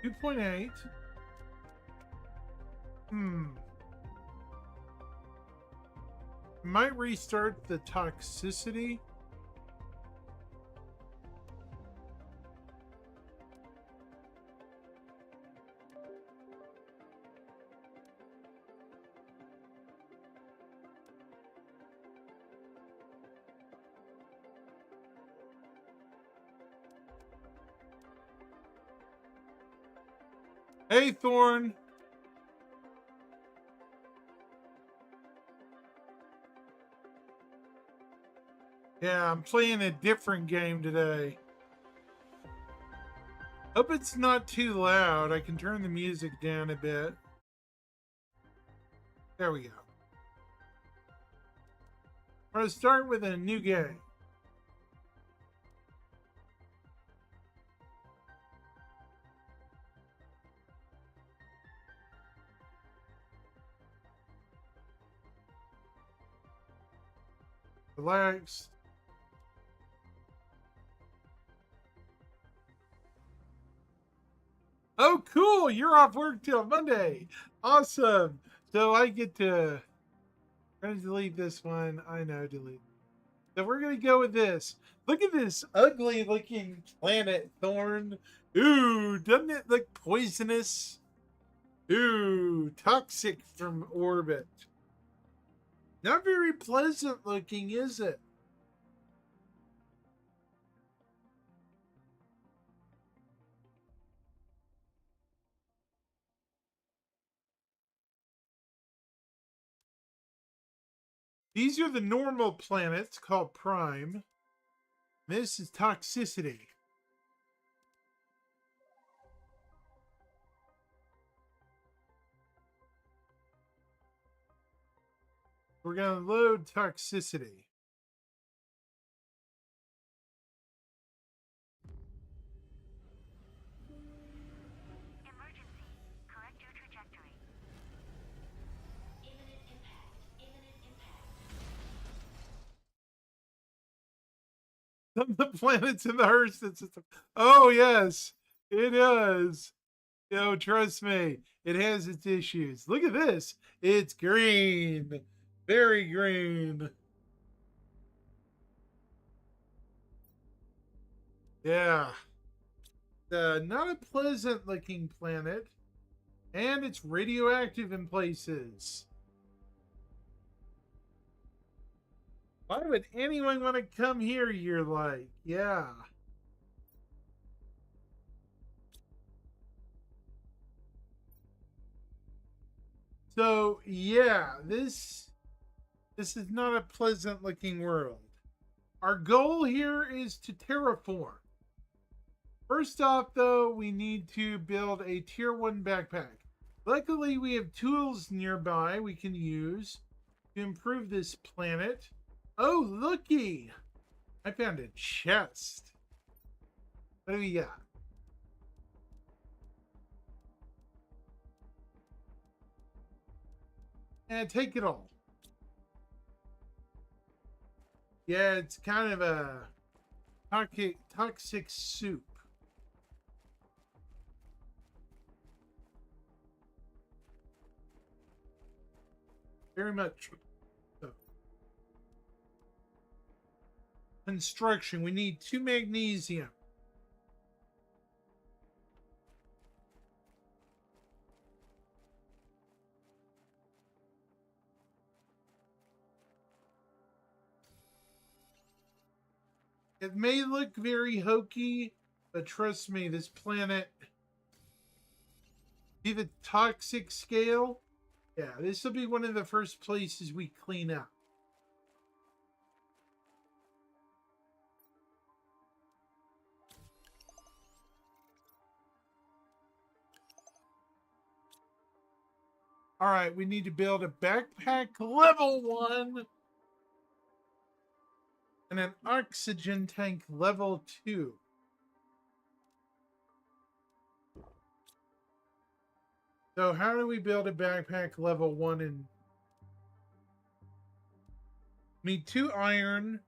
2.8. Might restart the toxicity. Hey, Thorn. Yeah, I'm playing a different game today. Hope it's not too loud. I can turn the music down a bit. There we go. We're going to start with a new game. Relax. Oh, cool. You're off work till Monday. Awesome. So I get to. I'm going to delete this one. I know, delete. So we're going to go with this. Look at this ugly looking planet, Thorn. Ooh, doesn't it look poisonous? Ooh, toxic from orbit. Not very pleasant looking, is it? These are the normal planets called Prime. This is toxicity. We're going to load toxicity. Emergency. Correct your trajectory. Imminent impact. Imminent impact. Some of the planets in the Hurston system. Oh, yes, it does. Yo, trust me, it has its issues. Look at this. It's green. Very green. Yeah. Not a pleasant looking planet. And it's radioactive in places. Why would anyone want to come here? You're like, yeah. So yeah, this is not a pleasant looking world. Our goal here is to terraform. First off, though, we need to build a tier 1 backpack. Luckily, we have tools nearby we can use to improve this planet. Oh, looky! I found a chest. What do we got? And take it all. Yeah, it's kind of a toxic soup. Very much so. Construction. We need 2 magnesium. It may look very hokey, but trust me, this planet. See the toxic scale? Yeah, this will be one of the first places we clean up. All right, we need to build a backpack level 1 and an oxygen tank level 2. So how do we build a backpack level 1 and need 2 iron,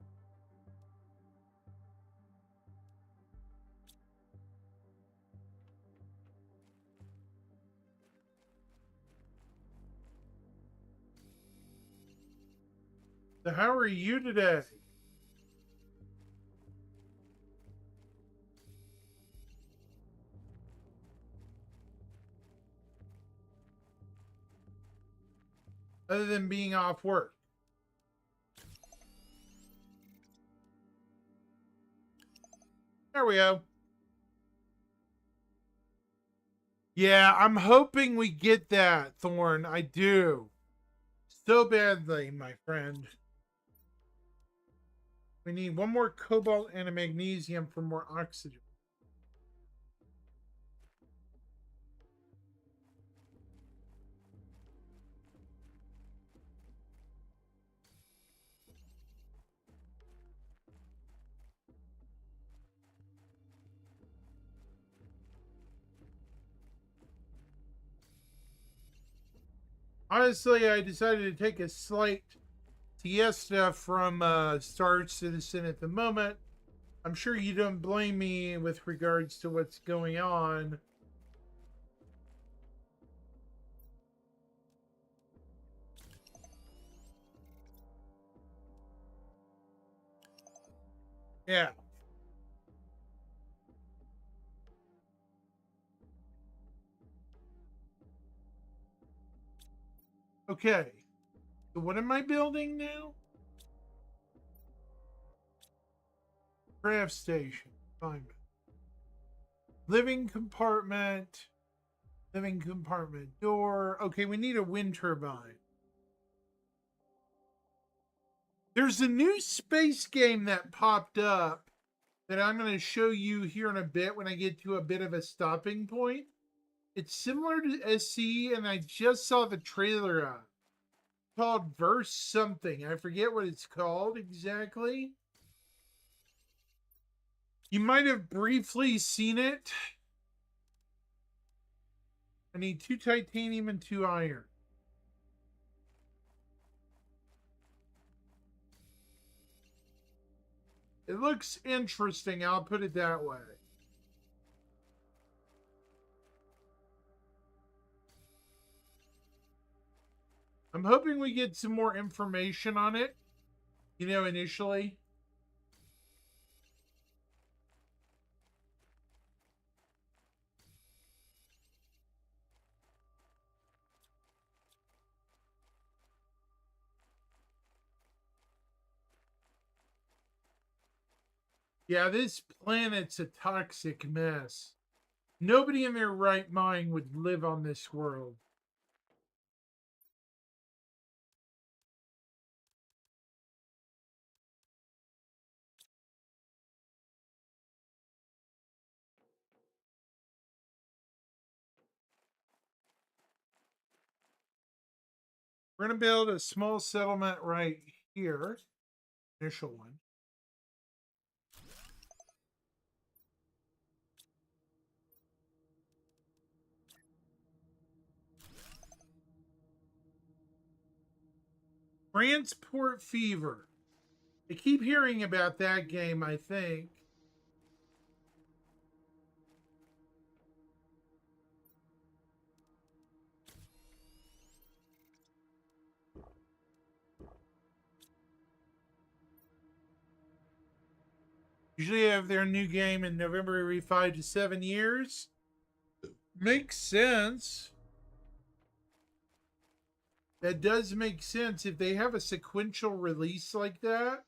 So how are you today? Other than being off work. There we go. Yeah, I'm hoping we get that, Thorn. I do. So badly, my friend. We need one more cobalt and a magnesium for more oxygen. Honestly, I decided to take a slight siesta from Star Citizen at the moment. I'm sure you don't blame me with regards to what's going on. Yeah. Okay. So what am I building now? Craft station. Fine. Living compartment. Living compartment door. Okay, we need a wind turbine. There's a new space game that popped up that I'm going to show you here in a bit when I get to a bit of a stopping point. It's similar to SC, and I just saw the trailer on. Called Verse something. I forget what it's called exactly. You might have briefly seen it. I need 2 titanium and 2 iron. It looks interesting, I'll put it that way. I'm hoping we get some more information on it, initially. Yeah, this planet's a toxic mess. Nobody in their right mind would live on this world. We're going to build a small settlement right here. Initial one. Transport Fever. I keep hearing about that game, I think. Usually have their new game in November every 5 to 7 years. Makes sense. That does make sense if they have a sequential release like that.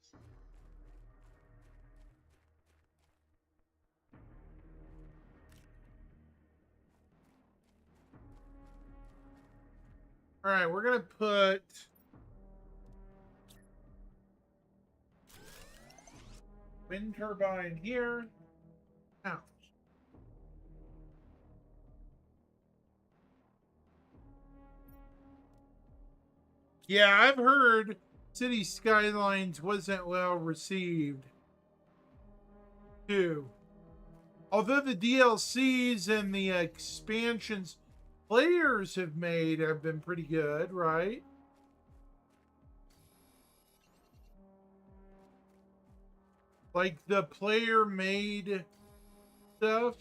All right, we're going to put wind turbine here. Ouch. Yeah, I've heard City Skylines wasn't well received too. Although the DLCs and the expansions players have made have been pretty good, right? Like the player made stuff,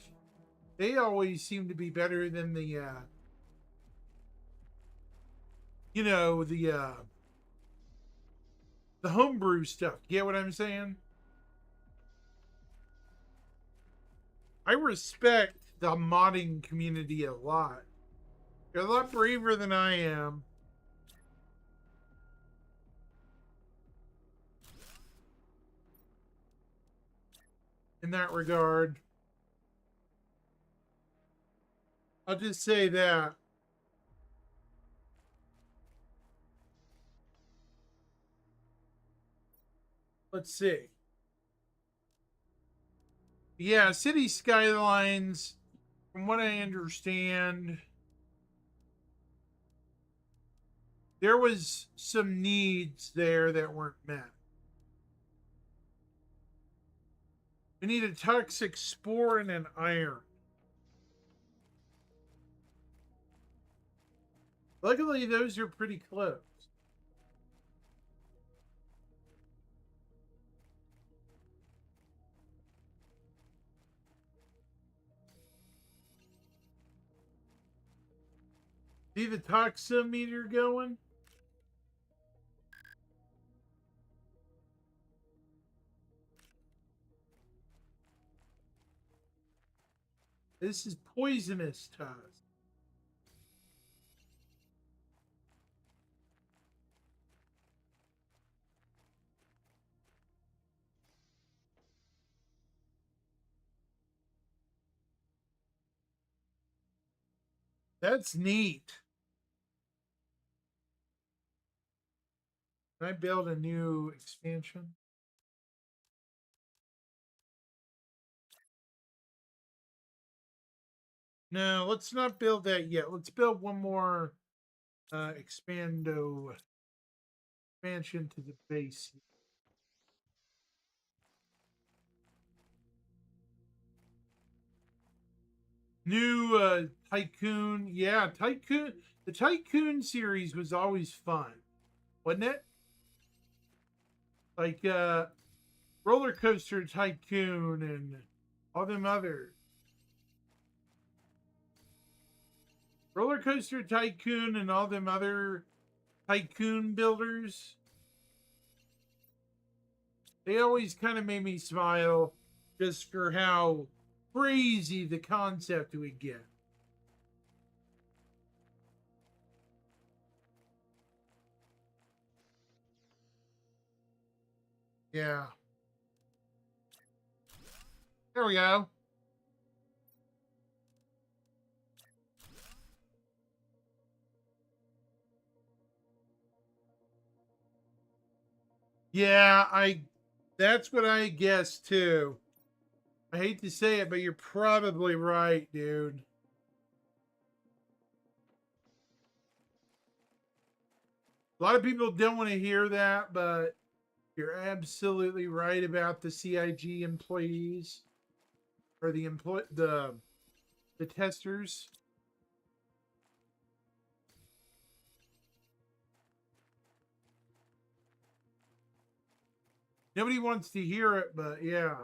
they always seem to be better than the the the homebrew stuff. Get what I'm saying? I respect the modding community a lot. They're a lot braver than I am. In that regard. I'll just say that. Let's see. Yeah, City Skylines, from what I understand, there was some needs there that weren't met. We need a toxic spore and an iron. Luckily, those are pretty close. See the toximeter going? This is poisonous to us. That's neat. Can I build a new expansion? No, let's not build that yet. Let's build one more expansion to the base. New Tycoon. Yeah, Tycoon. The Tycoon series was always fun, wasn't it? Like Roller Coaster Tycoon and all them other Roller Coaster Tycoon and all them other tycoon builders. They always kind of made me smile just for how crazy the concept would get. Yeah. There we go. Yeah, that's what I guess too. I hate to say it, but you're probably right, dude. A lot of people don't want to hear that, but you're absolutely right about the CIG employees or the testers. Nobody wants to hear it, but yeah.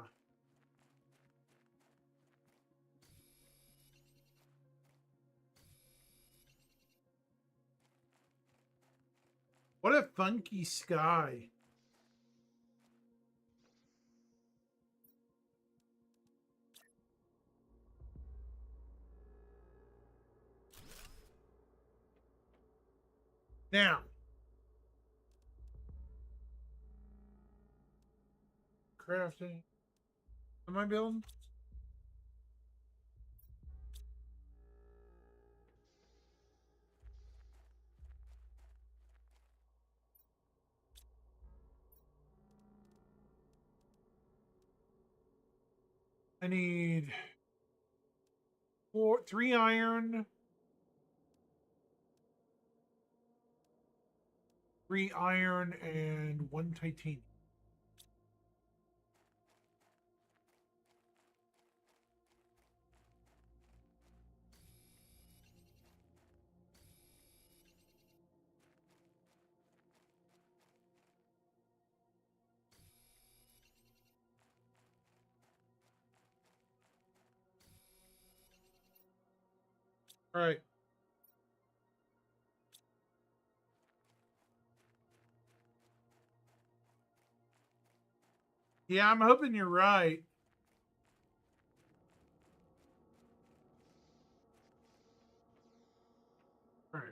What a funky sky. Now, crafting. Am I building? I need 3 iron, 3 iron, and 1 titanium. All right. Yeah, I'm hoping you're right. All right.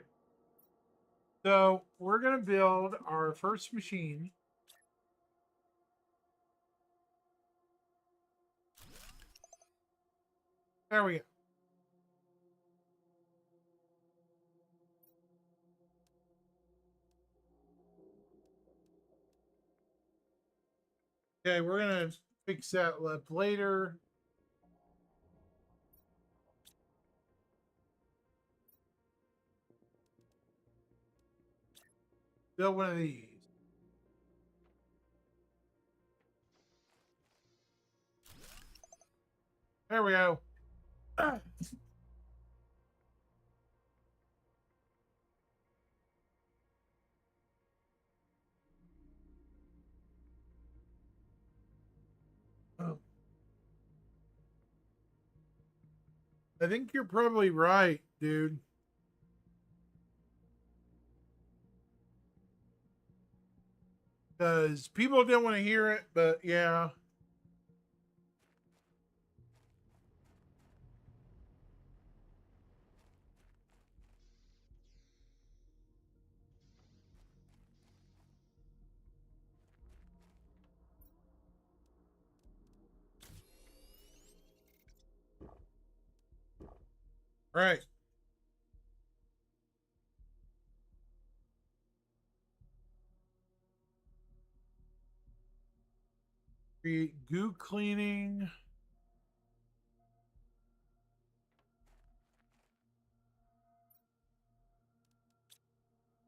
So we're going to build our first machine. There we go. Okay, we're going to fix that up later. Build one of these. There we go. Oh, I think you're probably right, dude. Because people didn't want to hear it, but yeah. Right. Create goo cleaning.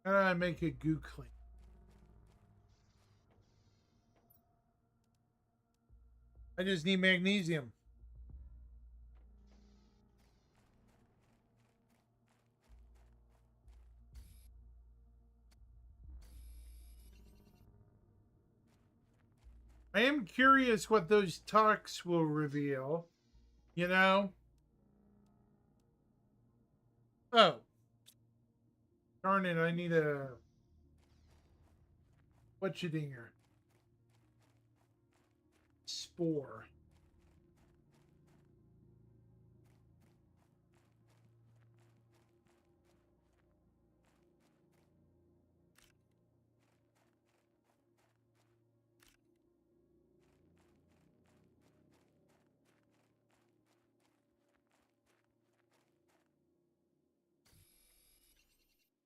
How do I make a goo clean? I just need magnesium. I am curious what those talks will reveal. You know? Oh, darn it. I need a. What you dinger? Spore.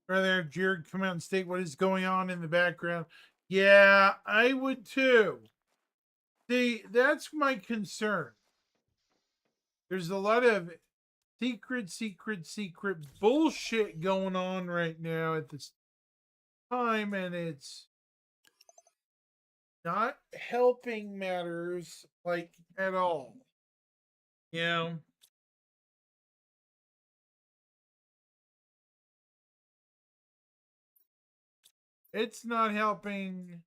Rather, Jared come out and state what is going on in the background. Yeah, I would too. See, that's my concern. There's a lot of secret bullshit going on right now at this time, and it's not helping matters like at all. You know, it's not helping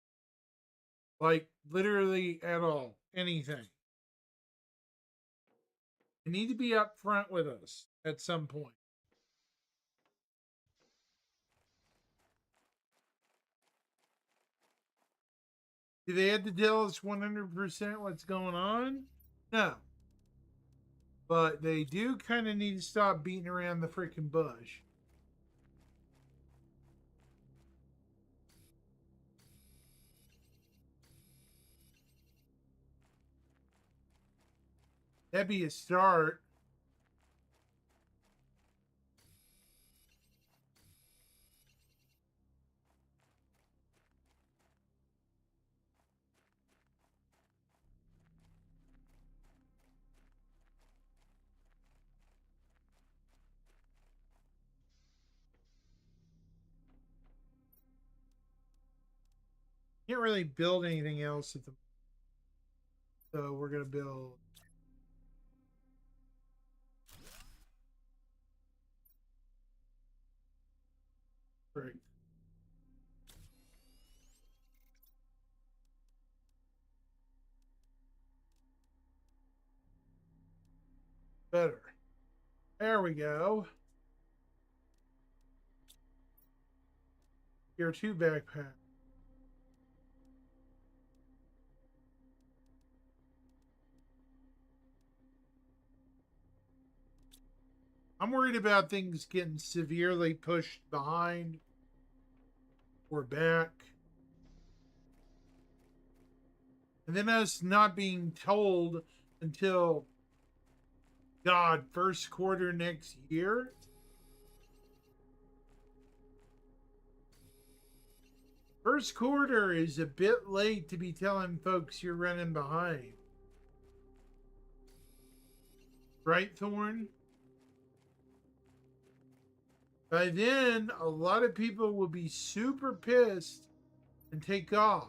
like literally at all. Anything. You need to be upfront with us at some point. Do they have to tell us 100% what's going on? No. But they do kind of need to stop beating around the freaking bush. That'd be a start. Can't really build anything else at the so we're gonna build right. Better. There we go. Here two backpack. I'm worried about things getting severely pushed behind or back. And then us not being told until, God, first quarter next year. First quarter is a bit late to be telling folks you're running behind. Right, Thorn? By then, a lot of people will be super pissed and take off.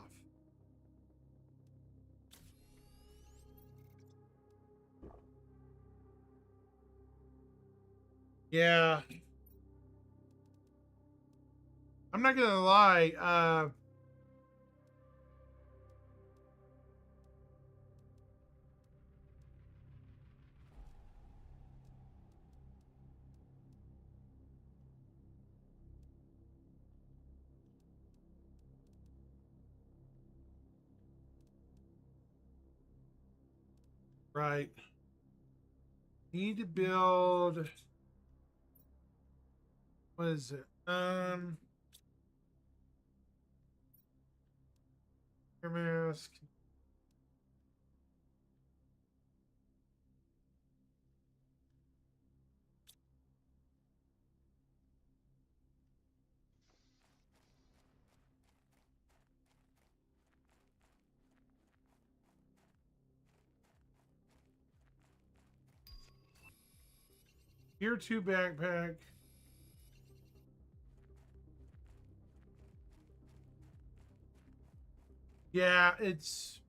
Yeah. I'm not going to lie. Right. Need to build. What is it? Air mask. Tier 2 backpack. Yeah, it's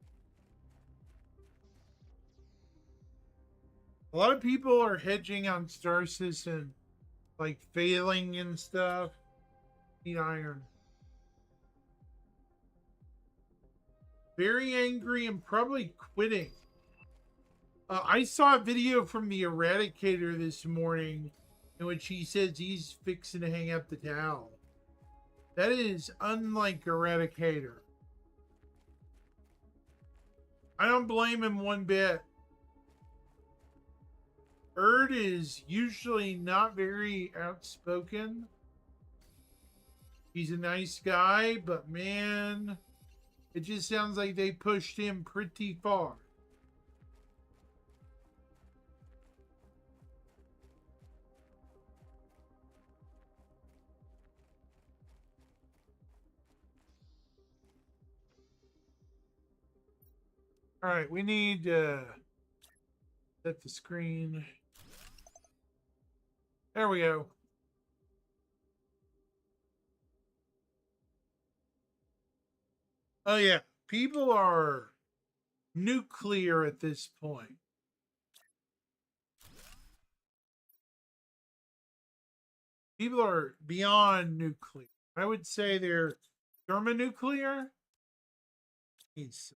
a lot of people are hedging on Starsis and like failing and stuff. Need iron. Very angry and probably quitting. I saw a video from the Eradicator this morning in which he says he's fixing to hang up the towel. That is unlike Eradicator. I don't blame him one bit. Erd is usually not very outspoken. He's a nice guy, but man, it just sounds like they pushed him pretty far. All right, we need set the screen. There we go. Oh yeah, people are nuclear at this point. People are beyond nuclear. I would say they're thermonuclear. Needs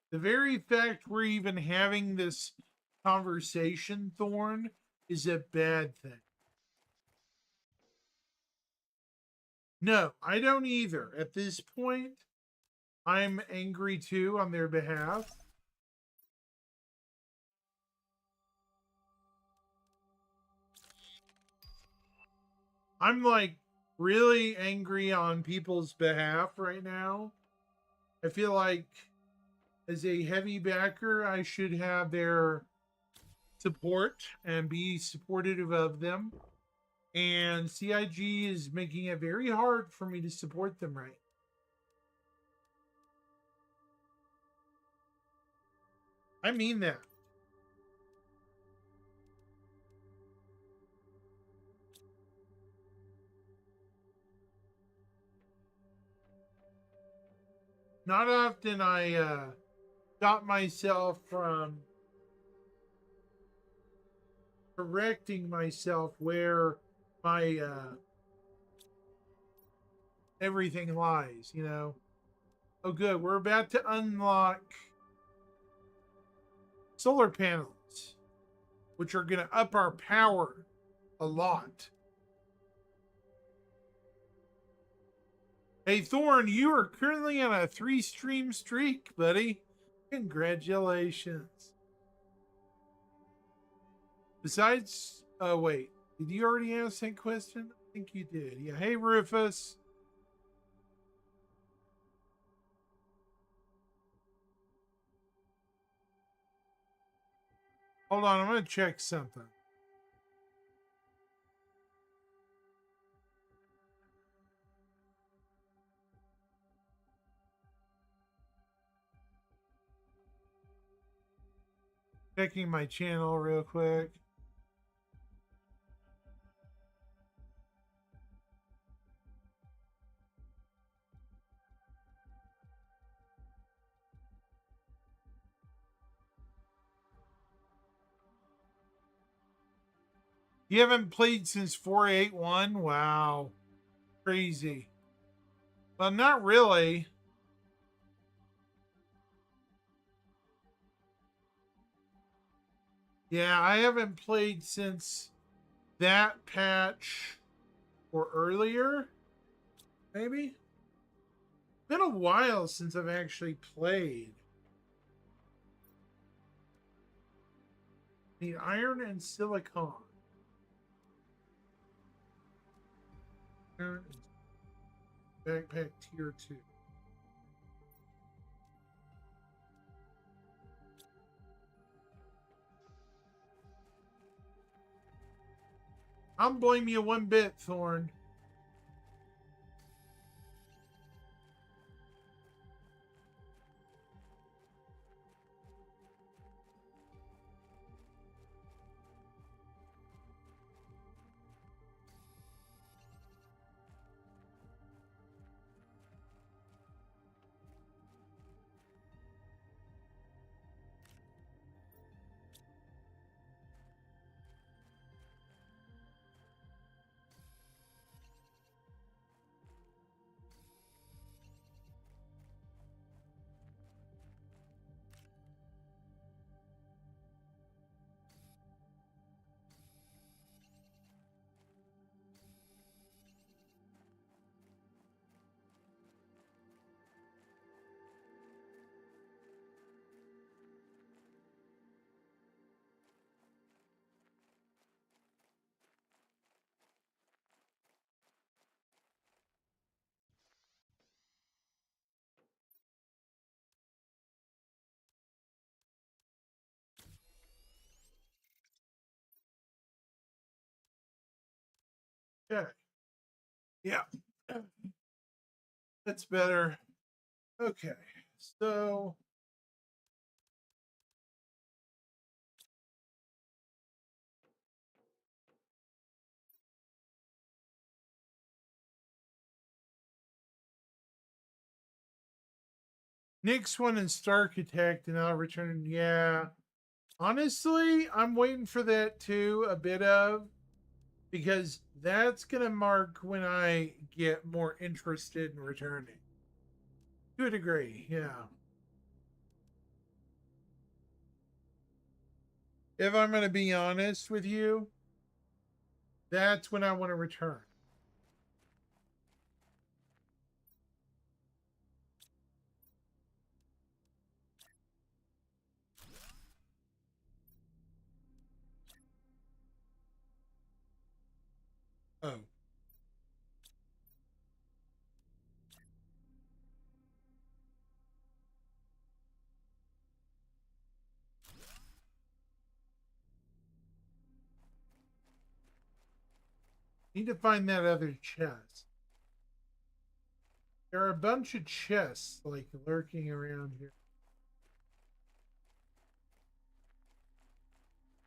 the very fact we're even having this conversation, Thorn, is a bad thing. No, I don't either. At this point, I'm angry too on their behalf. I'm like really angry on people's behalf right now. I feel like as a heavy backer, I should have their support and be supportive of them. And CIG is making it very hard for me to support them right. I mean that. Not often I stop myself from correcting myself where my everything lies, you know. Oh good, we're about to unlock solar panels, which are going to up our power a lot. Hey, Thorn, you are currently on a 3-stream streak, buddy. Congratulations. Besides, wait, did you already ask that question? I think you did. Yeah. Hey, Rufus. Hold on, I'm going to check something. Checking my channel real quick. You haven't played since 481? Wow. Crazy. Well, not really. Yeah, I haven't played since that patch or earlier, maybe. Been a while since I've actually played. Need iron and silicon. Iron and backpack tier 2. I don't blame you one bit, Thorn. Yeah. Yeah. That's better. Okay. So Nick's one and Stark attacked and I'll return. Yeah. Honestly, I'm waiting for that too, a bit of, because that's gonna mark when I get more interested in returning. To a degree, yeah. If I'm gonna be honest with you, that's when I want to return. Oh. Need to find that other chest. There are a bunch of chests like lurking around here.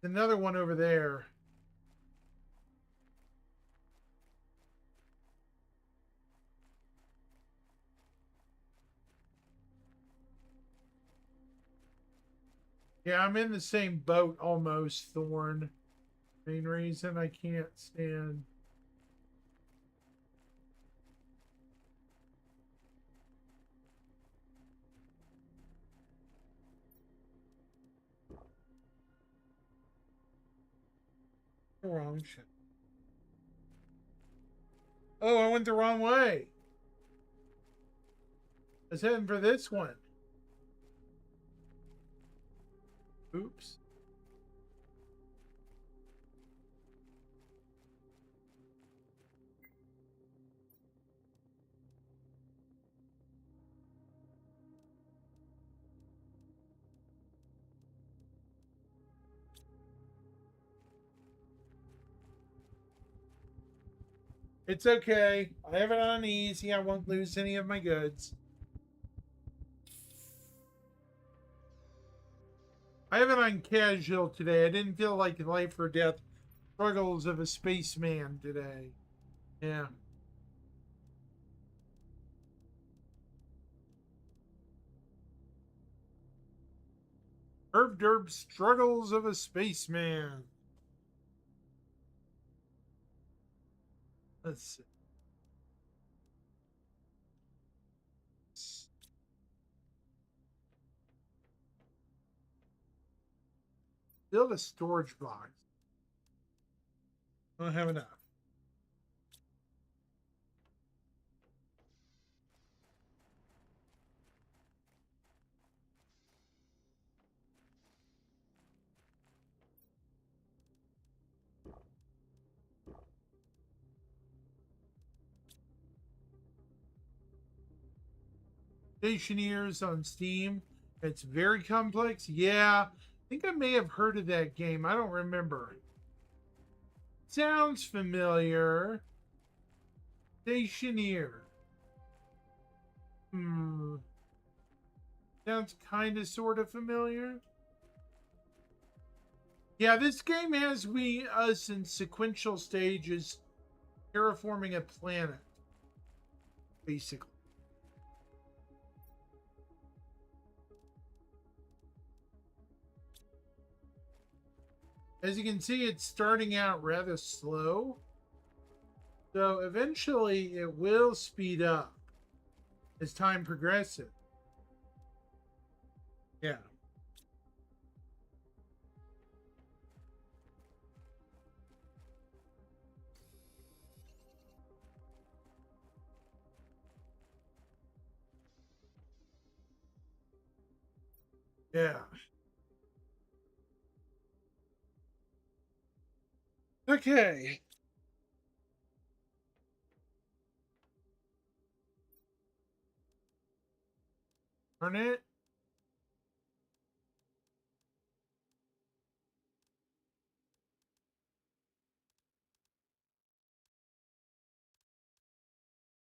Another one over there. Yeah, I'm in the same boat almost, Thorn. Main reason I can't stand. The wrong shit. Oh, I went the wrong way. Let's head in for this one. Oops. It's okay. I have it on easy. I won't lose any of my goods. I have it on casual today. I didn't feel like life or death struggles of a spaceman today. Yeah. Herb derb struggles of a spaceman. Let's see. Build a storage box. I don't have enough. Stationeers on Steam. It's very complex. Yeah, I think I may have heard of that game. I don't remember. Sounds familiar. Stationeer. Hmm. Sounds kind of sort of familiar. Yeah, this game has us in sequential stages terraforming a planet, basically. As you can see, it's starting out rather slow. So eventually it will speed up as time progresses. Yeah. Yeah. Okay. Turn it.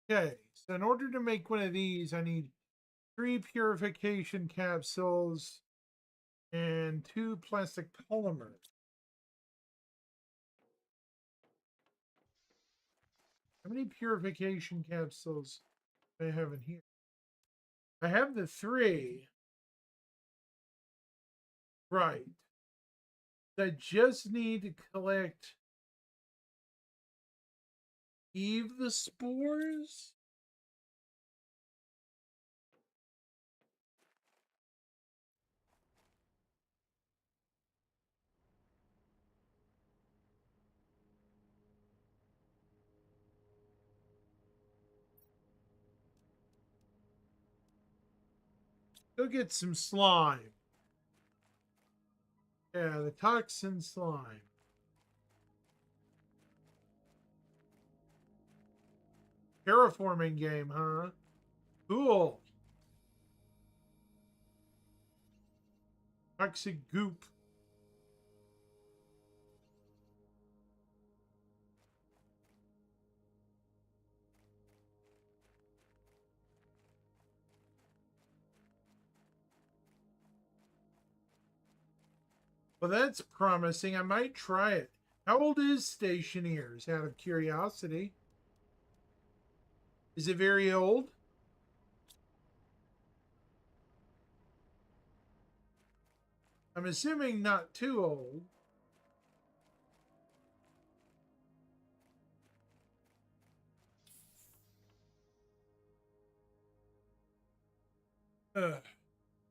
Okay. So in order to make one of these, I need 3 purification capsules and 2 plastic polymers. How many purification capsules do I have in here? I have the 3. Right. I just need to collect Eve the spores. Go get some slime. Yeah, the toxin slime. Terraforming game, huh? Cool. Toxic goop. Well, that's promising. I might try it. How old is Stationeers, out of curiosity? Is it very old? I'm assuming not too old.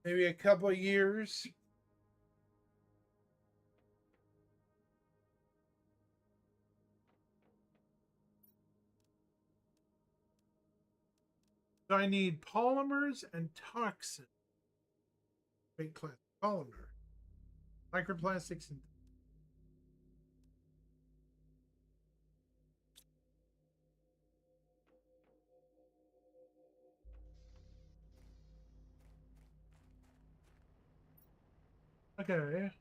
Maybe a couple of years. So I need polymers and toxin. Weight class polymer, microplastics, and okay.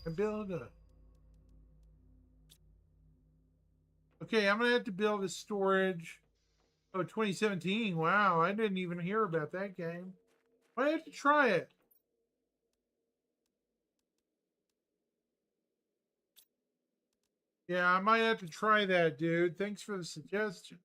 I build a. Okay, I'm gonna have to build a storage. Oh, 2017. Wow, I didn't even hear about that game. I have to try it. Yeah, I might have to try that, dude. Thanks for the suggestion.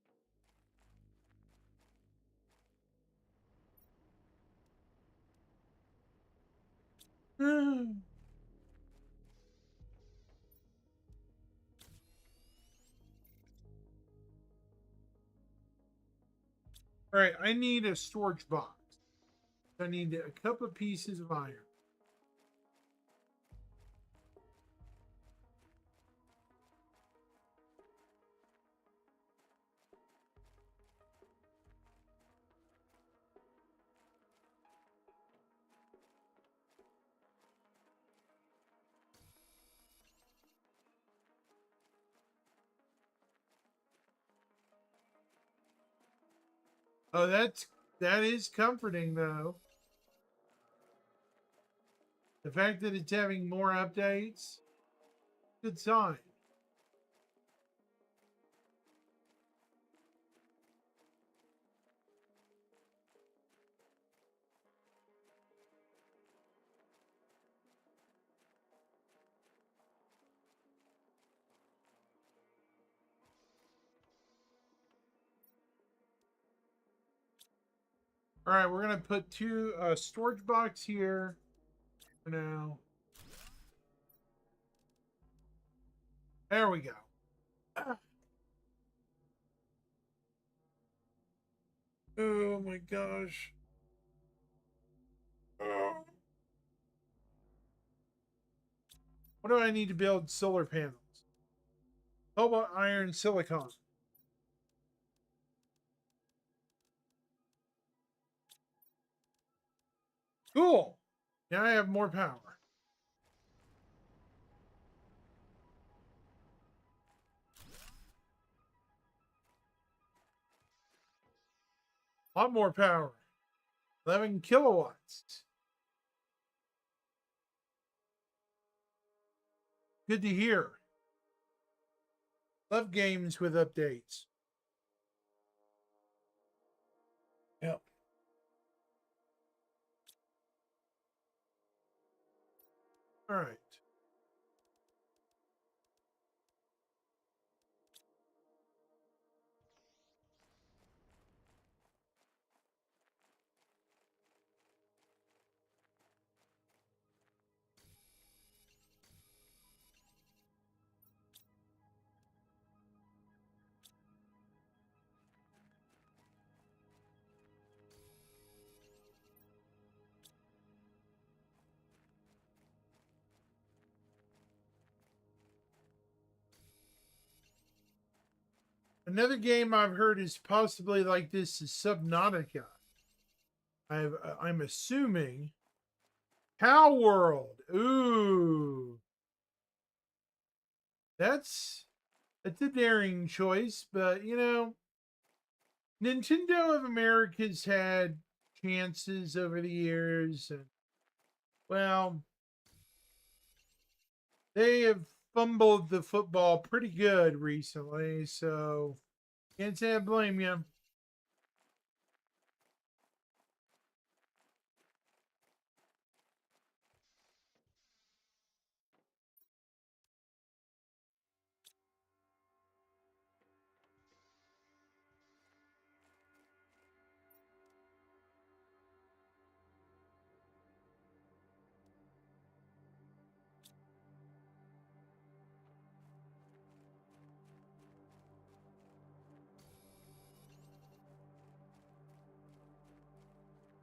All right, I need a storage box. I need a couple of pieces of iron. Oh, that is comforting though. The fact that it's having more updates, good sign. All right, we're gonna put two storage box here for now. There we go. Oh my gosh. Oh. What do I need to build solar panels? Cobalt, iron, silicon. Cool. Now I have more power. A lot more power. 11 kilowatts. Good to hear. Love games with updates. Yep. All right. Another game I've heard is possibly like this is Subnautica. I'm assuming Cow World. Ooh, that's a daring choice, but you know, Nintendo of America's had chances over the years, and well, they have fumbled the football pretty good recently, so can't say I blame you.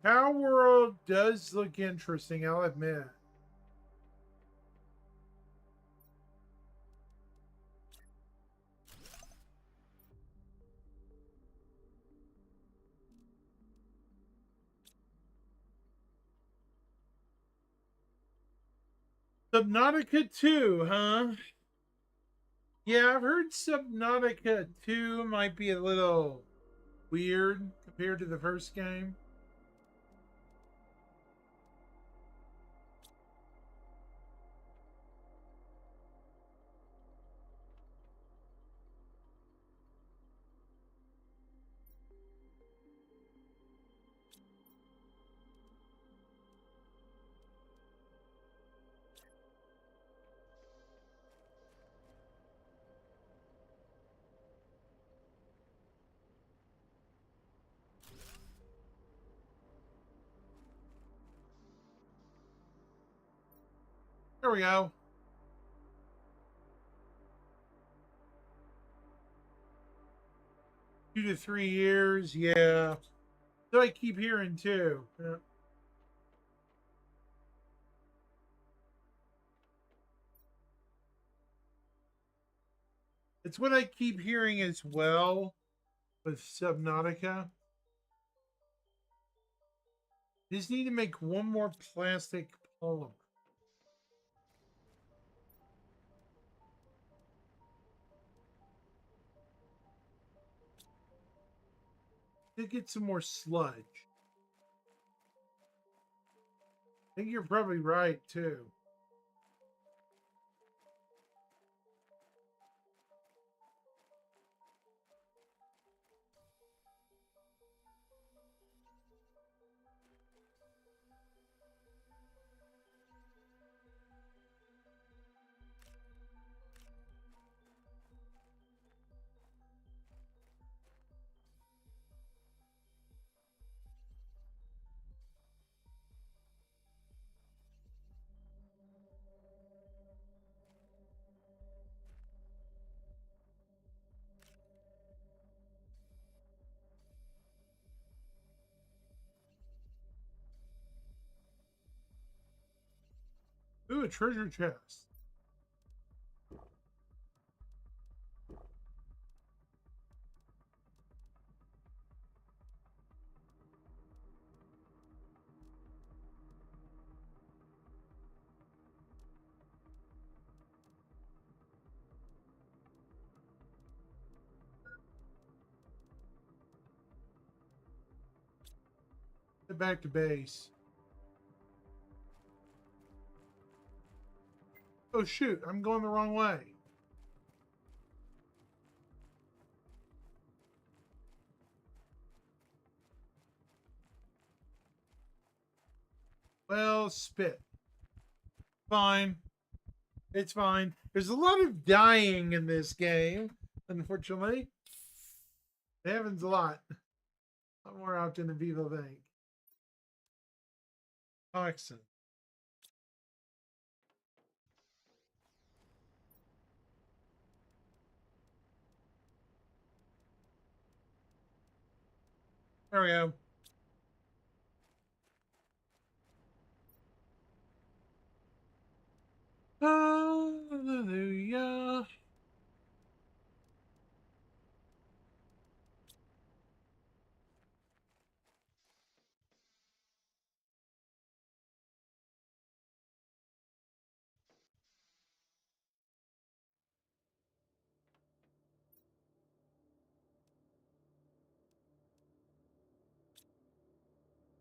Power World does look interesting, I'll admit. Subnautica 2, huh? Yeah, I've heard Subnautica 2 might be a little weird compared to the first game. There we go. 2 to 3 years, yeah. So I keep hearing too. Yeah. It's what I keep hearing as well with Subnautica. Just need to make one more plastic polymer. To get some more sludge. I think you're probably right too. Ooh, a treasure chest. Get back to base. Oh shoot, I'm going the wrong way. Well, spit. Fine. It's fine. There's a lot of dying in this game, unfortunately. It happens a lot. A lot more often than people think. Toxin. There we go. Hallelujah.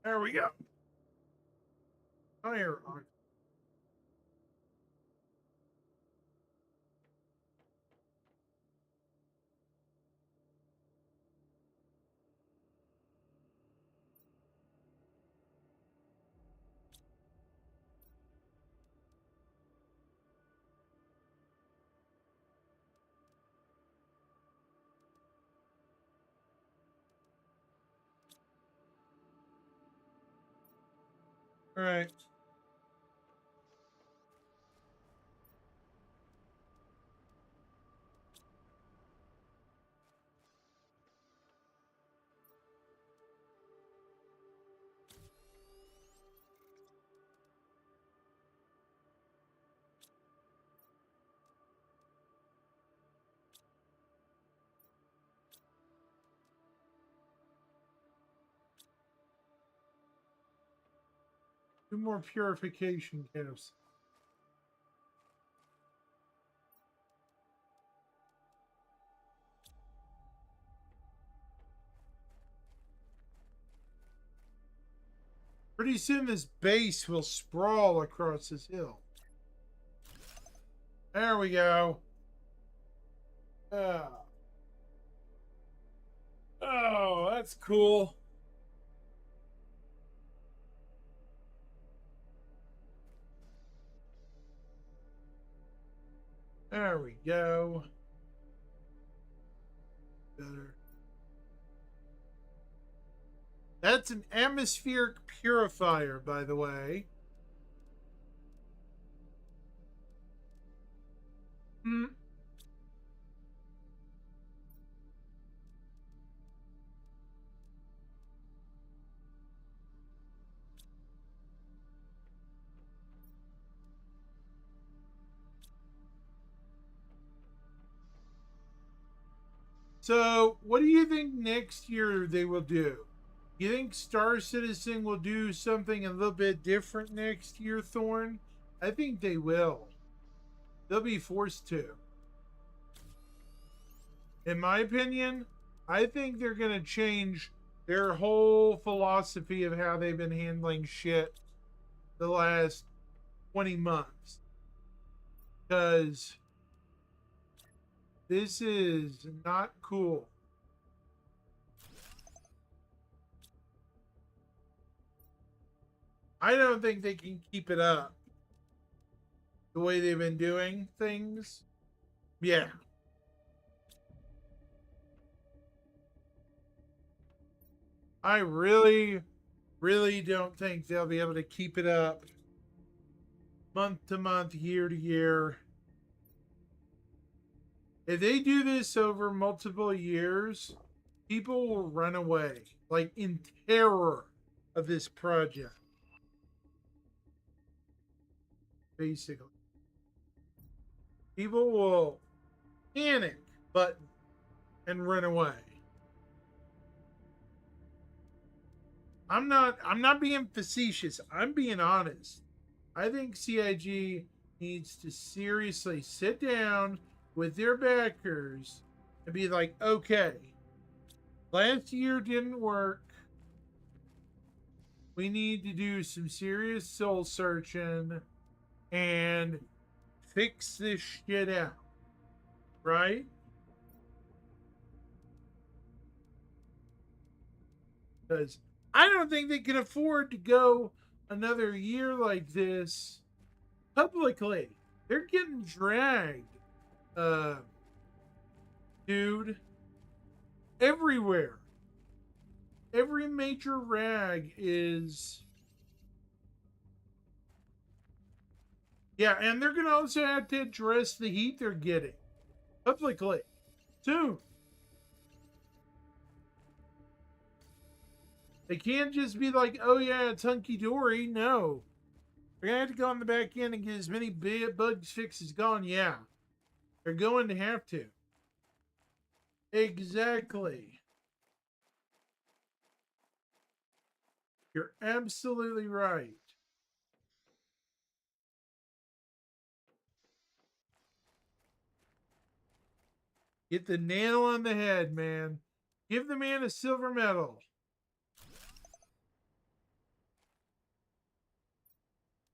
There we go. Fire. All right. 2 more purification camps. Pretty soon this base will sprawl across this hill. There we go. Oh, that's cool. There we go. Better. That's an atmospheric purifier, by the way. Hmm. So, what do you think next year they will do? You think Star Citizen will do something a little bit different next year, Thorn? I think they will. They'll be forced to. In my opinion, I think they're going to change their whole philosophy of how they've been handling shit the last 20 months. Because this is not cool. I don't think they can keep it up the way they've been doing things. Yeah. I really, really don't think they'll be able to keep it up month to month, year to year. If they do this over multiple years, people will run away, like in terror of this project. Basically, people will panic button and run away. I'm not being facetious. I'm being honest. I think CIG needs to seriously sit down with their backers and be like, okay, last year didn't work. We need to do some serious soul searching and fix this shit out. Right? Because I don't think they can afford to go another year like this publicly. They're getting dragged, uh, dude, everywhere. Every major rag is. Yeah, and they're going to also have to address the heat they're getting publicly soon. They can't just be like, oh, yeah, it's hunky dory. No. They're going to have to go on the back end and get as many bugs fixed as gone. Yeah. They're going to have to. Exactly. You're absolutely right. Get the nail on the head, man. Give the man a silver medal.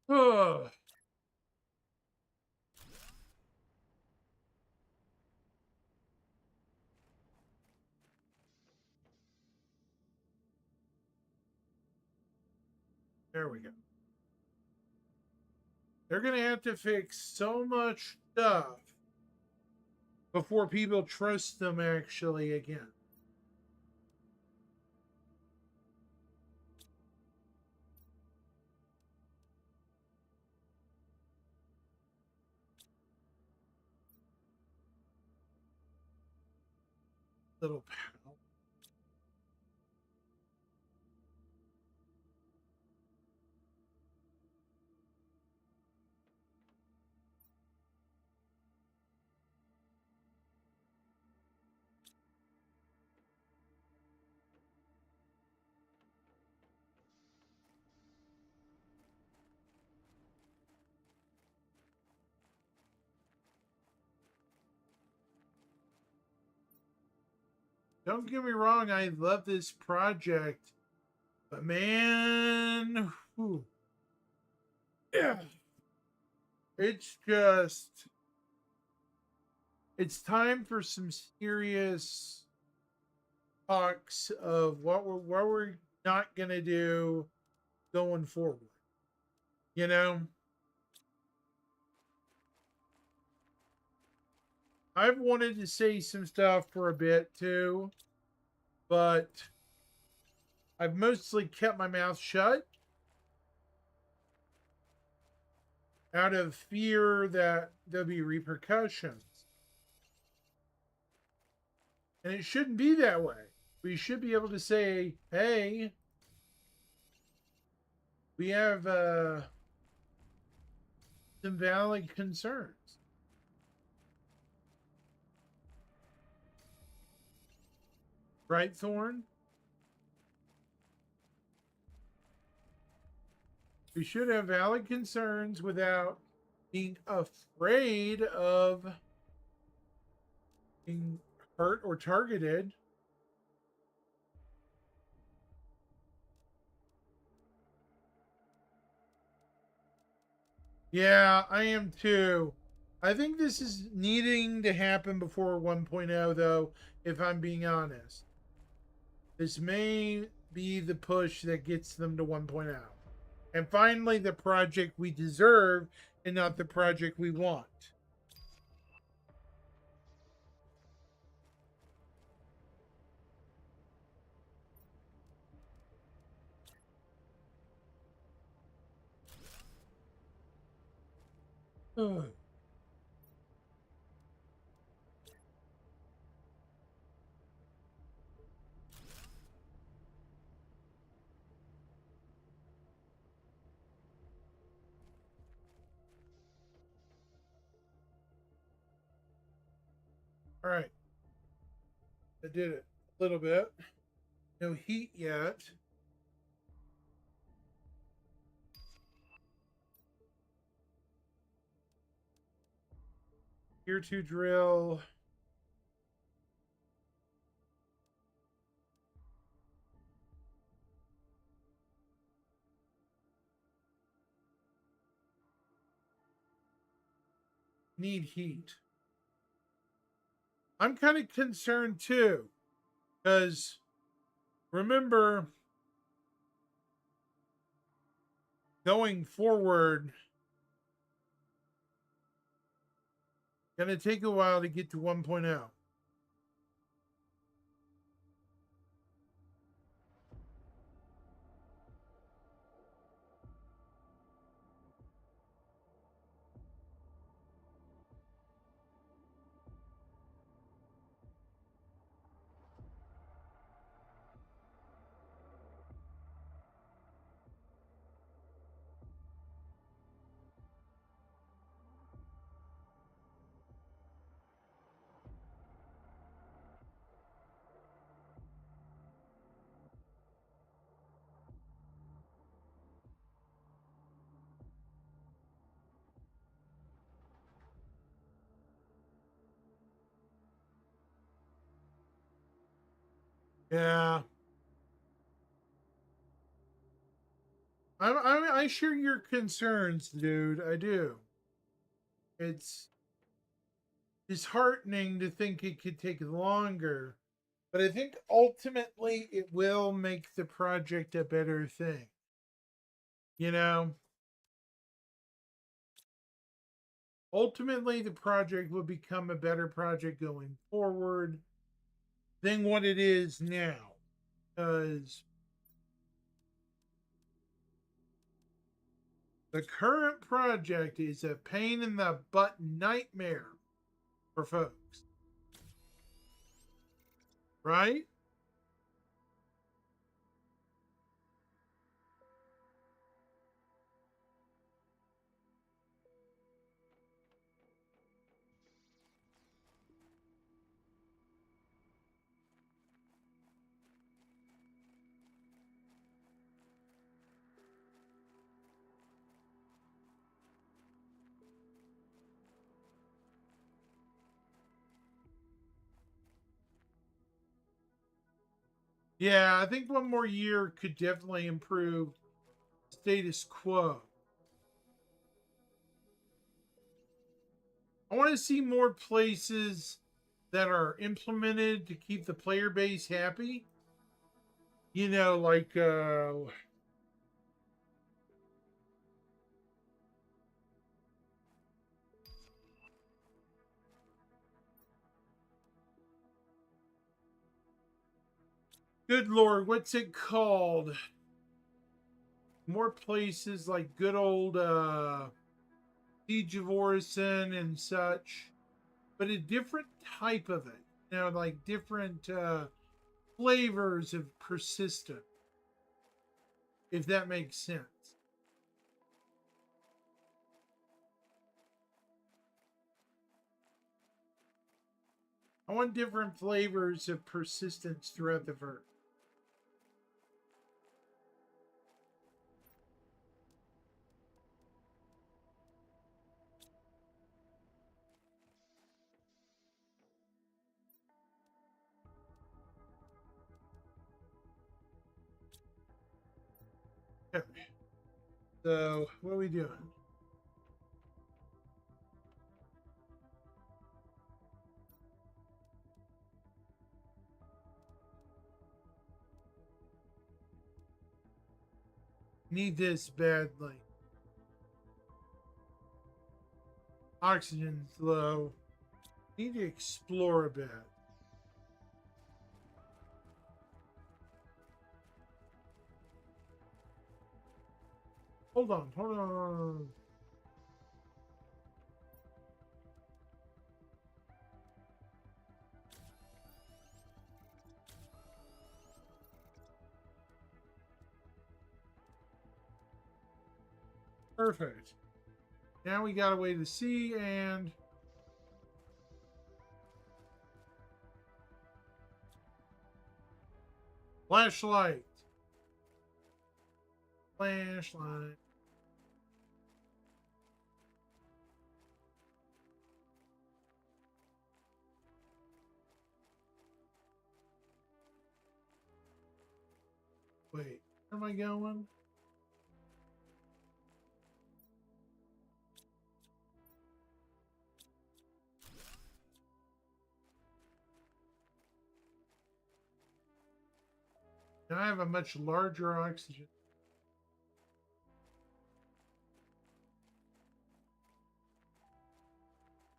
Oh. There we go. They're going to have to fix so much stuff before people trust them actually again. Little pal. Don't get me wrong, I love this project, but man, whew, yeah, it's just it's time for some serious talks of what we're not gonna do going forward. You know, I've wanted to say some stuff for a bit too, but I've mostly kept my mouth shut out of fear that there'll be repercussions. And it shouldn't be that way. We should be able to say, hey, we have some valid concerns. Right, Thorn? We should have valid concerns without being afraid of being hurt or targeted. Yeah, I am too. I think this is needing to happen before 1.0, though, if I'm being honest. This may be the push that gets them to 1.0. And finally, the project we deserve and not the project we want. Ugh. All right. I did it a little bit. No heat yet. Here to drill. Need heat. I'm kind of concerned too, because remember, going forward, gonna take a while to get to 1.0. Yeah, I share your concerns, dude. I do. It's disheartening to think it could take longer, but I think ultimately it will make the project a better thing. You know, ultimately the project will become a better project going forward than what it is now. Because the current project is a pain in the butt nightmare for folks. Right? Yeah, I think one more year could definitely improve status quo. I want to see more places that are implemented to keep the player base happy. You know, like good lord, what's it called? More places like good old Siege of Orison and such, but a different type of it. You know, like different flavors of persistent, if that makes sense. I want different flavors of persistence throughout the verse. Okay. So, what are we doing? Need this badly. Oxygen's low. Need to explore a bit. Hold on, hold on. Perfect. Now we got a way to see and flashlight. Flashlight. Wait, where am I going? Now I have a much larger oxygen.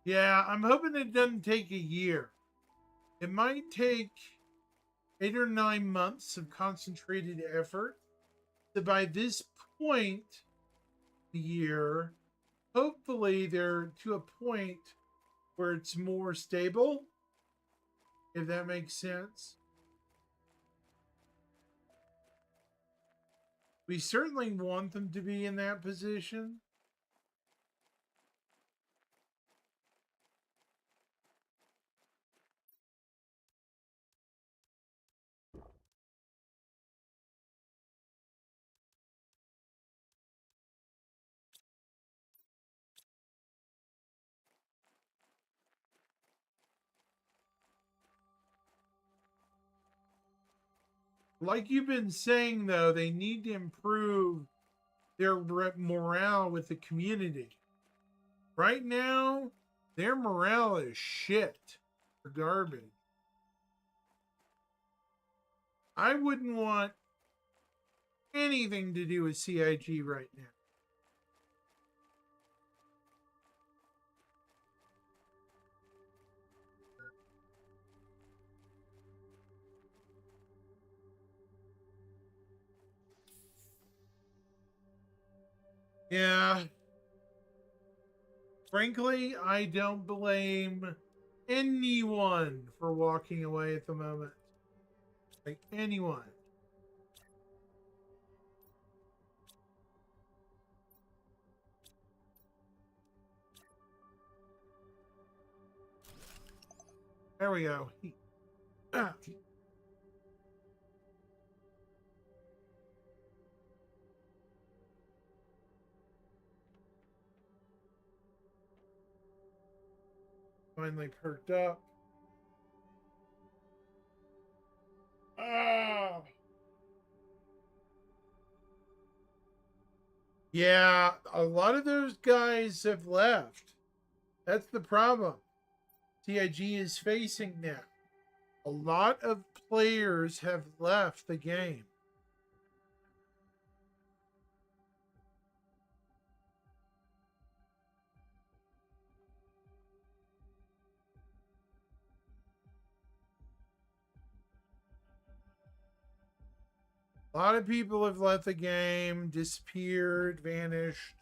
Yeah, I'm hoping it doesn't take a year. It might take 8 or 9 months of concentrated effort. So by this point, the year, hopefully they're to a point where it's more stable, if that makes sense. We certainly want them to be in that position. Like you've been saying, though, they need to improve their morale with the community. Right now, their morale is shit. Garbage. I wouldn't want anything to do with CIG right now. Yeah. Frankly, I don't blame anyone for walking away at the moment. Like anyone. There we go. Finally perked up. Ah! Yeah, a lot of those guys have left. That's the problem CIG is facing now. A lot of players have left the game. A lot of people have left the game, disappeared, vanished.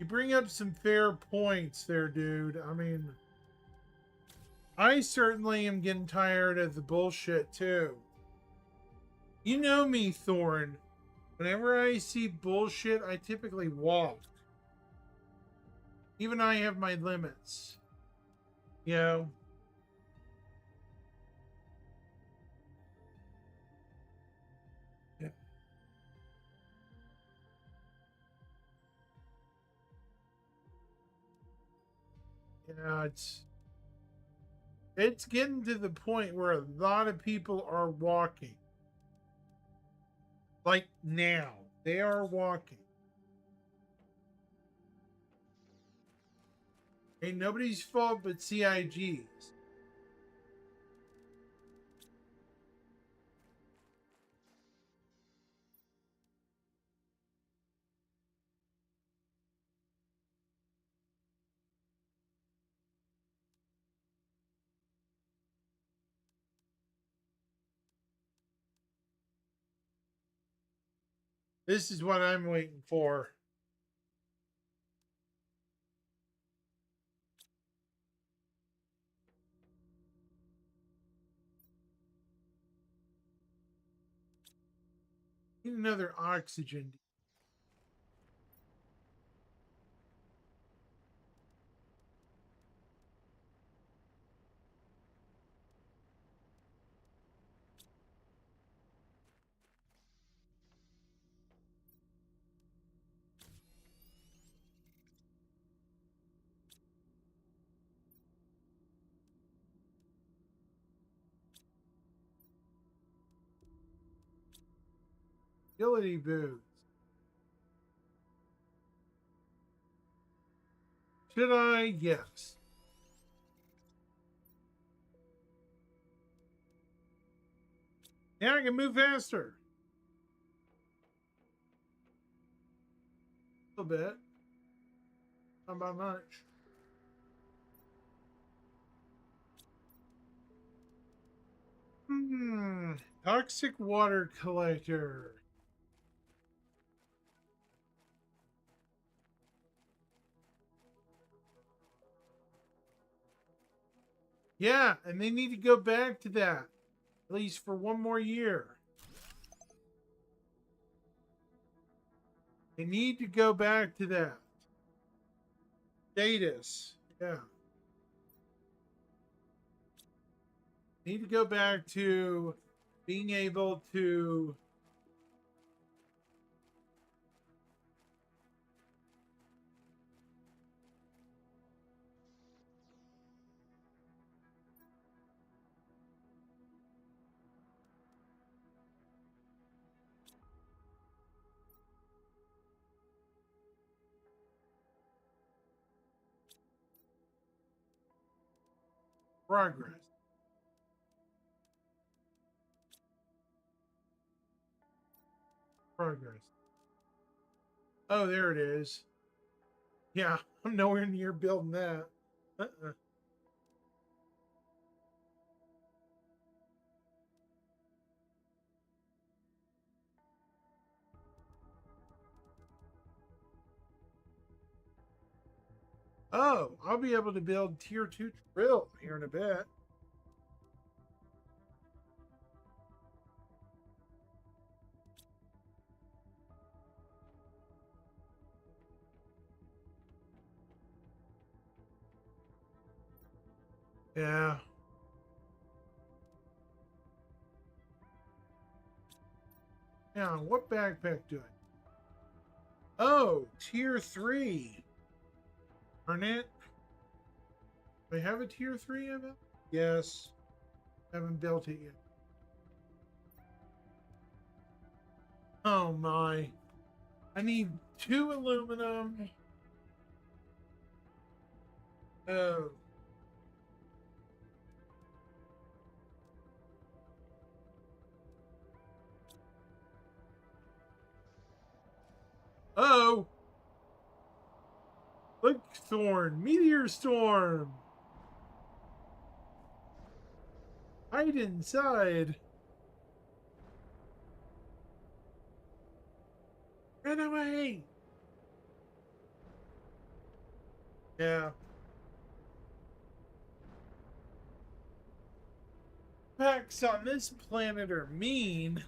You bring up some fair points there, dude. I mean, I certainly am getting tired of the bullshit too. You know me, Thorn. Whenever I see bullshit, I typically walk. Even I have my limits. You know? Yeah. Yeah, it's getting to the point where a lot of people are walking. Like now. They are walking. Ain't nobody's fault but CIG's. This is what I'm waiting for. Need another oxygen. Utility boots. Should I? Yes. Now I can move faster. A little bit. Not by much. Toxic water collector. Yeah, and they need to go back to that. At least for one more year. They need to go back to that. Status. Yeah. Need to go back to being able to progress. Progress. Oh, there it is. Yeah, I'm nowhere near building that. Uh-uh. Oh, I'll be able to build tier 2 drill here in a bit. Yeah. Now, what backpack do I? Oh, tier 3. Darn it. Do I have a tier 3 of it? Yes. Haven't built it yet. Oh my. I need 2 aluminum. Oh. Oh. Look, Thorn. Meteor storm. Hide inside. Run away. Yeah. Packs on this planet are mean.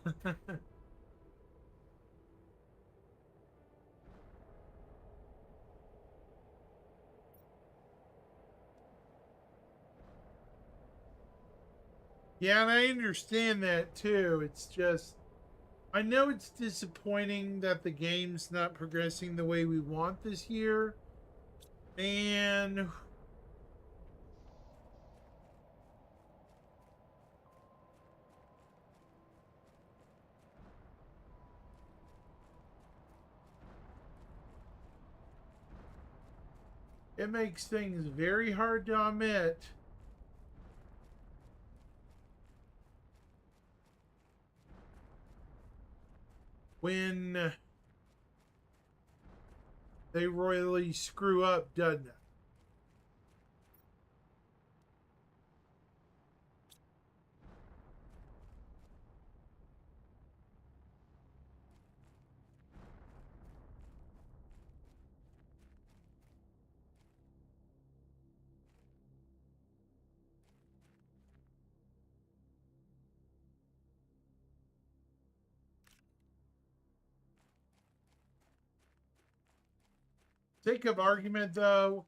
Yeah, and I understand that too. It's just, I know it's disappointing that the game's not progressing the way we want this year. And it makes things very hard to admit. When they royally screw up, doesn't it? Sake of argument, though,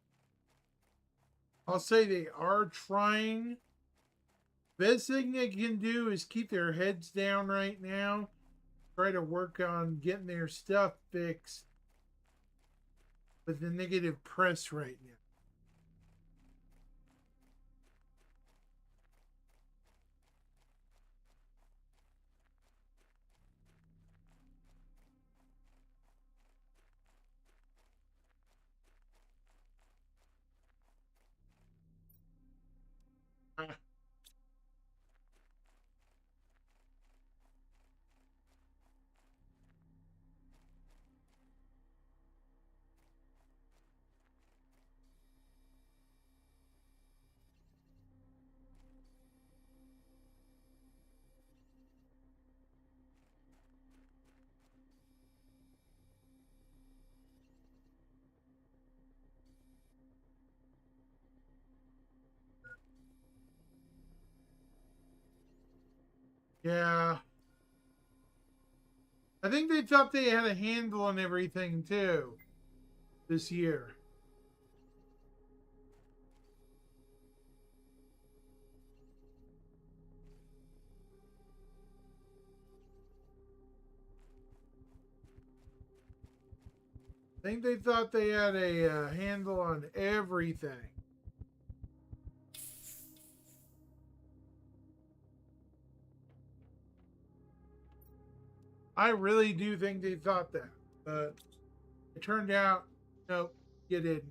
I'll say they are trying. Best thing they can do is keep their heads down right now. Try to work on getting their stuff fixed with the negative press right now. Yeah. I think they thought they had a handle on everything too this year. I think they thought they had a handle on everything. I really do think they thought that, but it turned out, nope, you didn't.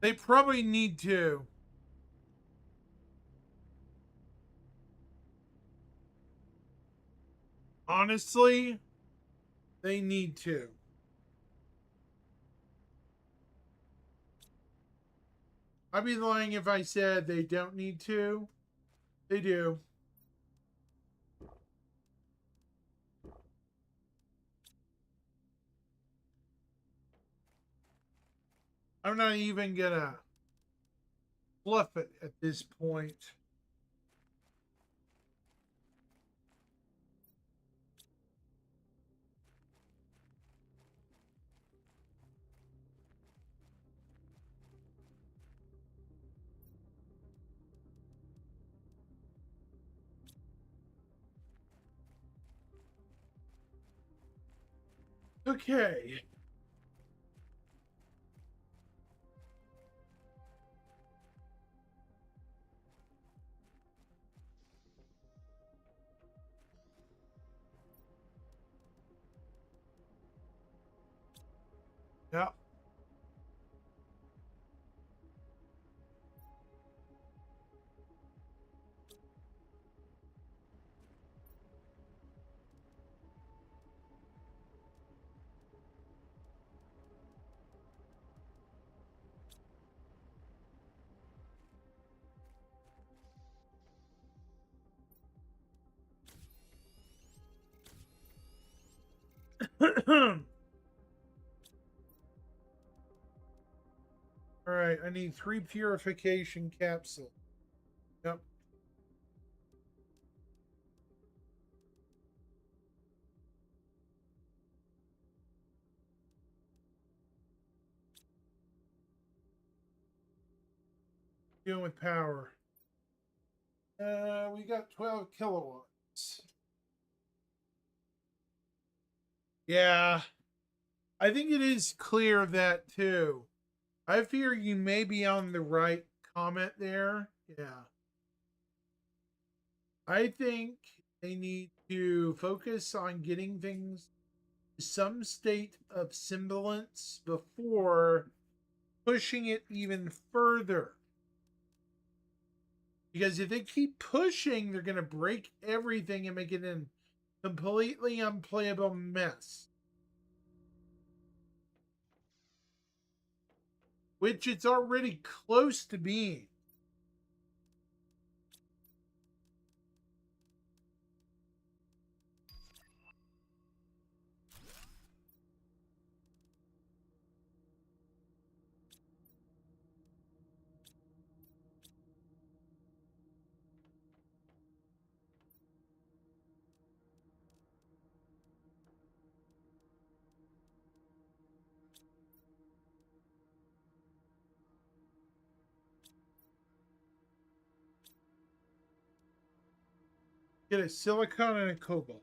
They probably need to. Honestly, they need to. I'd be lying if I said they don't need to. They do. I'm not even gonna fluff it at this point. Okay. Yeah. All right. I need 3 purification capsules. Yep. Dealing with power. We got 12 kilowatts. Yeah. I think it is clear that too. I fear you may be on the right comment there. Yeah. I think they need to focus on getting things to some state of semblance before pushing it even further. Because if they keep pushing, they're going to break everything and make it a completely unplayable mess. Which it's already close to being. Get a silicon and a cobalt.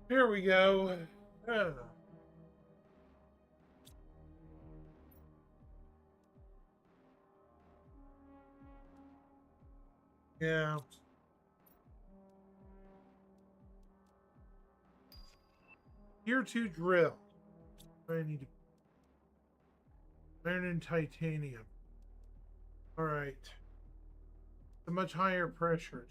Here we go. Yeah. Tier 2 drill. I need iron and titanium. All right. A much higher pressure.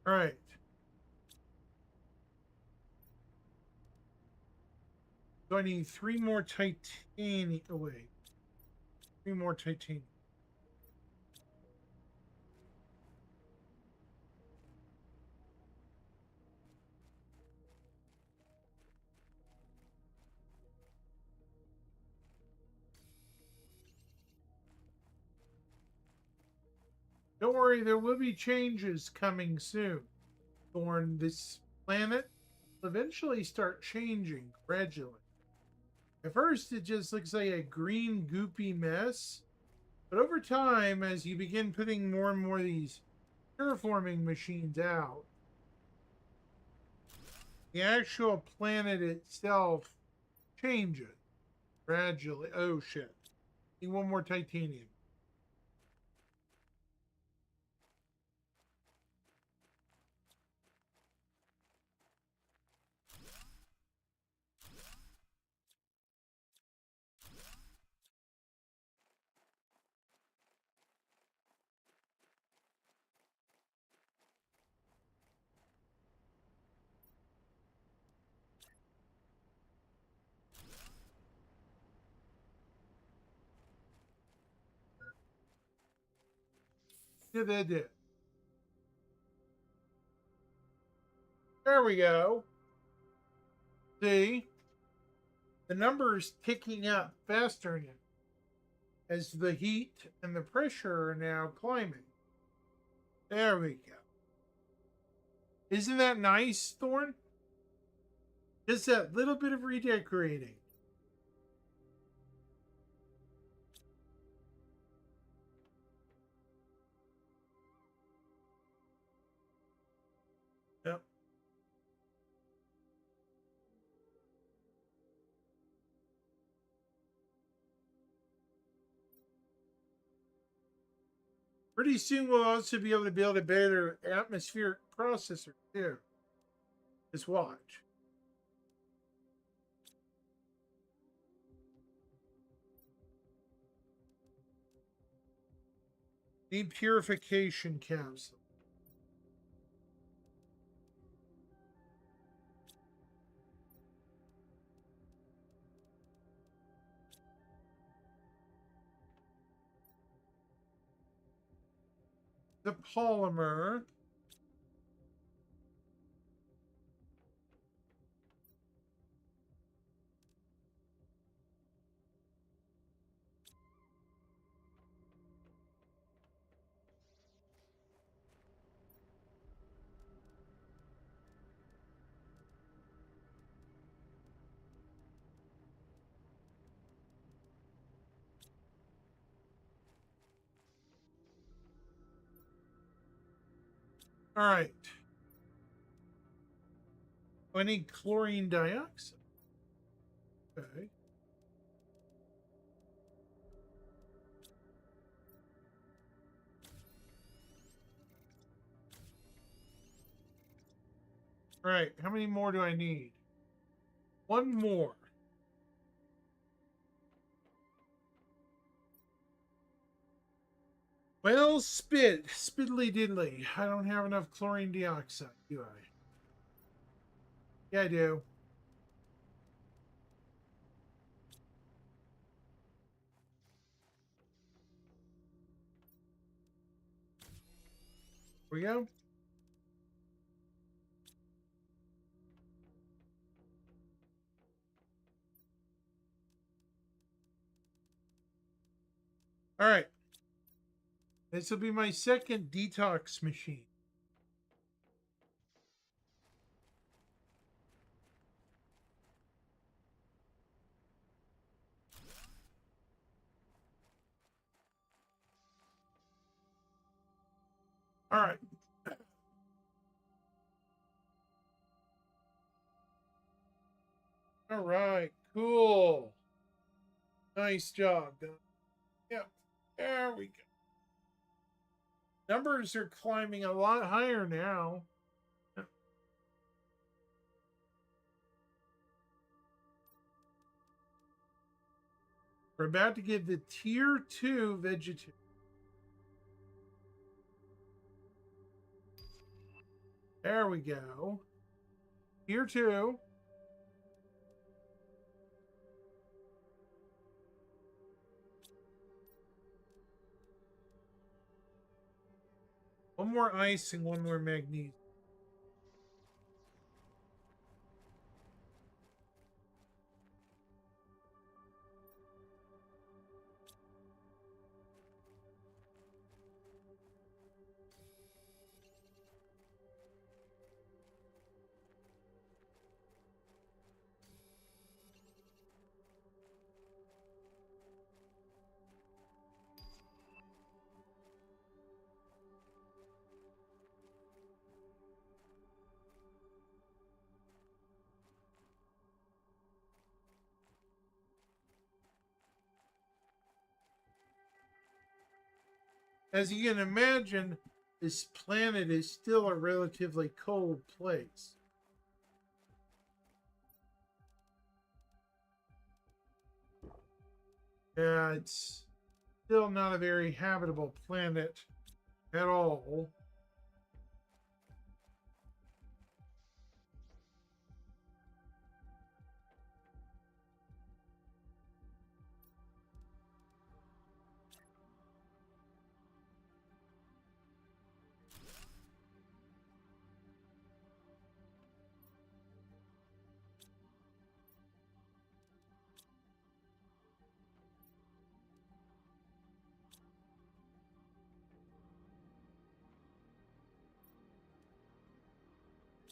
All right. So I need 3 more titanium. Oh, wait. 3 more titanium. Don't worry, there will be changes coming soon. Thorn, this planet will eventually start changing gradually. At first, it just looks like a green, goopy mess. But over time, as you begin putting more and more of these terraforming machines out, the actual planet itself changes gradually. Oh, shit. Need 1 more titanium. Did they do? There we go. See? The number is ticking up faster now as the heat and the pressure are now climbing. There we go. Isn't that nice, Thorn? Just that little bit of redecorating. Yep. Pretty soon we'll also be able to build a better atmospheric processor too. Just watch. Need purification capsule. The polymer. All right. I need chlorine dioxide. Okay. All right. How many more do I need? 1 more. Well, spiddly diddly. I don't have enough chlorine dioxide, do I? Yeah, I do. Here we go. All right. This will be my second detox machine. All right. All right. Cool. Nice job, Don. Yep. There we go. Numbers are climbing a lot higher now. We're about to get the tier 2 vegetarian. There we go. Here too. One more ice and one more magnesium. As you can imagine, this planet is still a relatively cold place. Yeah, it's still not a very habitable planet at all.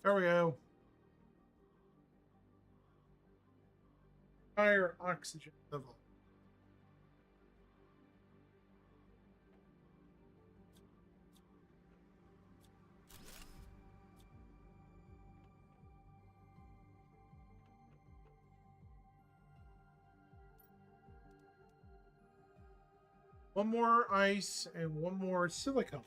There we go. Higher oxygen level. One more ice and one more silicone.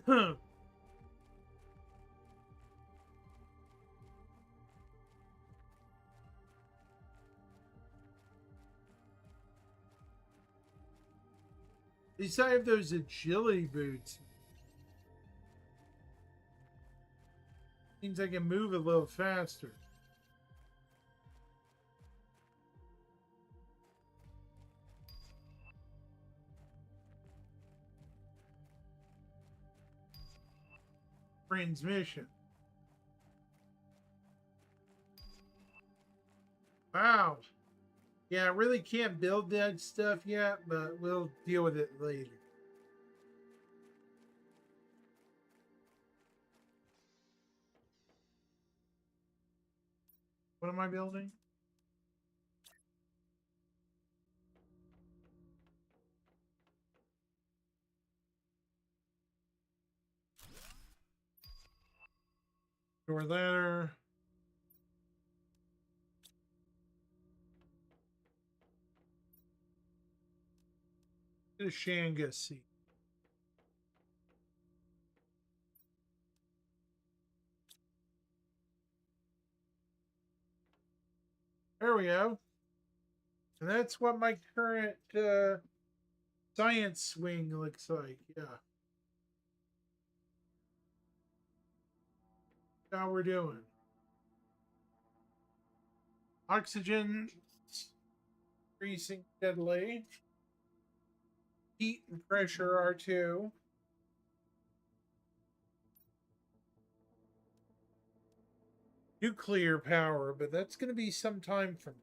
At least I have those agility boots. Means I can move a little faster. Transmission. Wow. Yeah, I really can't build that stuff yet, but we'll deal with it later. What am I building? Door ladder. Get a Shanga seat. There we go. And that's what my current science swing looks like. Yeah. How we're doing. Oxygen increasing steadily. Heat and pressure are too. Nuclear power, but that's going to be some time from now.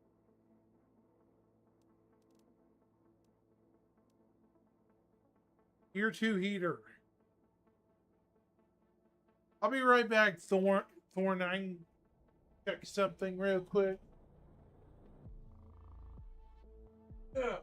Tier 2 heater. I'll be right back, Thorn. I can check something real quick. Yeah.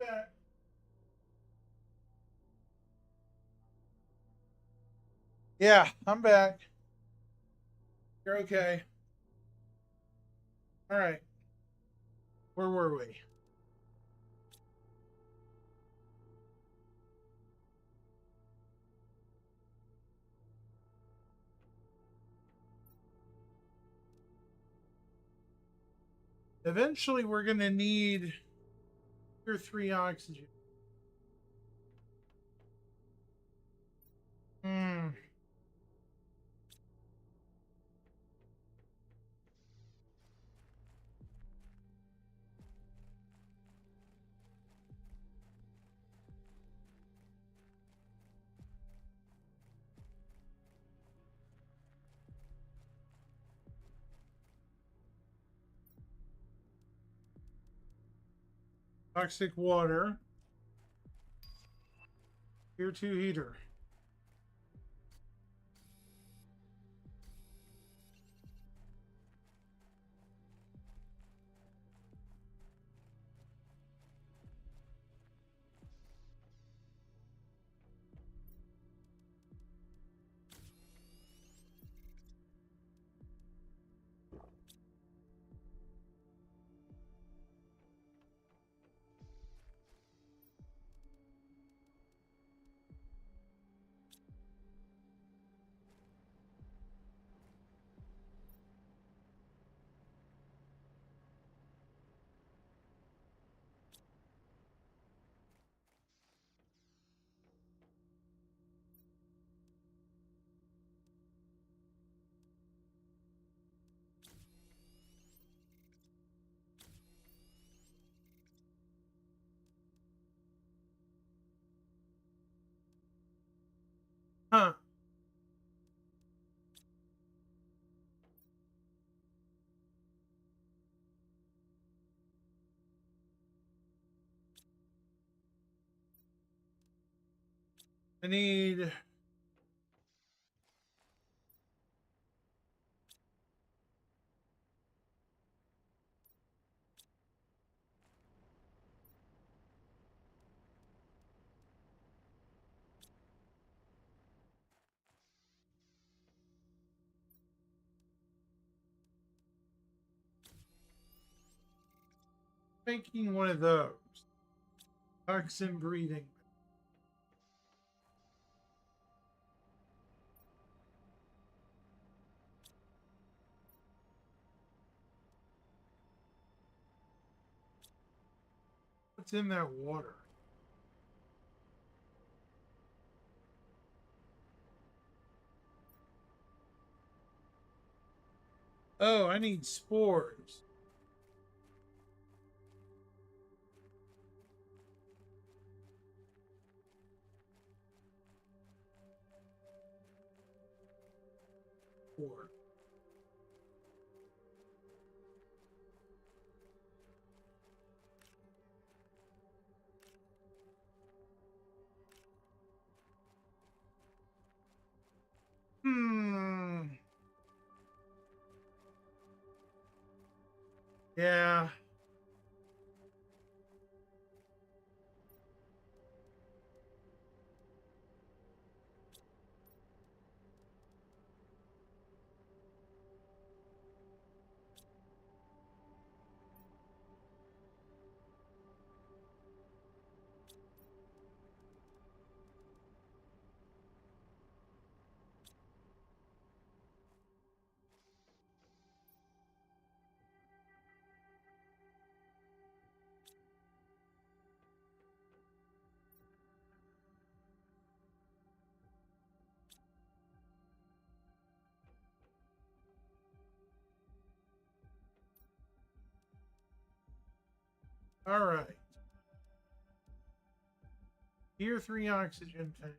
back. Yeah, I'm back. You're okay. All right. Where were we? Eventually, we're going to need tier 3 oxygen. Hmm. Toxic water. Tier 2 heater. Huh. I need making one of those. Toxin breathing. What's in that water? Oh, I need spores. Spore. Hmm. Yeah. All right. Tier 3 oxygen tank.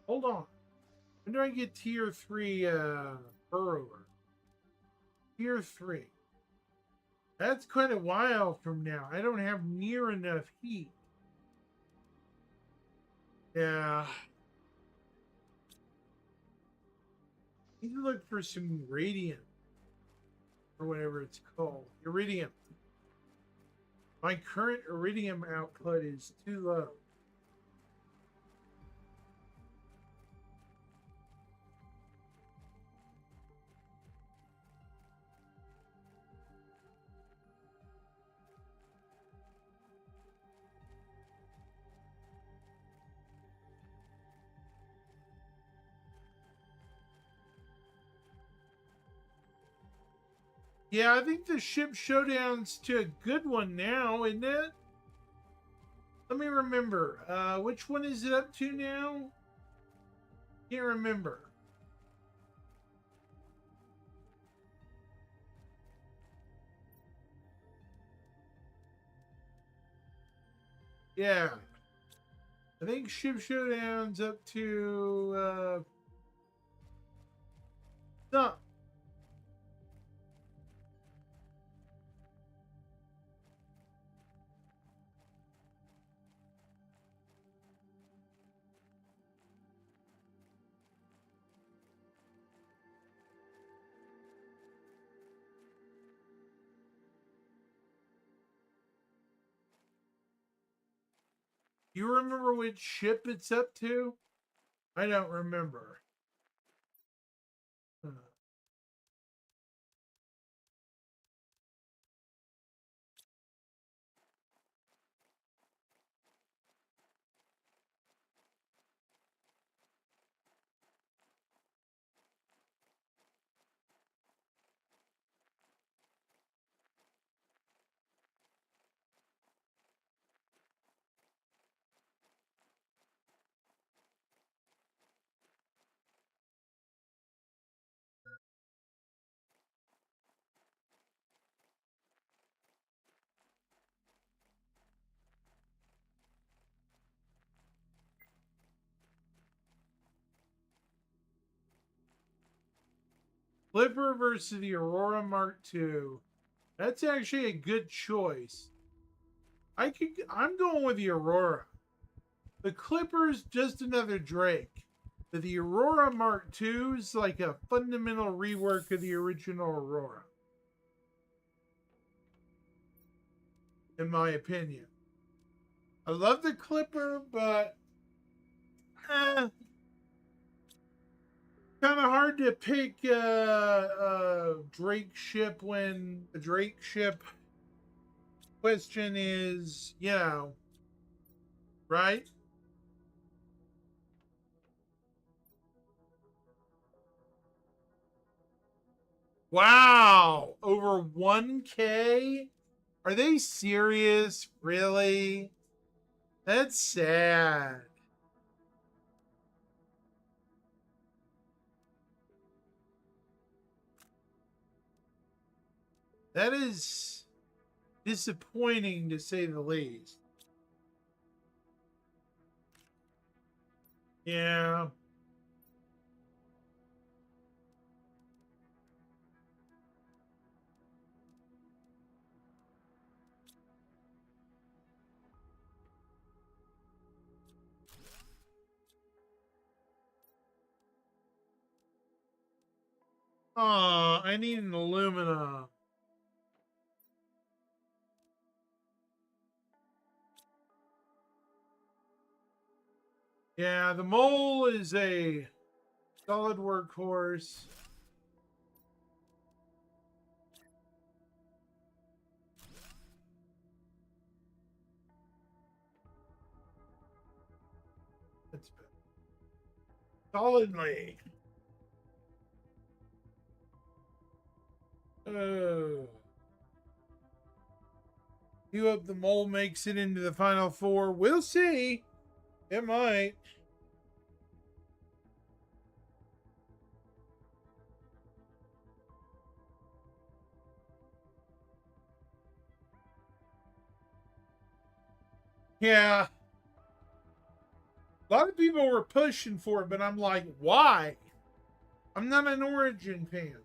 Hold on. When do I get tier 3 burrower? Tier 3. That's quite a while from now. I don't have near enough heat. Yeah. Need to look for some radiant or whatever it's called. Iridium. My current iridium output is too low. Yeah, I think the ship showdown's to a good one now, isn't it? Let me remember. Which one is it up to now? Can't remember. Yeah. I think ship showdown's up to no. You remember which ship it's up to? I don't remember. Clipper versus the Aurora Mark II. That's actually a good choice. I'm going with the Aurora. The Clipper's just another Drake. But the Aurora Mark II is like a fundamental rework of the original Aurora. In my opinion. I love the Clipper, but kind of hard to pick a Drake ship when the Drake ship question is, right? Wow, over 1K? Are they serious? Really? That's sad. That is disappointing to say the least. Yeah. Oh, I need an Illumina. Yeah, the mole is a solid workhorse. That's solidly. Oh. You hope the mole makes it into the final four. We'll see. It might. Yeah. A lot of people were pushing for it, but I'm like, why? I'm not an Origin fan.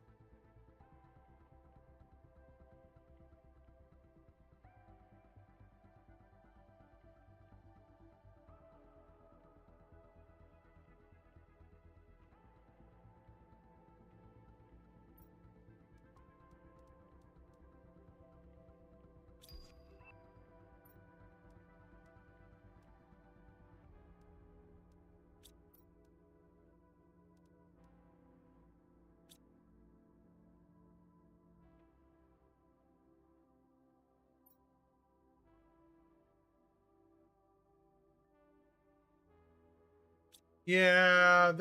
Yeah,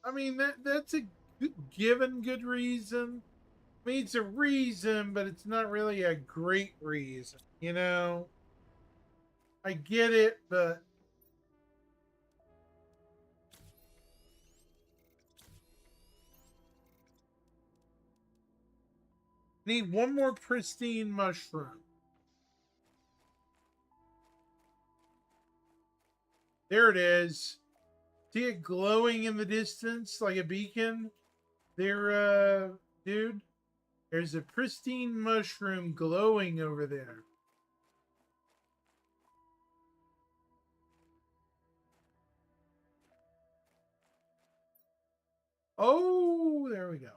I mean that's a given good reason. I mean, it's a reason, but it's not really a great reason. You know, I get it, but need one more pristine mushroom. There it is. See it glowing in the distance like a beacon? There, dude. There's a pristine mushroom glowing over there. Oh, there we go.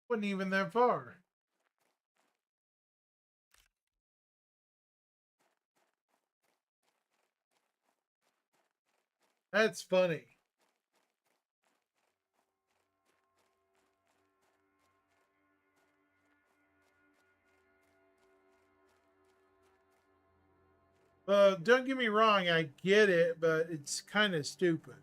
Wasn't even that far. That's funny. Don't get me wrong, I get it, but it's kind of stupid.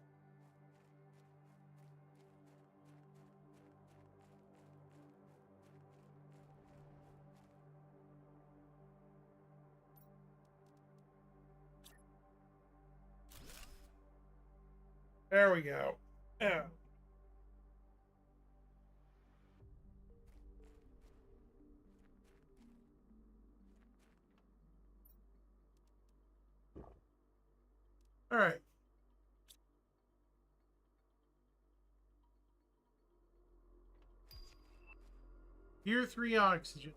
There we go. Yeah. All right. Tier 3 oxygen.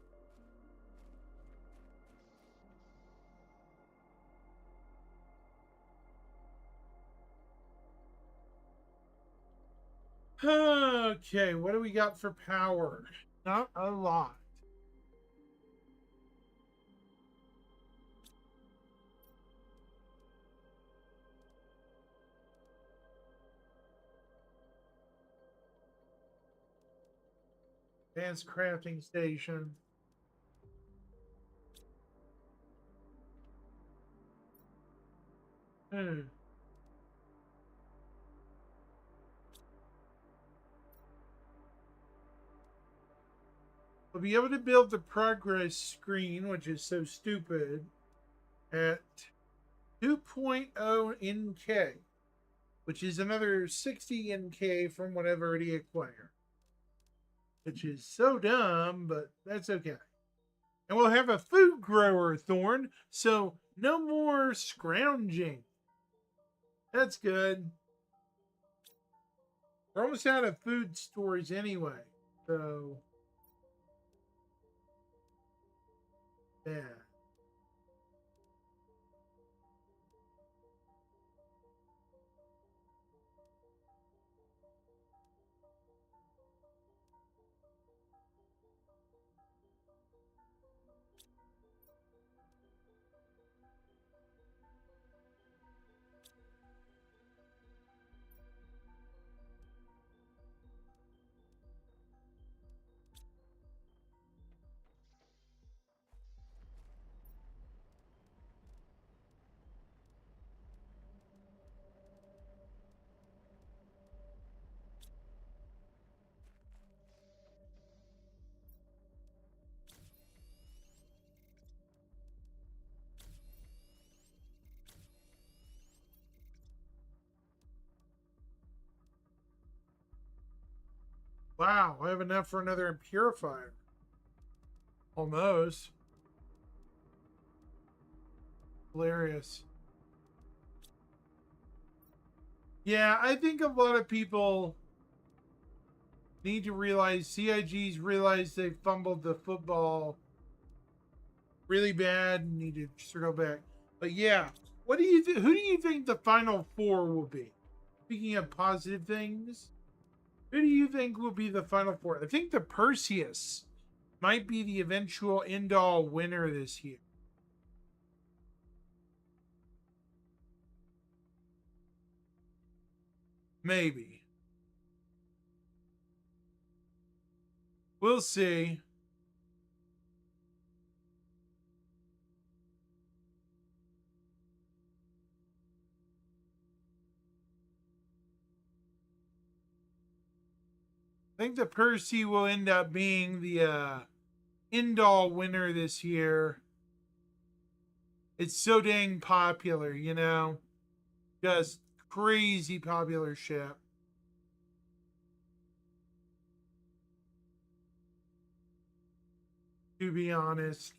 Okay, what do we got for power? Not a lot. Advanced crafting station. Hmm. We'll be able to build the progress screen, which is so stupid, at 2.0 NK, which is another 60 NK from what I've already acquired. Which is so dumb, but that's okay. And we'll have a food grower thorn, so no more scrounging. That's good. We're almost out of food stores anyway, so yeah. Wow, I have enough for another purifier. Almost. Hilarious. Yeah, I think a lot of people need to realize CIGs realize they fumbled the football really bad and need to circle back. But yeah, what do you who do you think the final four will be? Speaking of positive things, who do you think will be the final four? I think the Perseus might be the eventual end all winner this year. Maybe. We'll see. I think the Percy will end up being the Indal winner this year. It's so dang popular, you know? Just crazy popular ship. To be honest,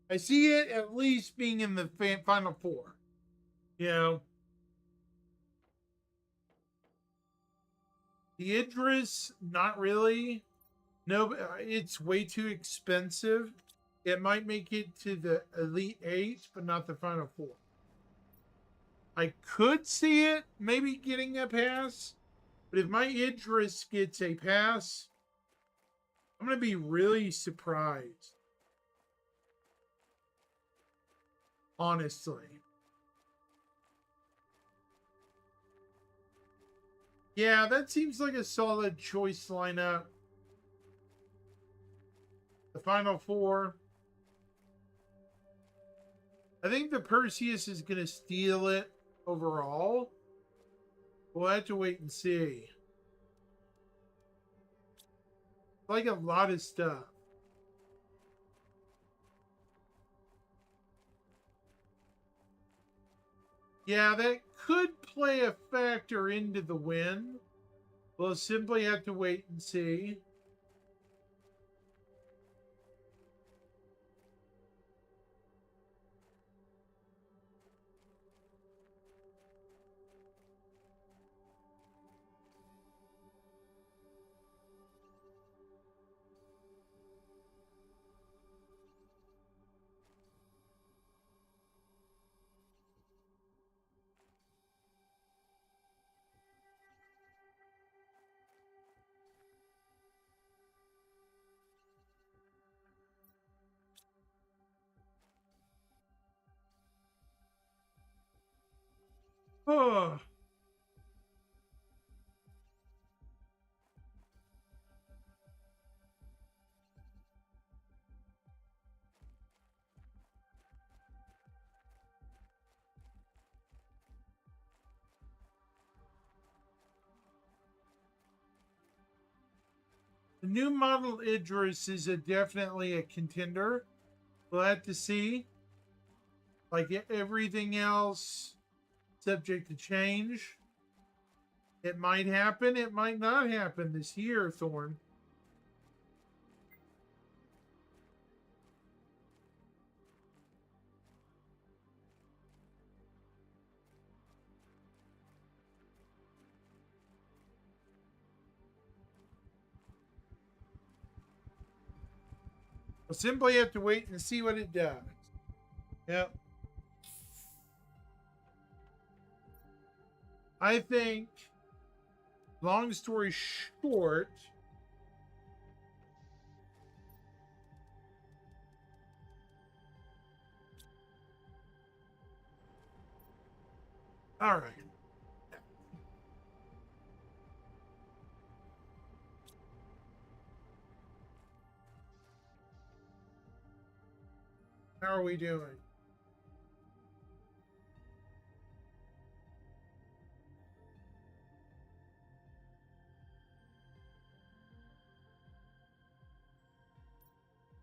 I see it at least being in the final four. You know, the Idris, not really. No, it's way too expensive. It might make it to the Elite Eight, but not the final four. I could see it maybe getting a pass, but if my Idris gets a pass, I'm going to be really surprised. Honestly. Yeah, that seems like a solid choice lineup. The final four. I think the Perseus is going to steal it overall. We'll have to wait and see. Like a lot of stuff. Yeah, that could play a factor into the win. We'll simply have to wait and see. Oh. The new model Idris is definitely a contender. We'll have to see. Like everything else, subject to change. It might happen, it might not happen this year, Thorn. We'll simply have to wait and see what it does. Yep. I think, long story short, all right. How are we doing?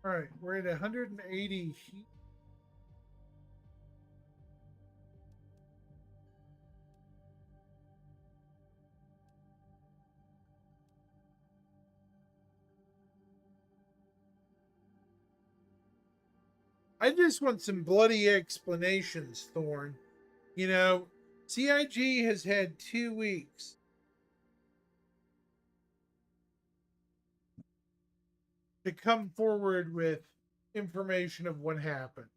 All right, we're at 180 heat. I just want some bloody explanations, Thorn. You know, CIG has had 2 weeks to come forward with information of what happened.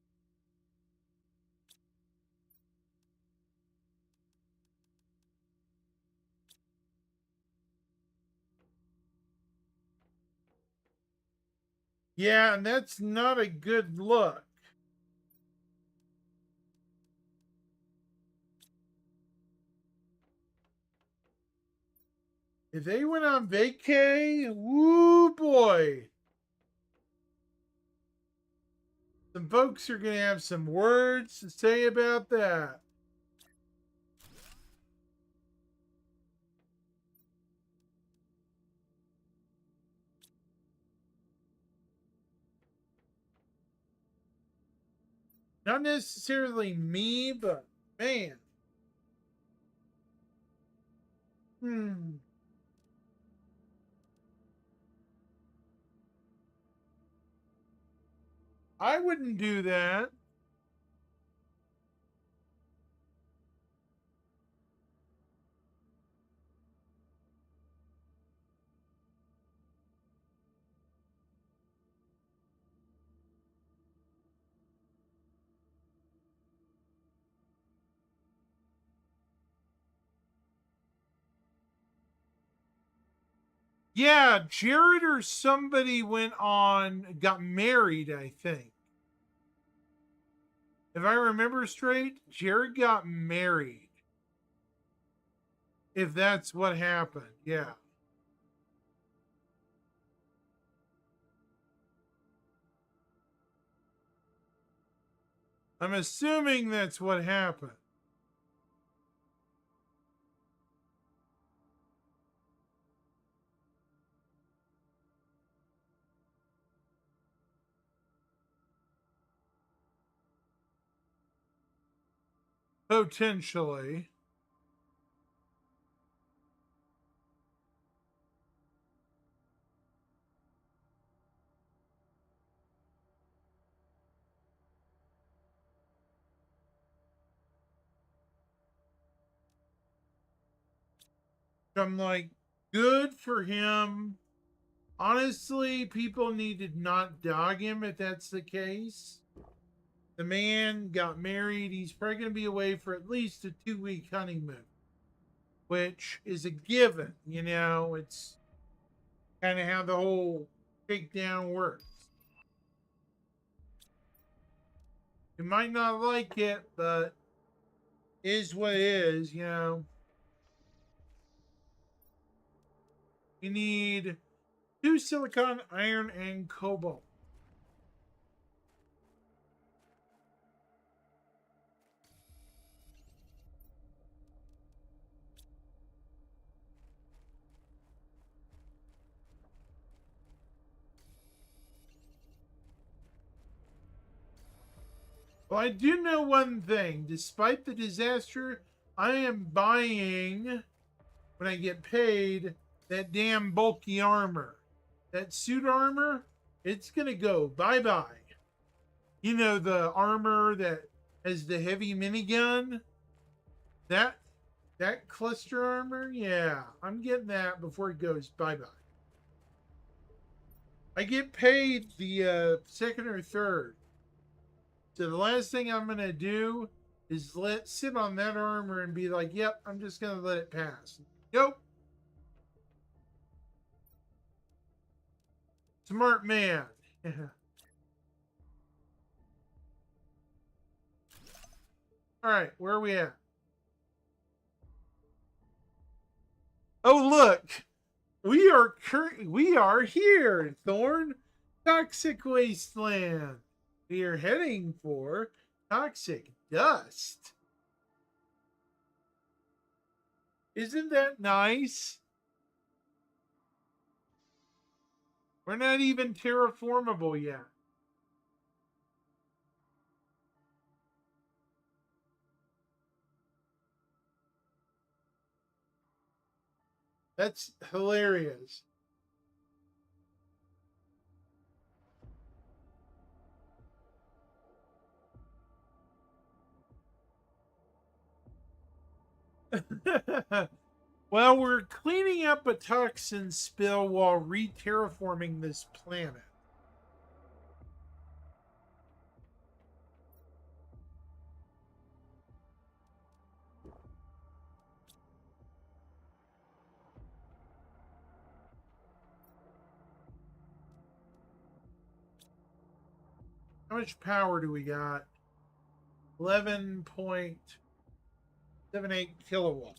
Yeah, and that's not a good look. If they went on vacay, woo boy. Some folks are going to have some words to say about that. Not necessarily me, but man. I wouldn't do that. Yeah, Jared or somebody got married, I think. If I remember straight, Jared got married. If that's what happened, yeah. I'm assuming that's what happened. Potentially. I'm like, good for him. Honestly, people need to not dog him if that's the case. The man got married. He's probably going to be away for at least a 2-week honeymoon, which is a given. You know, it's kind of how the whole takedown works. You might not like it, but is what it is, you know. You need 2 silicon, iron, and cobalt. Well, I do know one thing. Despite the disaster, I am buying, when I get paid, that damn bulky armor. That suit armor, it's going to go bye bye. You know, the armor that has the heavy minigun? That that cluster armor? Yeah, I'm getting that before it goes bye bye. I get paid the second or third. So the last thing I'm gonna do is let sit on that armor and be like, "Yep, I'm just gonna let it pass." Nope. Smart man. All right, where are we at? Oh, look, we are here, Thorn. Toxic wasteland. We are heading for toxic dust. Isn't that nice? We're not even terraformable yet. That's hilarious. Well, we're cleaning up a toxin spill while re-terraforming this planet. How much power do we got? 11.78 kilowatt.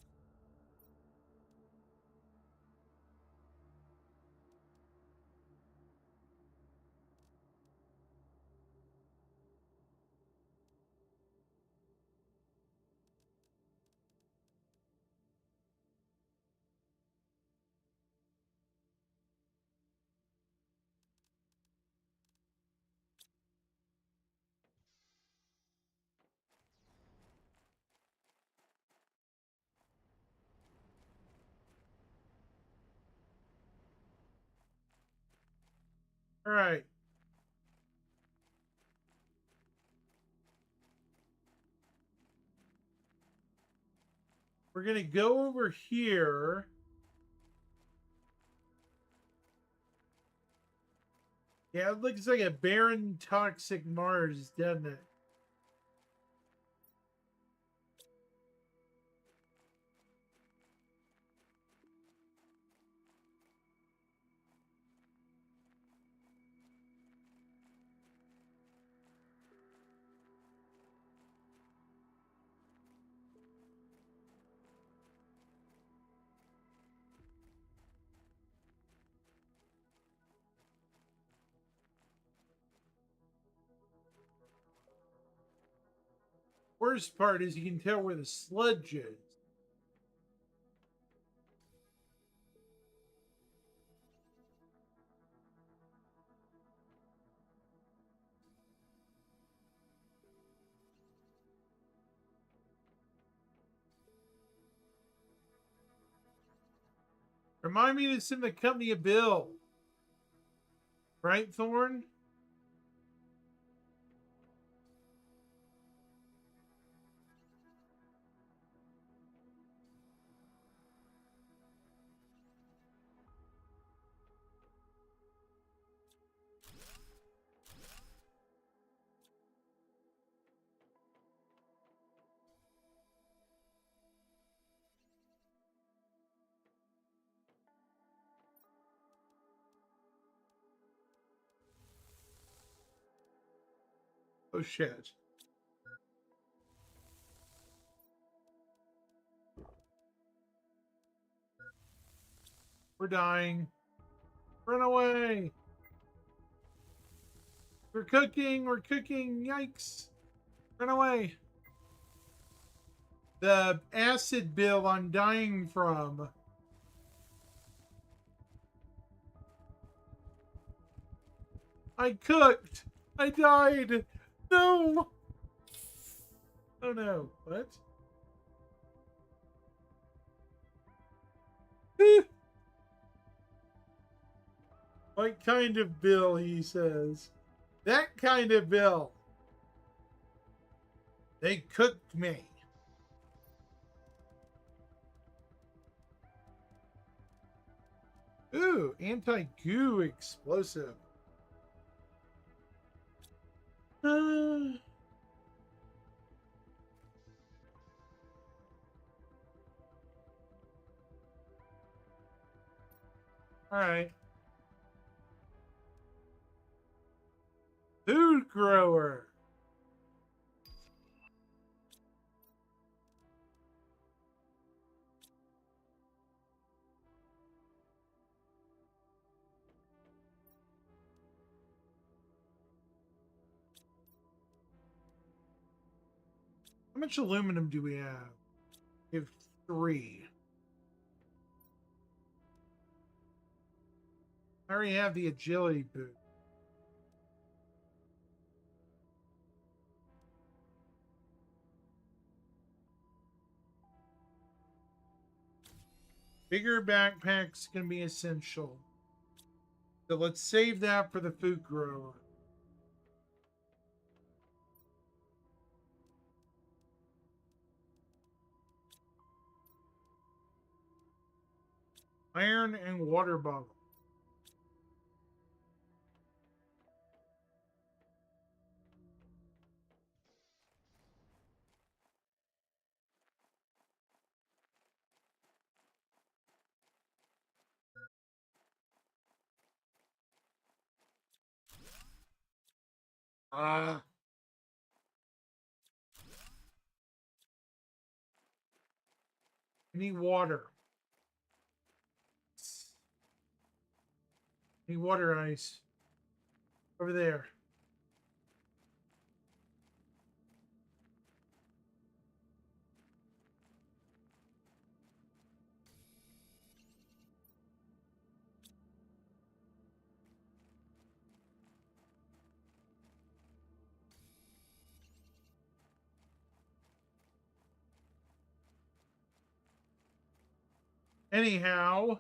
All right. We're going to go over here. Yeah, it looks like a barren, toxic Mars, doesn't it? Worst part is you can tell where the sludge is. Remind me to send the company a bill. Right, Thorn? Oh, shit. We're dying. Run away. We're cooking. We're cooking. Yikes. Run away. The acid bill I'm dying from. I cooked. I died. No. Oh no. What? What kind of bill, he says. That kind of bill. They cooked me. Ooh, anti-goo explosive. All right. Food grower. How much aluminum do we have? We have 3. I already have the agility boot. Bigger backpack's gonna be essential. So let's save that for the food grower. Iron and water bottle. Ah. I need water. I need water ice. Over there. Anyhow.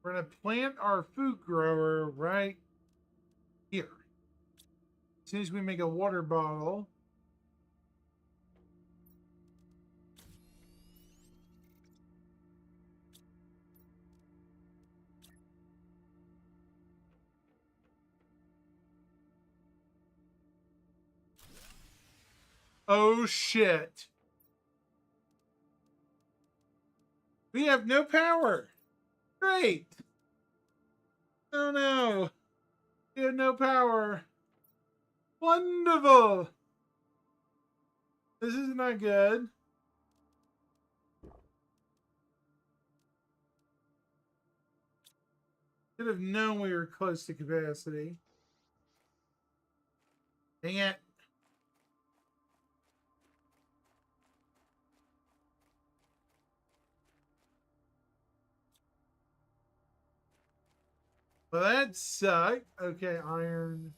We're going to plant our food grower right here. As soon as we make a water bottle. Oh shit. We have no power. Great. Oh no. We have no power. Wonderful. This is not good. Should have known we were close to capacity. Dang it. Well, that sucked. Okay, iron.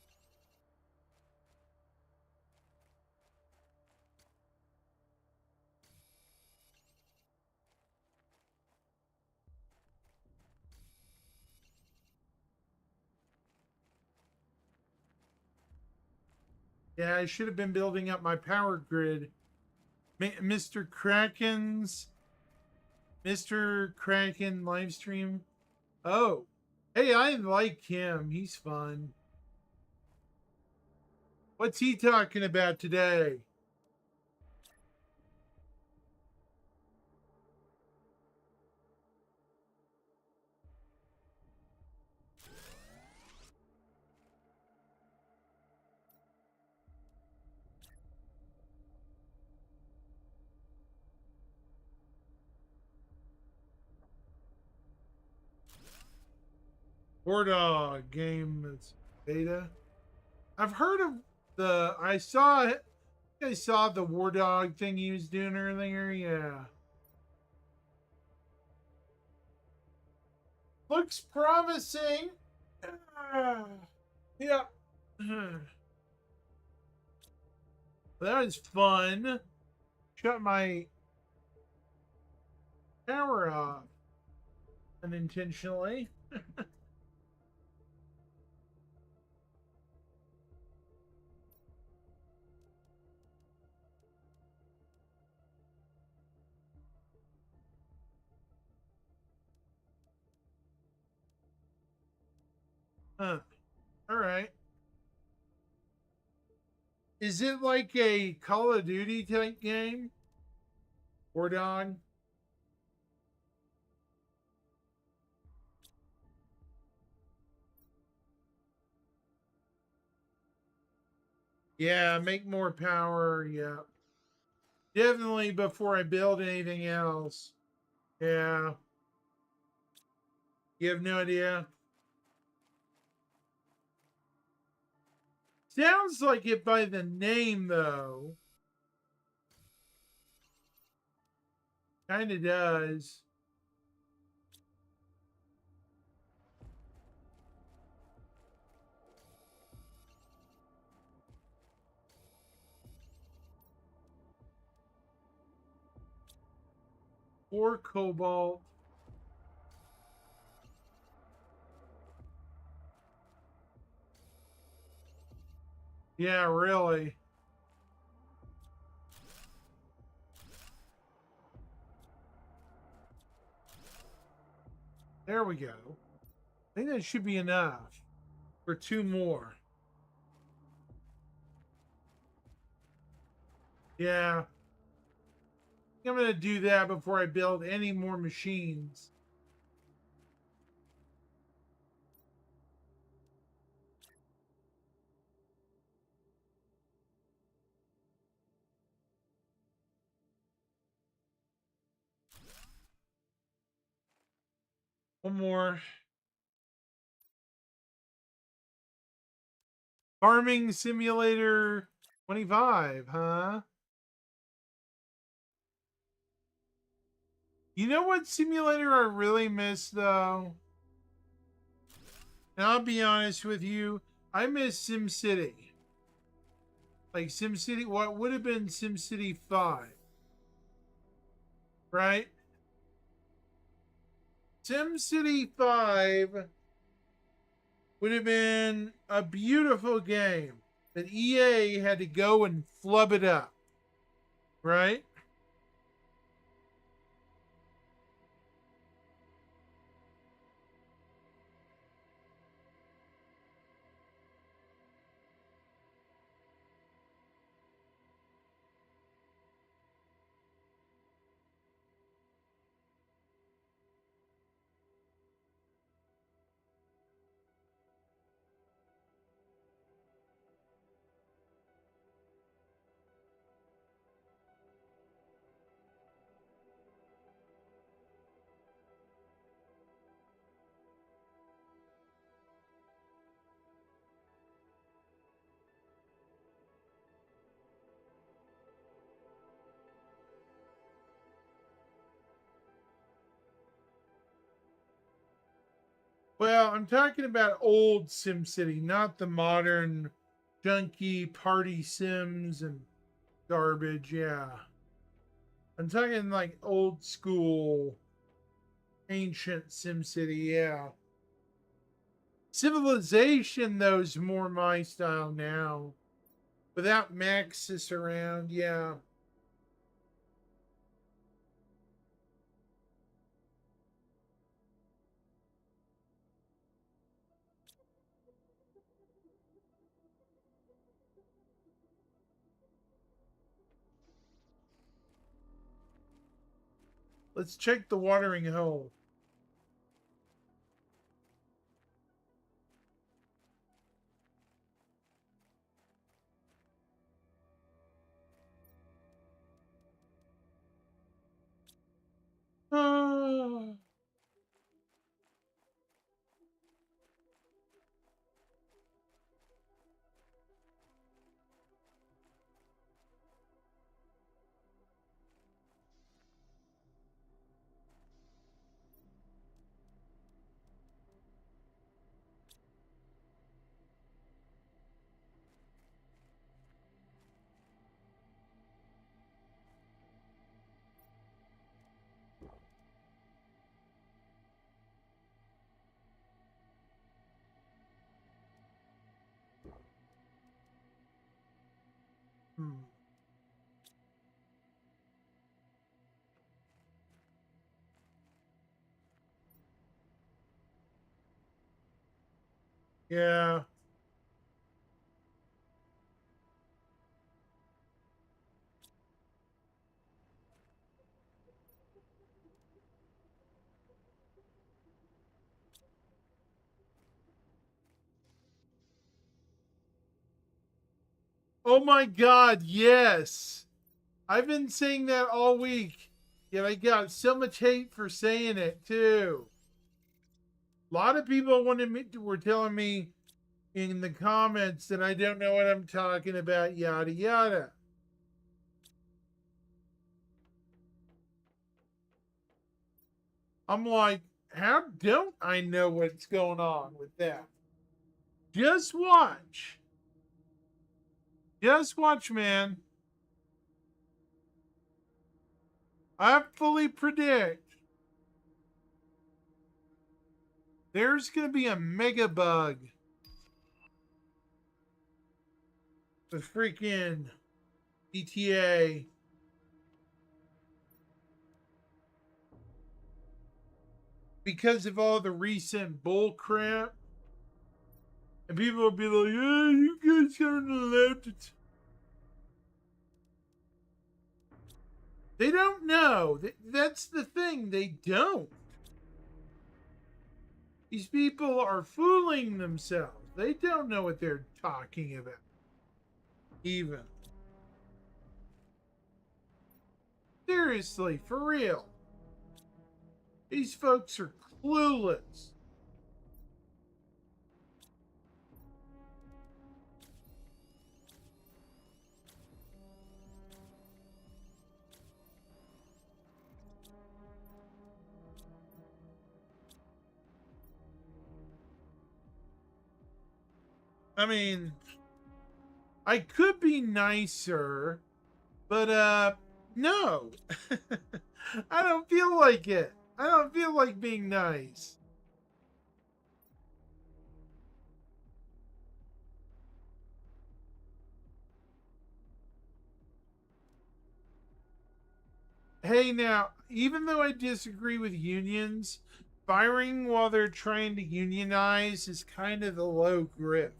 Yeah, I should have been building up my power grid. Mr. Kraken live stream. Oh, hey, I like him. He's fun. What's he talking about today? War Dog game is beta. I've heard of the. I saw the War Dog thing he was doing earlier. Yeah, looks promising. Yeah. That was fun. Shut my power off unintentionally. Huh. All right. Is it like a Call of Duty type game? War Dog? Yeah, make more power. Yeah. Definitely before I build anything else. Yeah. You have no idea? Sounds like it by the name, though. Kind of does. Or cobalt. Yeah, really. There we go. I think that should be enough for two more. Yeah. I'm going to do that before I build any more machines. One more. Farming Simulator 25, huh? You know what simulator I really miss, though? And I'll be honest with you, I miss SimCity. Like SimCity, what would have been SimCity 5, right? SimCity 5 would have been a beautiful game, but EA had to go and flub it up, right? Well, I'm talking about old SimCity, not the modern junky party sims and garbage. Yeah. I'm talking like old school, ancient SimCity. Yeah. Civilization, though, is more my style now. Without Maxis around. Yeah. Let's check the watering hole. Ah. Hmm. Yeah. Oh my God, yes. I've been saying that all week. Yet I got so much hate for saying it too. A lot of people were telling me in the comments that I don't know what I'm talking about, yada yada. I'm like, how don't I know what's going on with that? Just watch. Just watch, man. I fully predict there's going to be a mega bug with freaking ETA. Because of all the recent bull crap. And people will be like, yeah, you guys aren't allowed to. They don't know. That's the thing. They don't. These people are fooling themselves. They don't know what they're talking about. Even. Seriously, for real. These folks are clueless. I mean, I could be nicer, but no. I don't feel like it. I don't feel like being nice. Hey, now, even though I disagree with unions, firing while they're trying to unionize is kind of the low grift.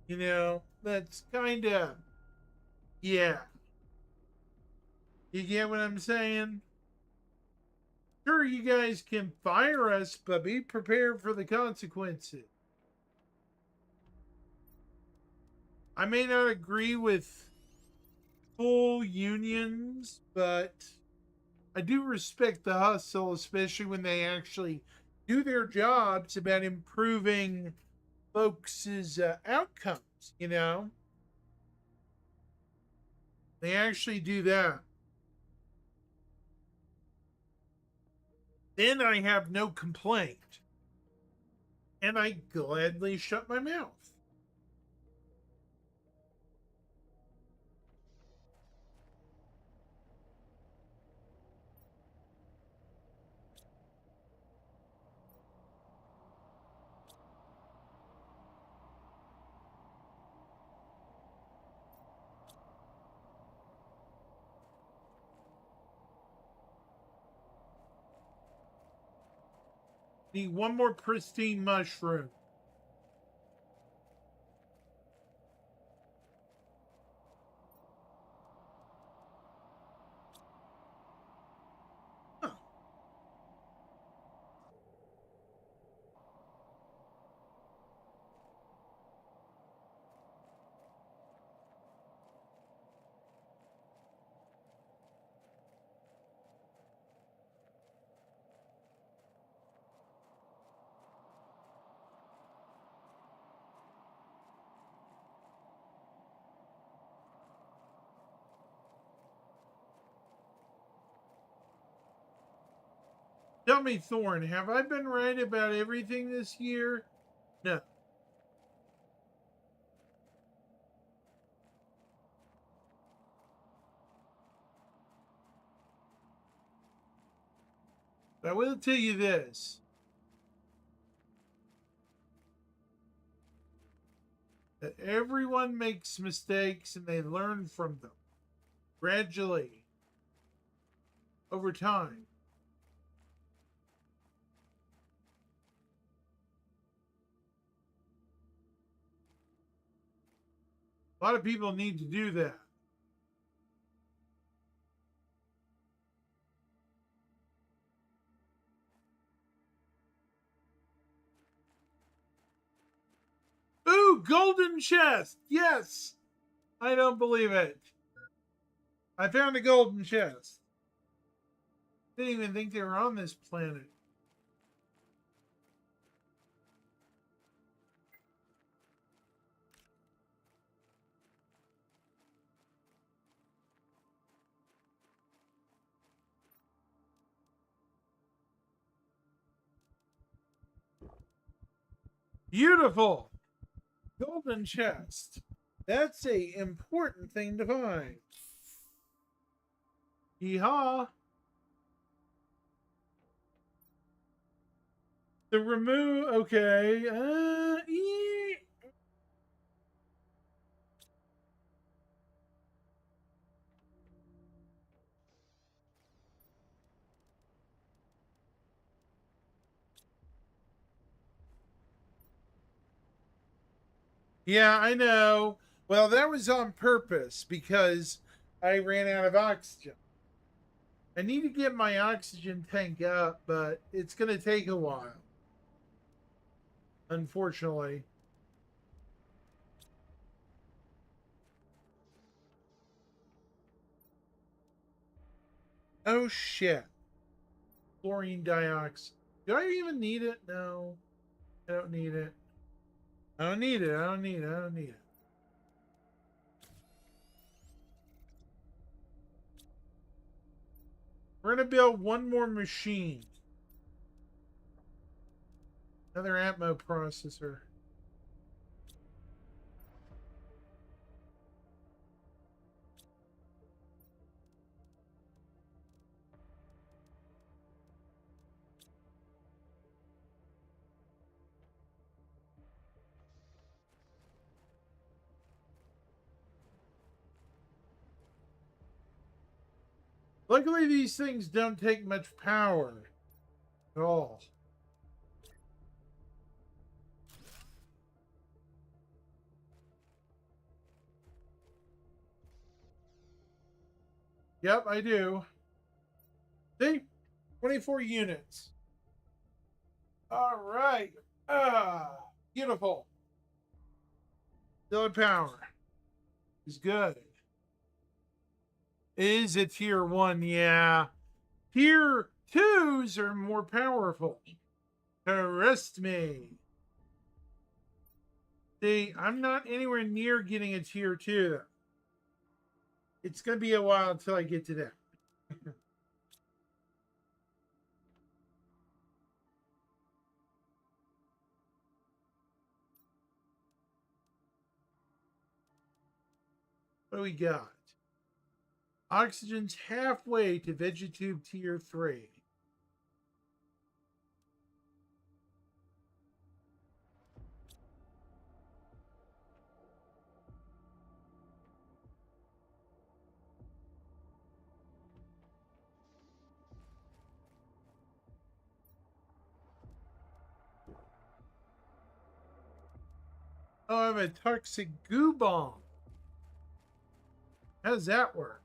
You know, that's kind of, yeah. You get what I'm saying? Sure, you guys can fire us, but be prepared for the consequences. I may not agree with full unions, but I do respect the hustle, especially when they actually do their jobs about improving folks' outcomes, you know? They actually do that. Then I have no complaint. And I gladly shut my mouth. Need one more pristine mushroom. Huh. Tell me, Thorn, have I been right about everything this year? No. But I will tell you this. That everyone makes mistakes and they learn from them gradually over time. A lot of people need to do that. Ooh, golden chest. Yes. I don't believe it. I found a golden chest. Didn't even think they were on this planet. Beautiful. Golden chest. That's a important thing to find. Yeehaw. The remove. Okay. Yeah, I know. Well, that was on purpose because I ran out of oxygen. I need to get my oxygen tank up, but it's going to take a while. Unfortunately. Oh, shit. Chlorine dioxide. Do I even need it? No. I don't need it. I don't need it. I don't need it. I don't need it. We're going to build one more machine. Another Atmo processor. Luckily, these things don't take much power at all. Yep, I do. See? 24 units. All right. Beautiful. Still power is good. Is a tier 1? Yeah. Tier 2s are more powerful. Trust me. See, I'm not anywhere near getting a tier 2 though. It's going to be a while until I get to that. What do we got? Oxygen's halfway to Vegetube tier 3. Oh, I have a toxic goo bomb. How does that work?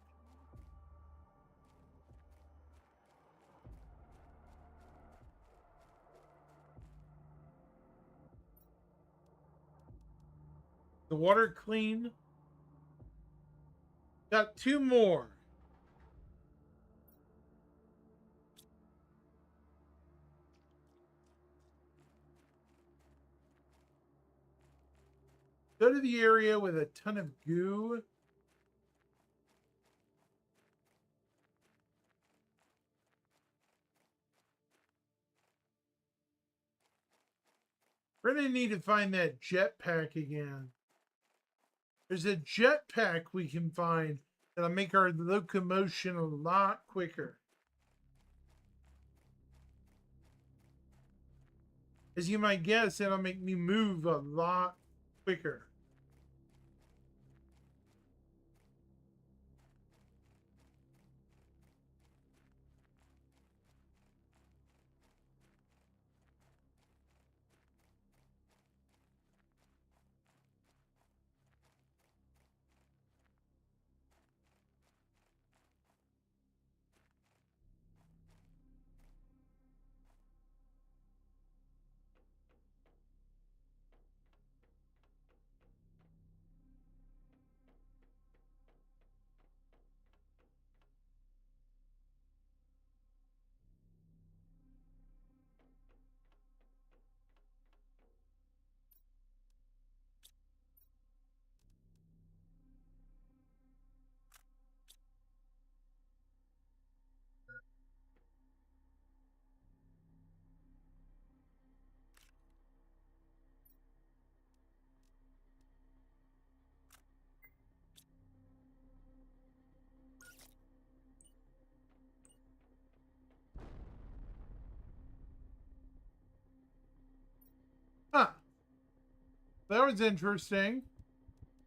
The water clean. Got 2 more. Go to the area with a ton of goo. We're going to need to find that jetpack again. There's a jetpack we can find that'll make our locomotion a lot quicker. As you might guess, that'll make me move a lot quicker. Huh. That was interesting.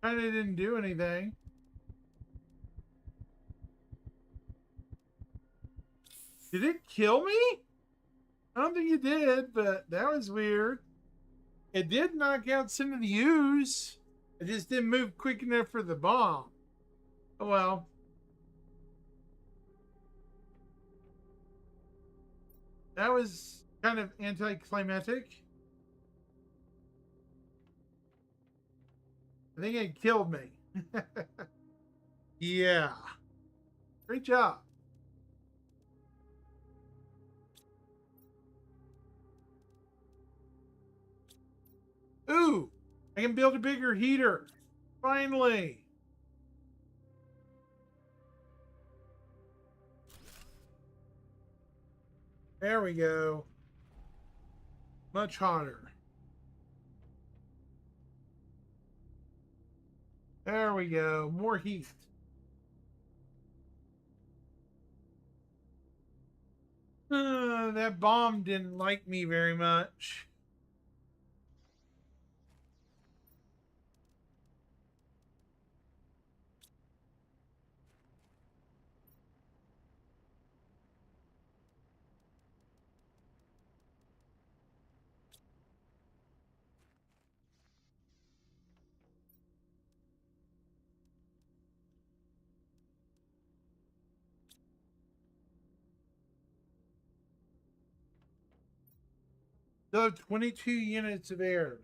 Kind of didn't do anything. Did it kill me? I don't think it did, but that was weird. It did knock out some of the ooze. It just didn't move quick enough for the bomb. Oh well. That was kind of anticlimactic. I think it killed me. Yeah. Great job. Ooh, I can build a bigger heater. Finally. There we go. Much hotter. There we go. More heat. That bomb didn't like me very much. Still have 22 units of air.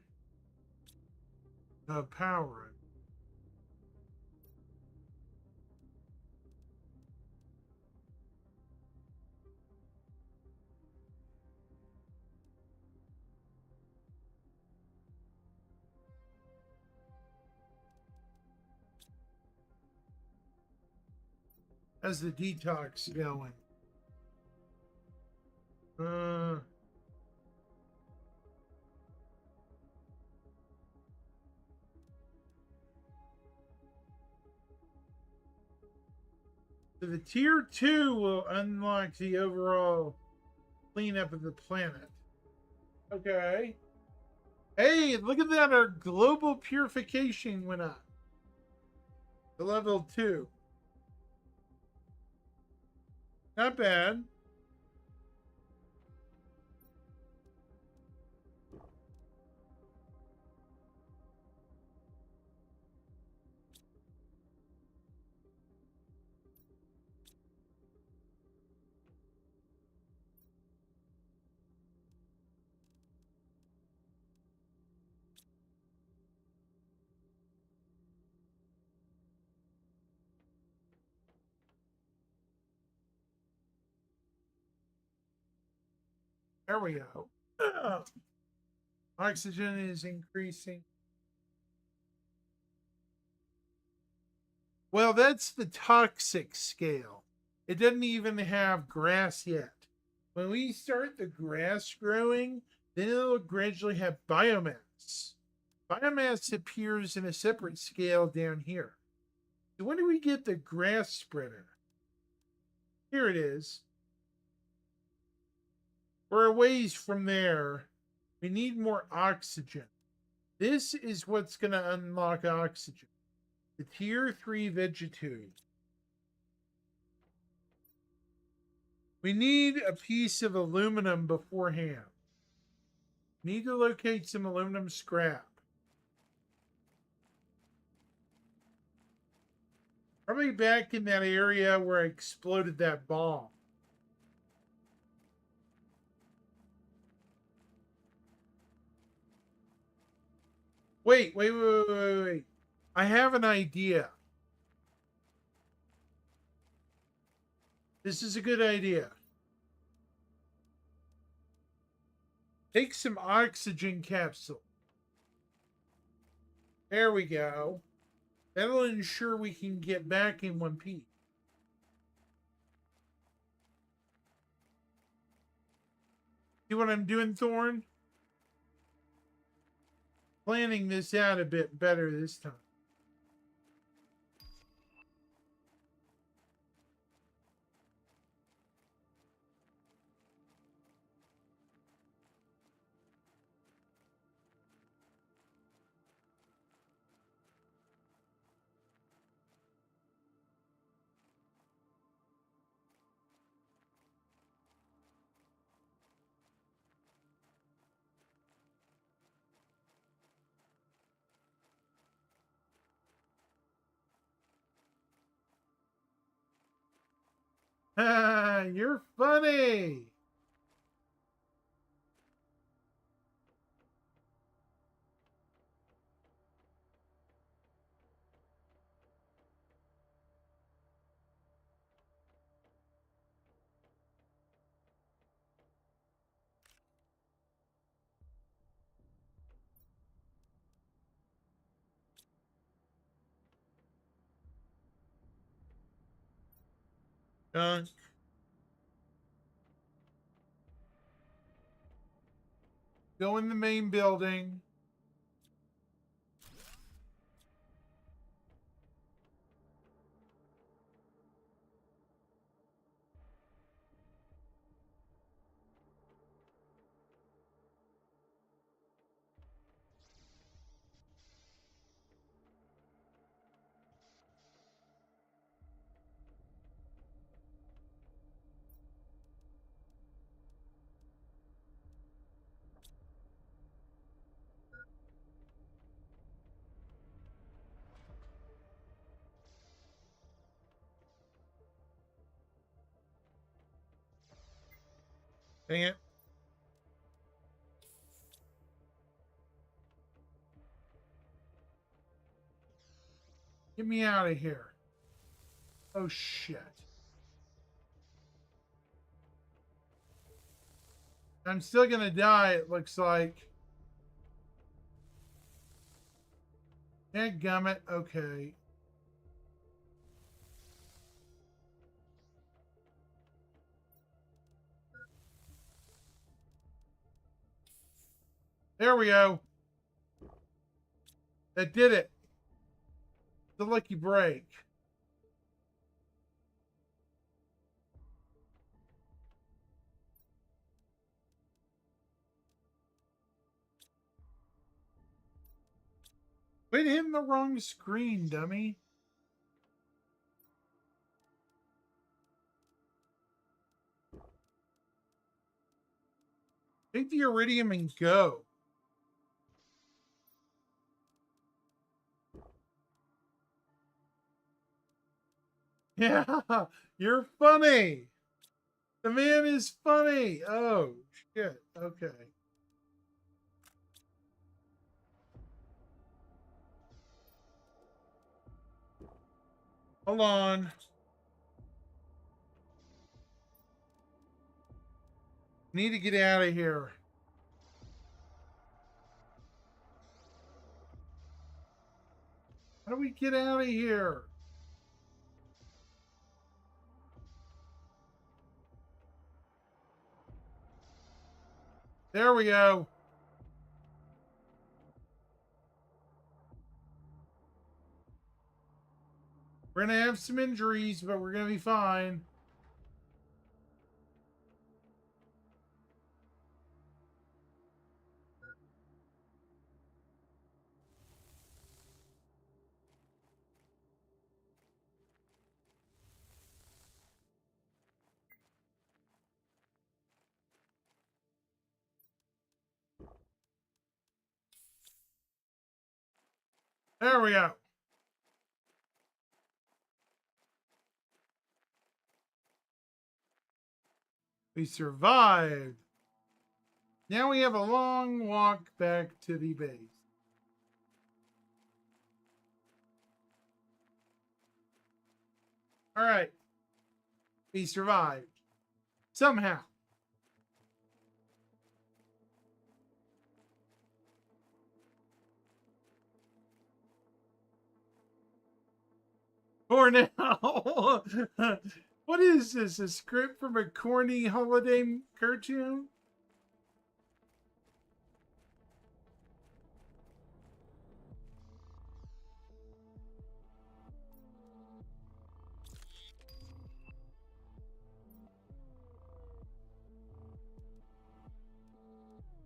Power. How's the detox going? So the tier 2 will unlock the overall cleanup of the planet. Okay. Hey, look at that. Our global purification went up to level 2. Not bad. There we go. Oxygen is increasing. Well, that's the toxic scale. It doesn't even have grass yet. When we start the grass growing, then it'll gradually have biomass. Biomass appears in a separate scale down here. So when do we get the grass spreader? Here it is. We're a ways from there. We need more oxygen. This is what's going to unlock oxygen. The tier 3 Vegetube. We need a piece of aluminum beforehand. Need to locate some aluminum scrap. Probably back in that area where I exploded that bomb. Wait. I have an idea. This is a good idea. Take some oxygen capsule. There we go. That'll ensure we can get back in one piece. See what I'm doing, Thorn? Planning this out a bit better this time. You're funny. Junk. Go in the main building. Dang it. Get me out of here. Oh, shit. I'm still gonna die, it looks like. Dadgummit. Okay. There we go. That did it. The lucky break. Quit hitting the wrong screen, dummy. Take the iridium and go. Yeah, you're funny. The man is funny. Oh, shit. Okay. Hold on. Need to get out of here. How do we get out of here? There we go. We're going to have some injuries, but we're going to be fine. There we go. We survived. Now we have a long walk back to the base. All right. We survived. Somehow. For now. What is this? A script from a corny holiday cartoon?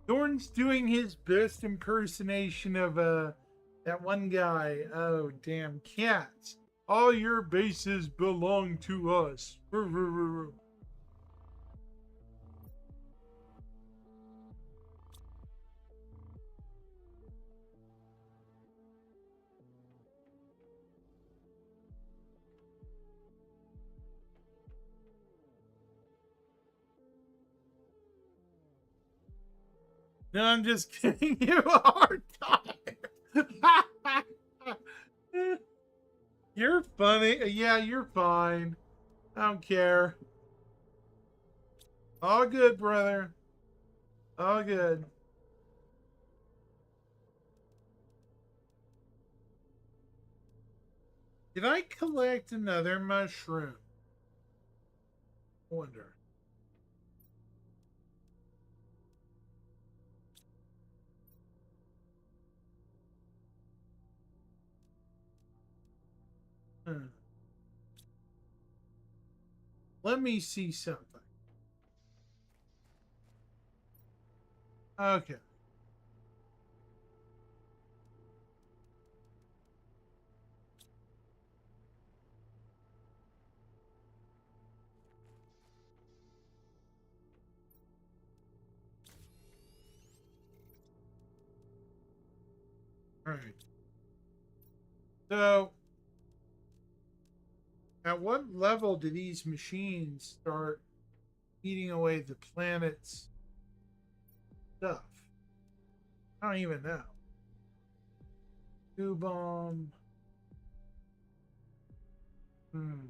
Thorn's doing his best impersonation of that one guy. Oh, damn cats. All your bases belong to us. No, I'm just giving you a hard time. You're funny. Yeah, you're fine. I don't care. All good, brother. All good. Did I collect another mushroom? I wonder. Let me see something. Okay. All right. So, at what level do these machines start eating away the planet's stuff? I don't even know. Two bomb. Hmm.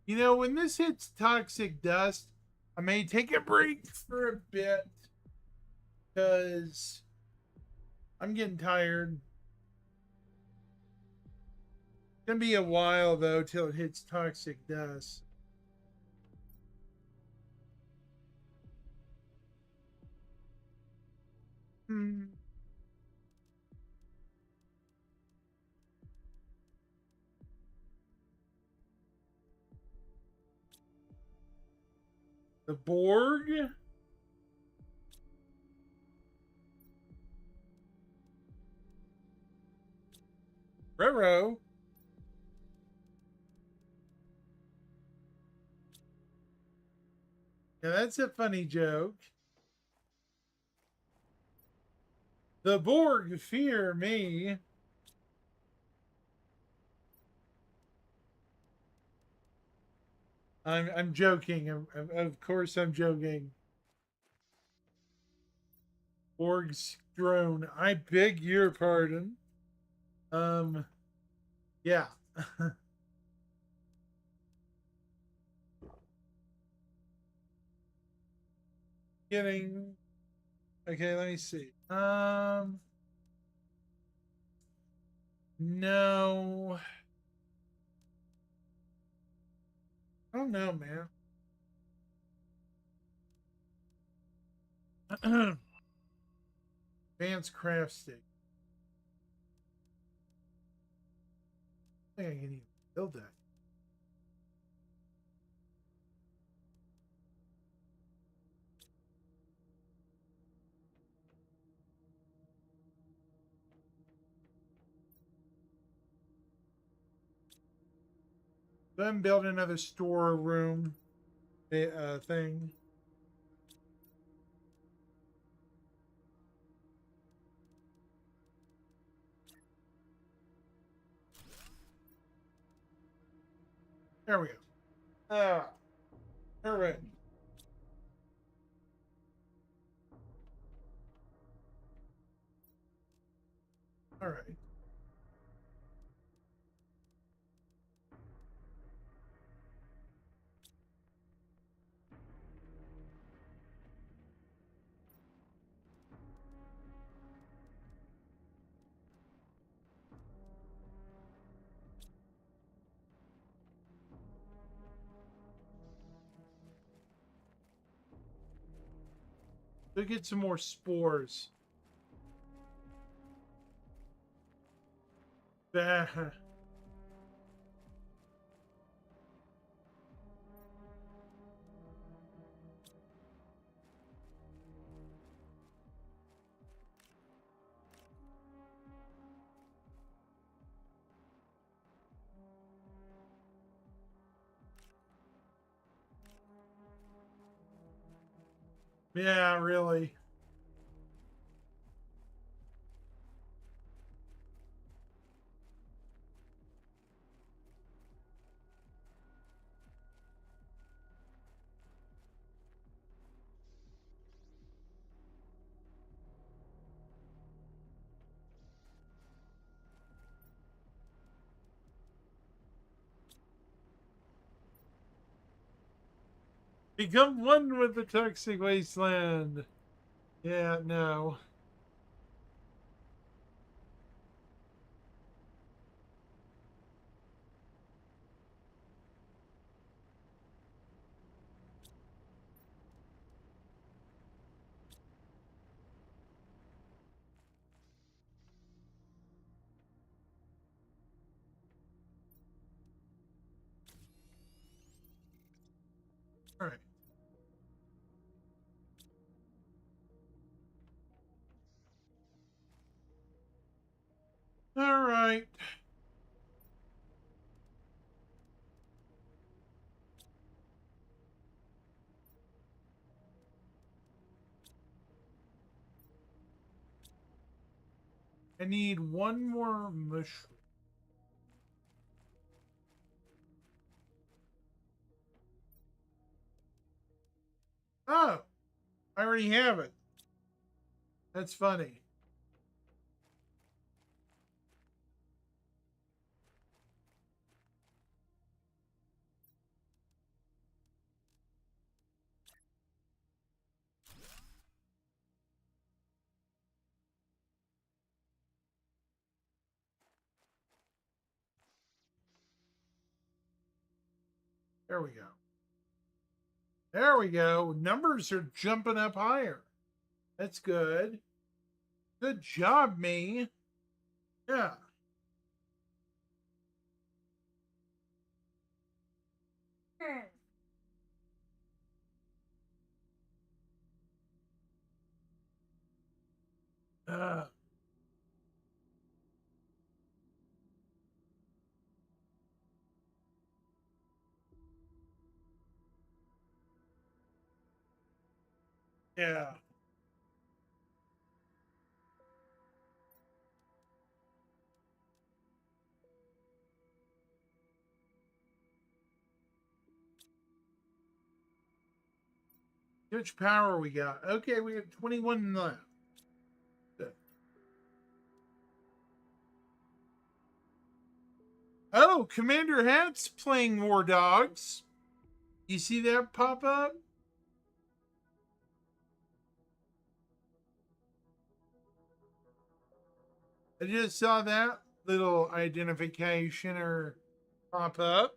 You know, when this hits toxic dust, I may take a break for a bit because I'm getting tired. It's gonna be a while though till it hits toxic dust. Hmm. The Borg? Rero. Yeah, that's a funny joke. The Borg fear me. I'm joking. Of course I'm joking. Borg's drone. I beg your pardon. Um, yeah. Getting okay, let me see. No. I don't know, man. Advanced craft stick. I think I can even build that. Then build another storeroom thing. There we go. All right. All right. Go get some more spores. Bah. Yeah, really. Become one with the toxic wasteland. Yeah, no. All right. All right. I need one more mushroom. Oh, I already have it. That's funny. There we go. There we go. Numbers are jumping up higher. That's good. Good job, me. Yeah. Uh, yeah. How much power we got? Okay, we have 21 left. Good. Oh, Commander Hat's playing War Dogs. You see that pop up? I just saw that little identification or pop up.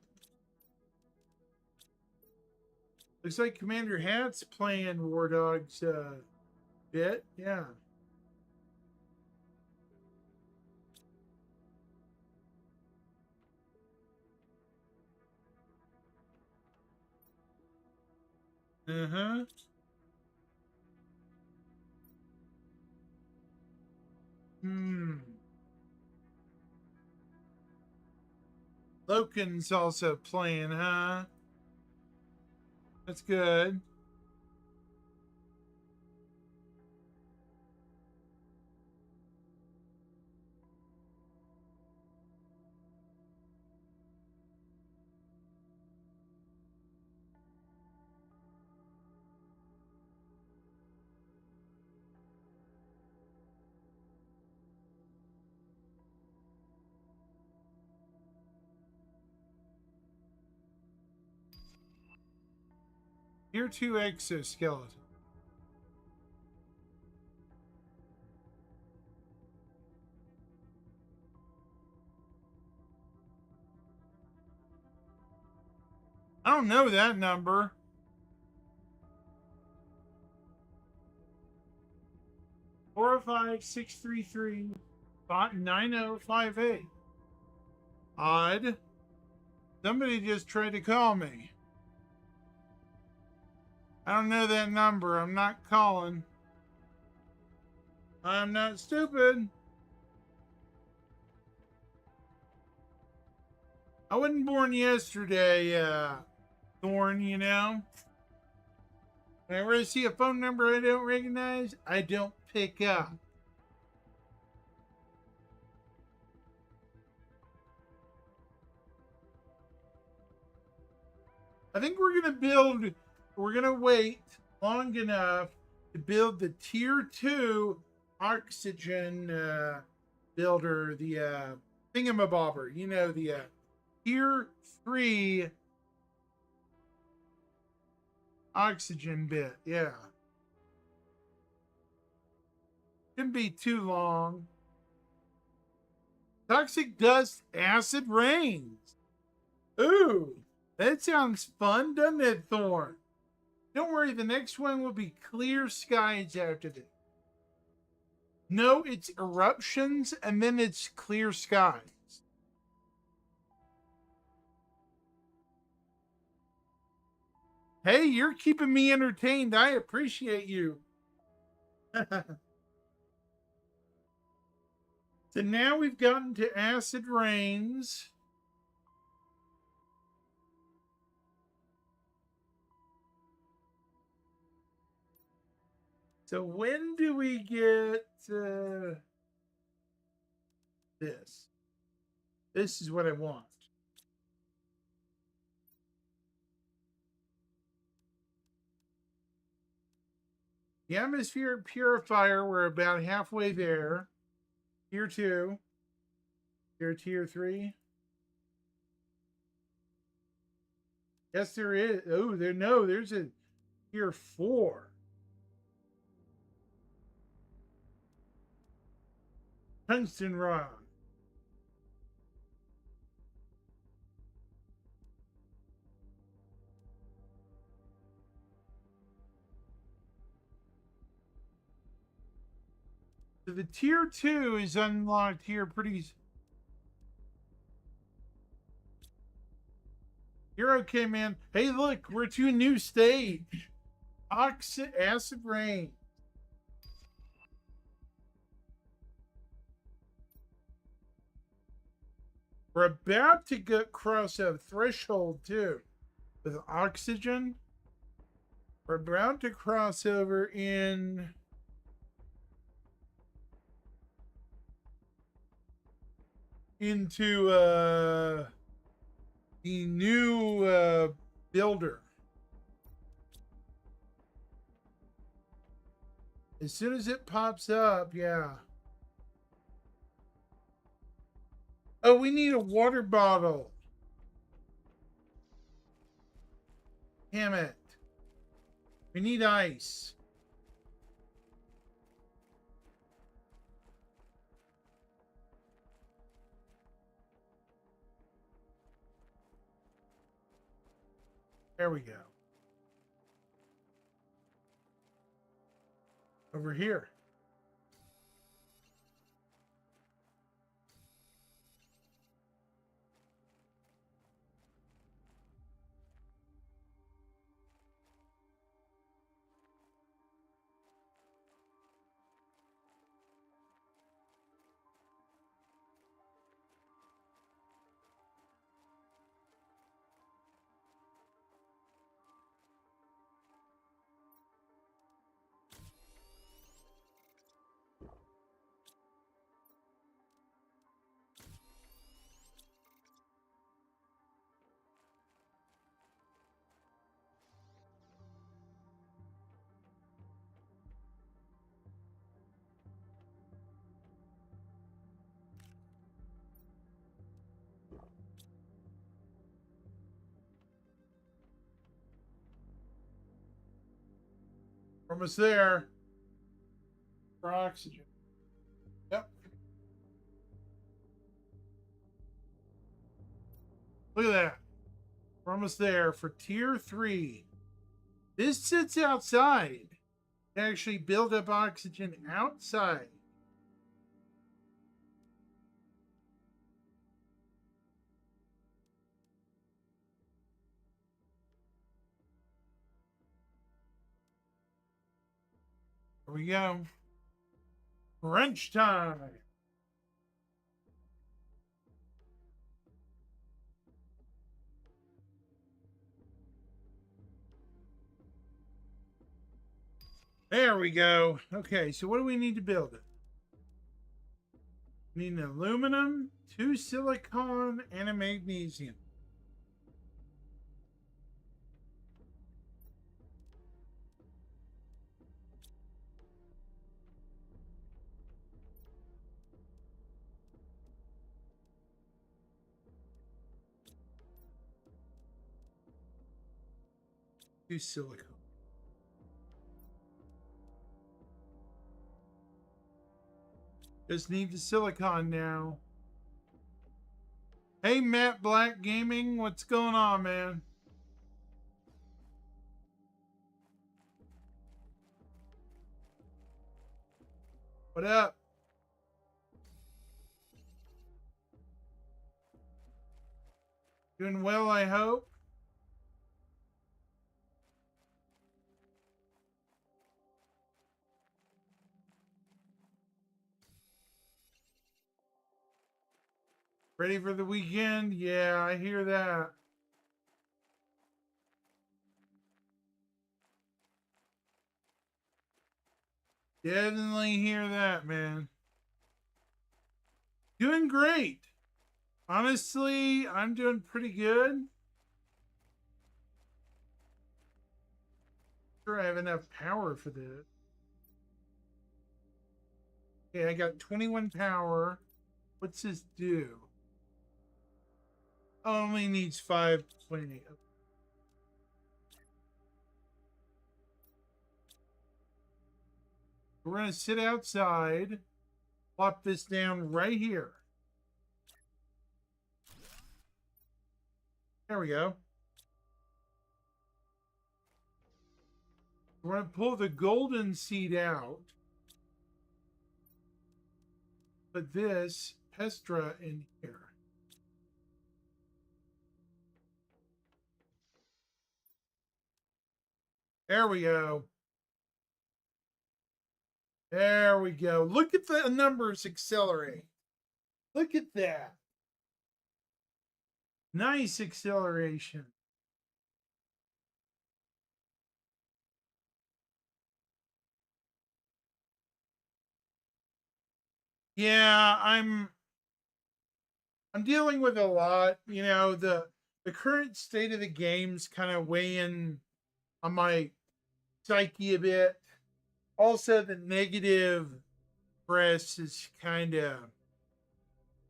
Looks like Commander Hat's playing War Dogs bit. Yeah. Uh-huh. Loken's also playing, huh? That's good. Tier 2 exoskeleton. I don't know that number. 405-633-9058. Odd. Somebody just tried to call me. I don't know that number. I'm not calling. I'm not stupid. I wasn't born yesterday, Thorn, you know. Whenever I see a phone number I don't recognize, I don't pick up. I think we're gonna wait long enough to build the tier 2 oxygen builder, the thingamabobber, you know, the tier 3 oxygen bit. Yeah. Shouldn't be too long. Toxic dust, acid rains. Ooh, that sounds fun, doesn't it, Thorn? Don't worry, the next one will be clear skies after this. No, it's eruptions and then it's clear skies. Hey, you're keeping me entertained. I appreciate you. So now we've gotten to acid rains. So when do we get this? This is what I want. The atmospheric purifier, we're about halfway there. Tier 2. Tier 3. Yes, there is. Oh, there's a tier 4. Tungsten rod. So the tier 2 is unlocked here pretty. You're okay, man. Hey, look, we're to a new stage. Acid rain. We're about to cross a threshold too with oxygen. We're about to cross over into the new builder. As soon as it pops up, yeah. Oh, we need a water bottle. Damn it. We need ice. There we go. Over here. Almost there. For oxygen. Yep. Look at that. We're almost there for tier 3. This sits outside to actually build up oxygen outside. Here we go. Crunch time. There we go. Okay, so what do we need to build it? We need an aluminum, 2 silicon, and a magnesium. Two silicon. Just need the silicon now. Hey, Matt Black Gaming, what's going on, man? What up? Doing well, I hope. Ready for the weekend? Yeah, I hear that. Definitely hear that, man. Doing great. Honestly, I'm doing pretty good. Sure, I have enough power for this. Okay, I got 21 power. What's this do? Only needs 520. We're going to sit outside, plop this down right here. There we go. We're going to pull the golden seed out. put this Pestra in here. There we go. There we go. Look at the numbers accelerate. Look at that. Nice acceleration. Yeah, I'm dealing with a lot. You know, the current state of the game's kind of weighing on my psyche a bit. Also, the negative press is kind of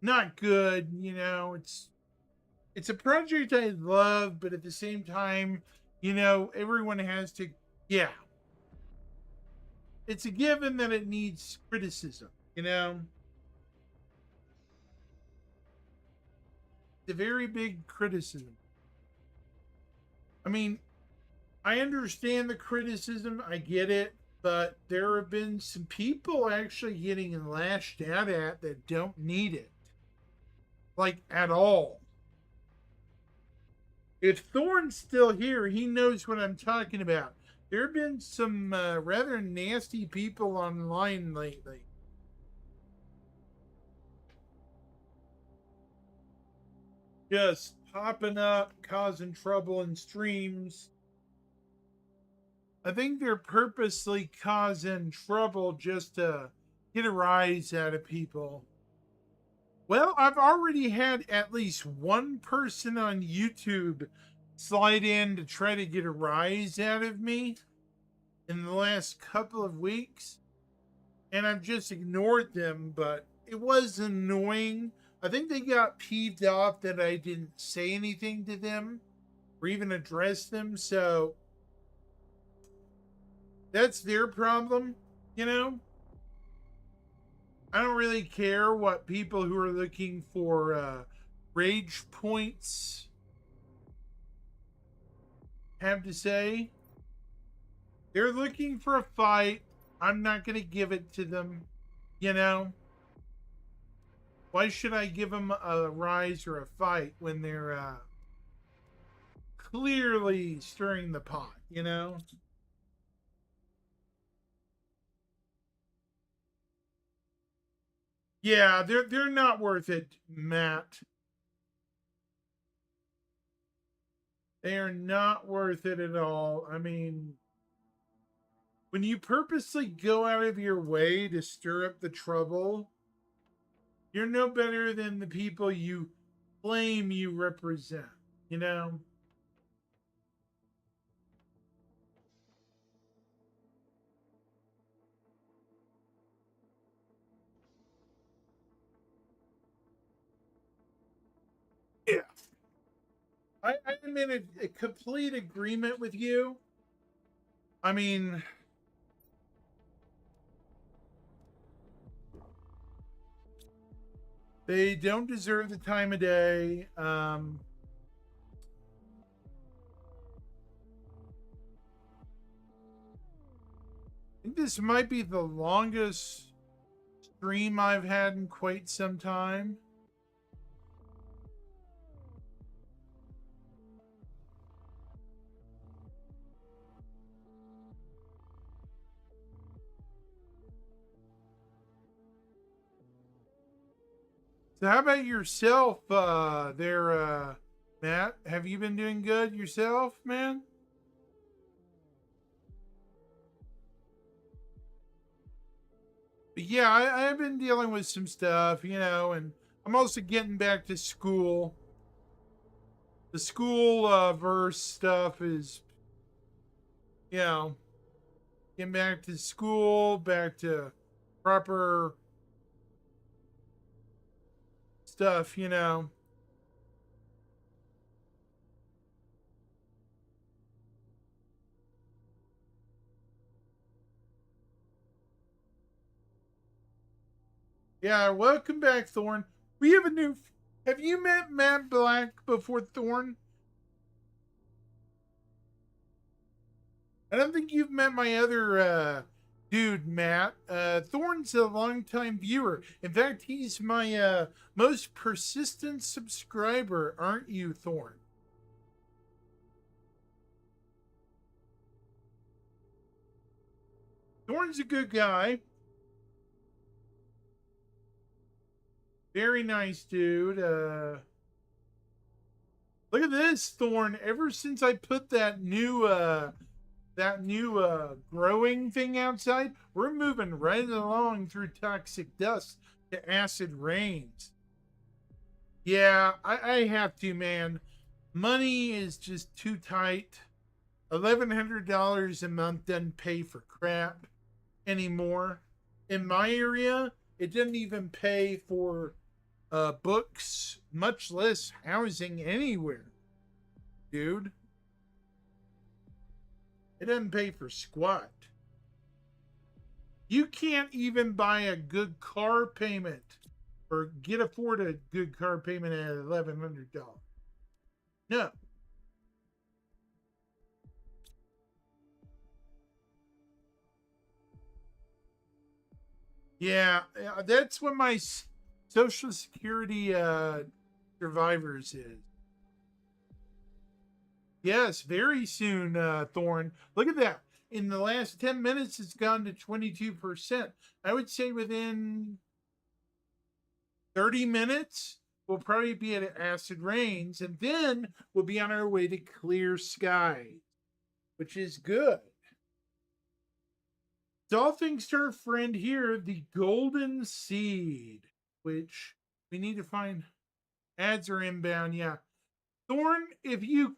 not good. You know, it's a project I love, but at the same time, you know, everyone has to. Yeah, it's a given that it needs criticism. You know, it's a very big criticism. I mean, I understand the criticism, I get it, but there have been some people actually getting lashed out at that don't need it, like at all. If Thorn's still here, he knows what I'm talking about. There have been some rather nasty people online lately. Just popping up, causing trouble in streams. I think they're purposely causing trouble just to get a rise out of people. Well, I've already had at least one person on YouTube slide in to try to get a rise out of me in the last couple of weeks, and I've just ignored them, but it was annoying. I think they got peeved off that I didn't say anything to them or even address them, so that's their problem, you know? I don't really care what people who are looking for rage points have to say. They're looking for a fight. I'm not going to give it to them, you know? Why should I give them a rise or a fight when they're clearly stirring the pot, you know? Yeah, they're not worth it, Matt. They are not worth it at all. I mean, when you purposely go out of your way to stir up the trouble, you're no better than the people you claim you represent, you know? Yeah. I'm in a complete agreement with you. I mean, they don't deserve the time of day. I think this might be the longest stream I've had in quite some time. So how about yourself there, Matt? Have you been doing good yourself, man? But yeah, I've been dealing with some stuff, you know, and I'm also getting back to school. The school verse stuff is, you know, getting back to school, back to proper stuff, you know. Yeah, welcome back, Thorn. We have a new. Have you met Matt Black before, Thorn? I don't think you've met my other Dude, Matt, Thorne's a longtime viewer. In fact, he's my most persistent subscriber, aren't you, Thorne? Thorne's a good guy. Very nice dude. Look at this, Thorne. Ever since I put that new growing thing outside, we're moving right along through toxic dust to acid rains. Yeah, I have to, man. Money is just too tight. $1,100 a month doesn't pay for crap anymore. In my area, it doesn't even pay for books, much less housing anywhere, dude. It doesn't pay for squat. You can't even buy a good car payment or afford a good car payment at $1,100. No. Yeah, that's what my Social Security survivors is. Yes, very soon, Thorne. Look at that. In the last 10 minutes, it's gone to 22%. I would say within 30 minutes, we'll probably be at acid rains, and then we'll be on our way to clear skies, which is good. It's all thanks to our friend here, the Golden Seed, which we need to find. Ads are inbound, yeah. Thorne, if you...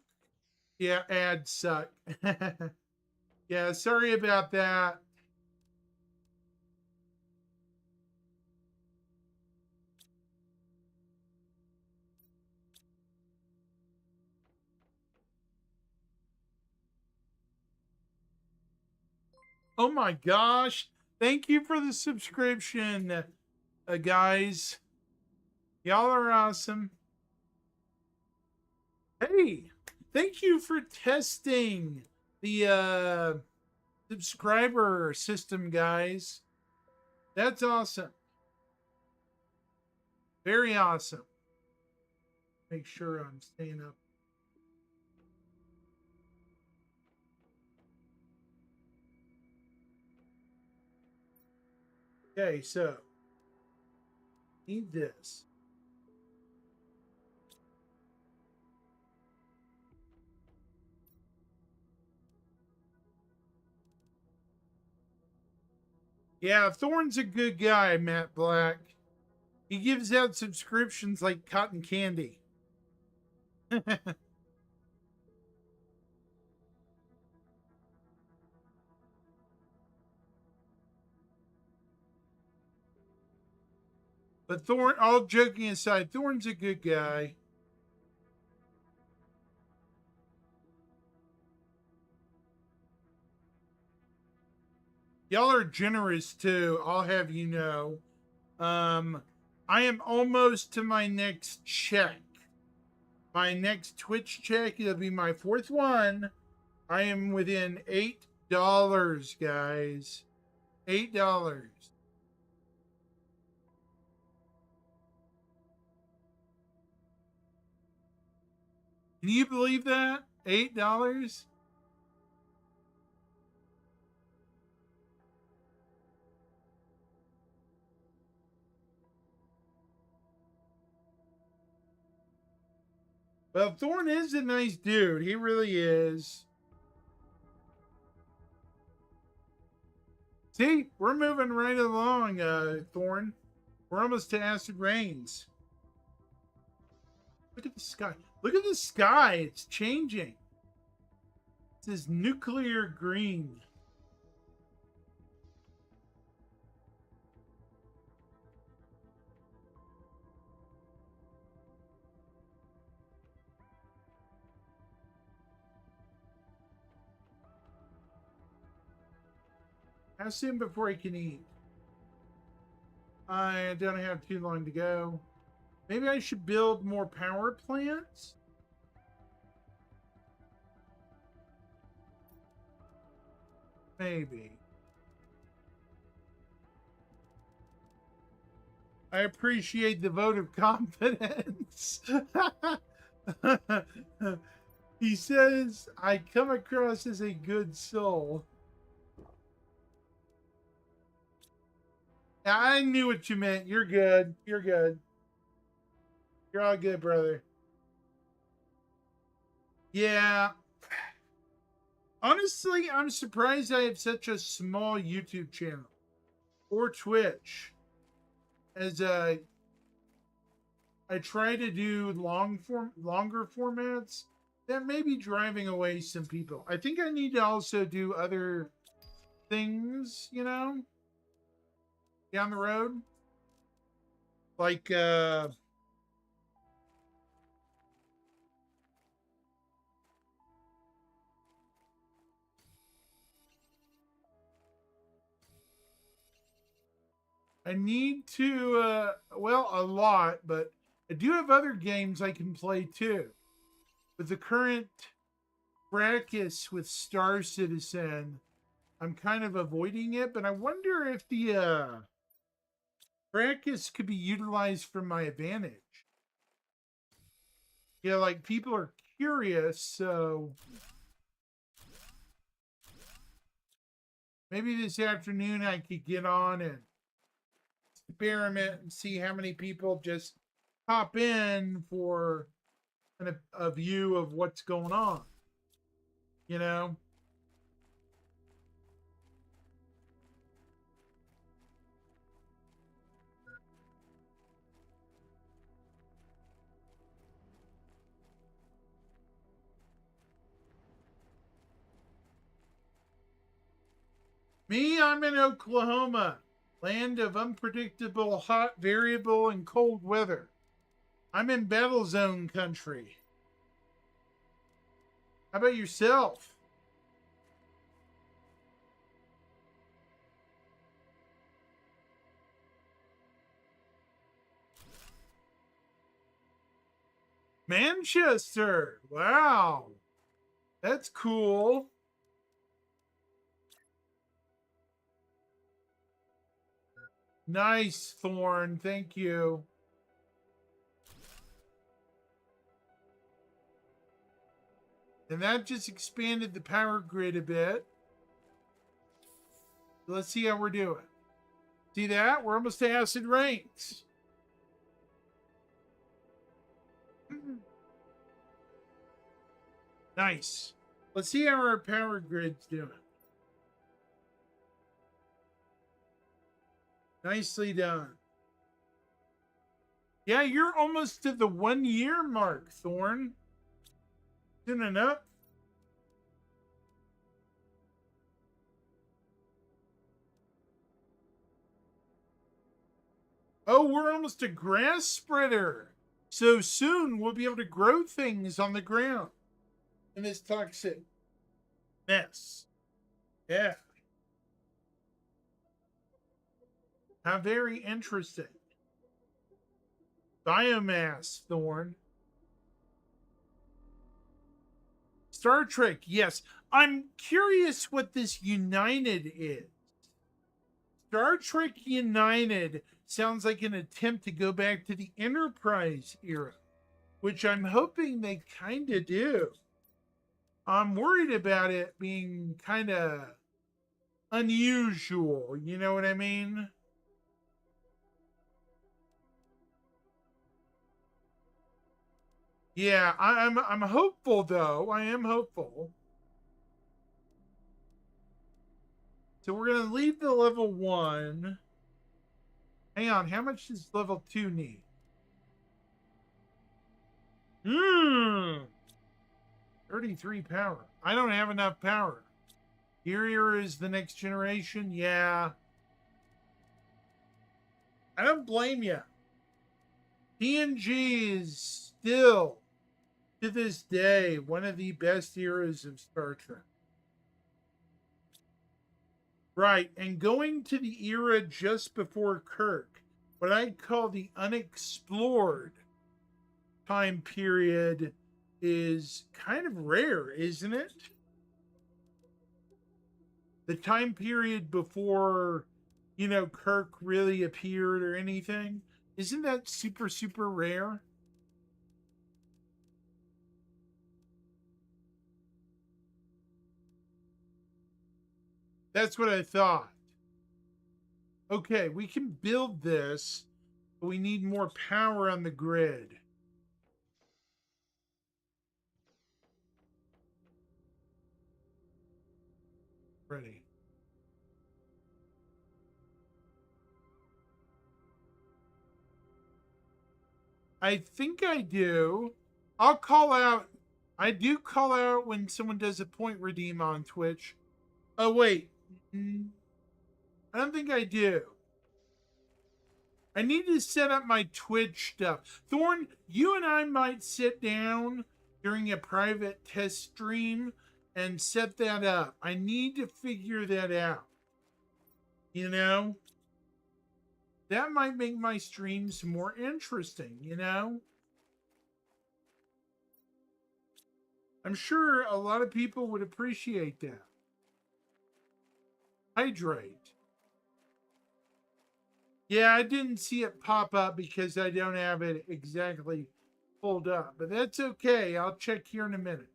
Yeah, ads suck. Yeah, sorry about that. Oh my gosh. Thank you for the subscription, guys. Y'all are awesome. Hey, thank you for testing the subscriber system, guys. That's awesome. Very awesome. Make sure I'm staying up. Okay, so need this. Yeah, Thorne's a good guy, Matt Black. He gives out subscriptions like cotton candy. But Thorne, all joking aside, Thorne's a good guy. Y'all are generous too, I'll have you know. I am almost to my next check. My next Twitch check, it'll be my fourth one. I am within $8, guys. $8. Can you believe that? $8? Well, Thorne is a nice dude. He really is. See, we're moving right along, Thorne. We're almost to acid rains. Look at the sky. Look at the sky. It's changing. It says nuclear green. How soon before I can eat? I don't have too long to go. Maybe I should build more power plants? Maybe. I appreciate the vote of confidence. He says, I come across as a good soul. I knew what you meant. You're good. You're good. You're all good, brother. Yeah. Honestly, I'm surprised I have such a small YouTube channel or Twitch. As I try to do longer formats, that may be driving away some people. I think I need to also do other things, you know, down the road. Like I need to well, a lot, but I do have other games I can play too. With the current practice with Star Citizen, I'm kind of avoiding it, but I wonder if the practice could be utilized for my advantage. Yeah, like people are curious, so maybe this afternoon I could get on and experiment and see how many people just pop in for a view of what's going on. You know? Me, I'm in Oklahoma, land of unpredictable, hot, variable, and cold weather. I'm in battle zone country. How about yourself? Manchester. Wow. That's cool. Nice, Thorn. Thank you. And that just expanded the power grid a bit. Let's see how we're doing. See that? We're almost to acid rains. Nice. Let's see how our power grid's doing. Nicely done. Yeah, you're almost to the 1 year mark, Thorn. Soon enough. Oh, we're almost a grass spreader. So soon we'll be able to grow things on the ground in this toxic mess. Yeah. How very interesting. Biomass, Thorn. Star Trek, yes. I'm curious what this United is. Star Trek United sounds like an attempt to go back to the Enterprise era, which I'm hoping they kind of do. I'm worried about it being kind of unusual. You know what I mean? Yeah, I'm hopeful though. I am hopeful. So we're gonna leave the level 1. Hang on, how much does level 2 need? 33 power. I don't have enough power. Here is the next generation. Yeah. I don't blame you. TNG is still, to this day, one of the best eras of Star Trek. Right, and going to the era just before Kirk, what I'd call the unexplored time period, is kind of rare, isn't it? The time period before, Kirk really appeared or anything. Isn't that super, super rare? That's what I thought. Okay, we can build this, but we need more power on the grid. Ready. I think I do. I'll call out. I do call out when someone does a point redeem on Twitch. Oh, wait. I don't think I do. I need to set up my Twitch stuff. Thorn, you and I might sit down during a private test stream and set that up. I need to figure that out. You know? That might make my streams more interesting, you know? I'm sure a lot of people would appreciate that. Hydrate. Yeah, I didn't see it pop up because I don't have it exactly pulled up, but that's okay. I'll check here in a minute.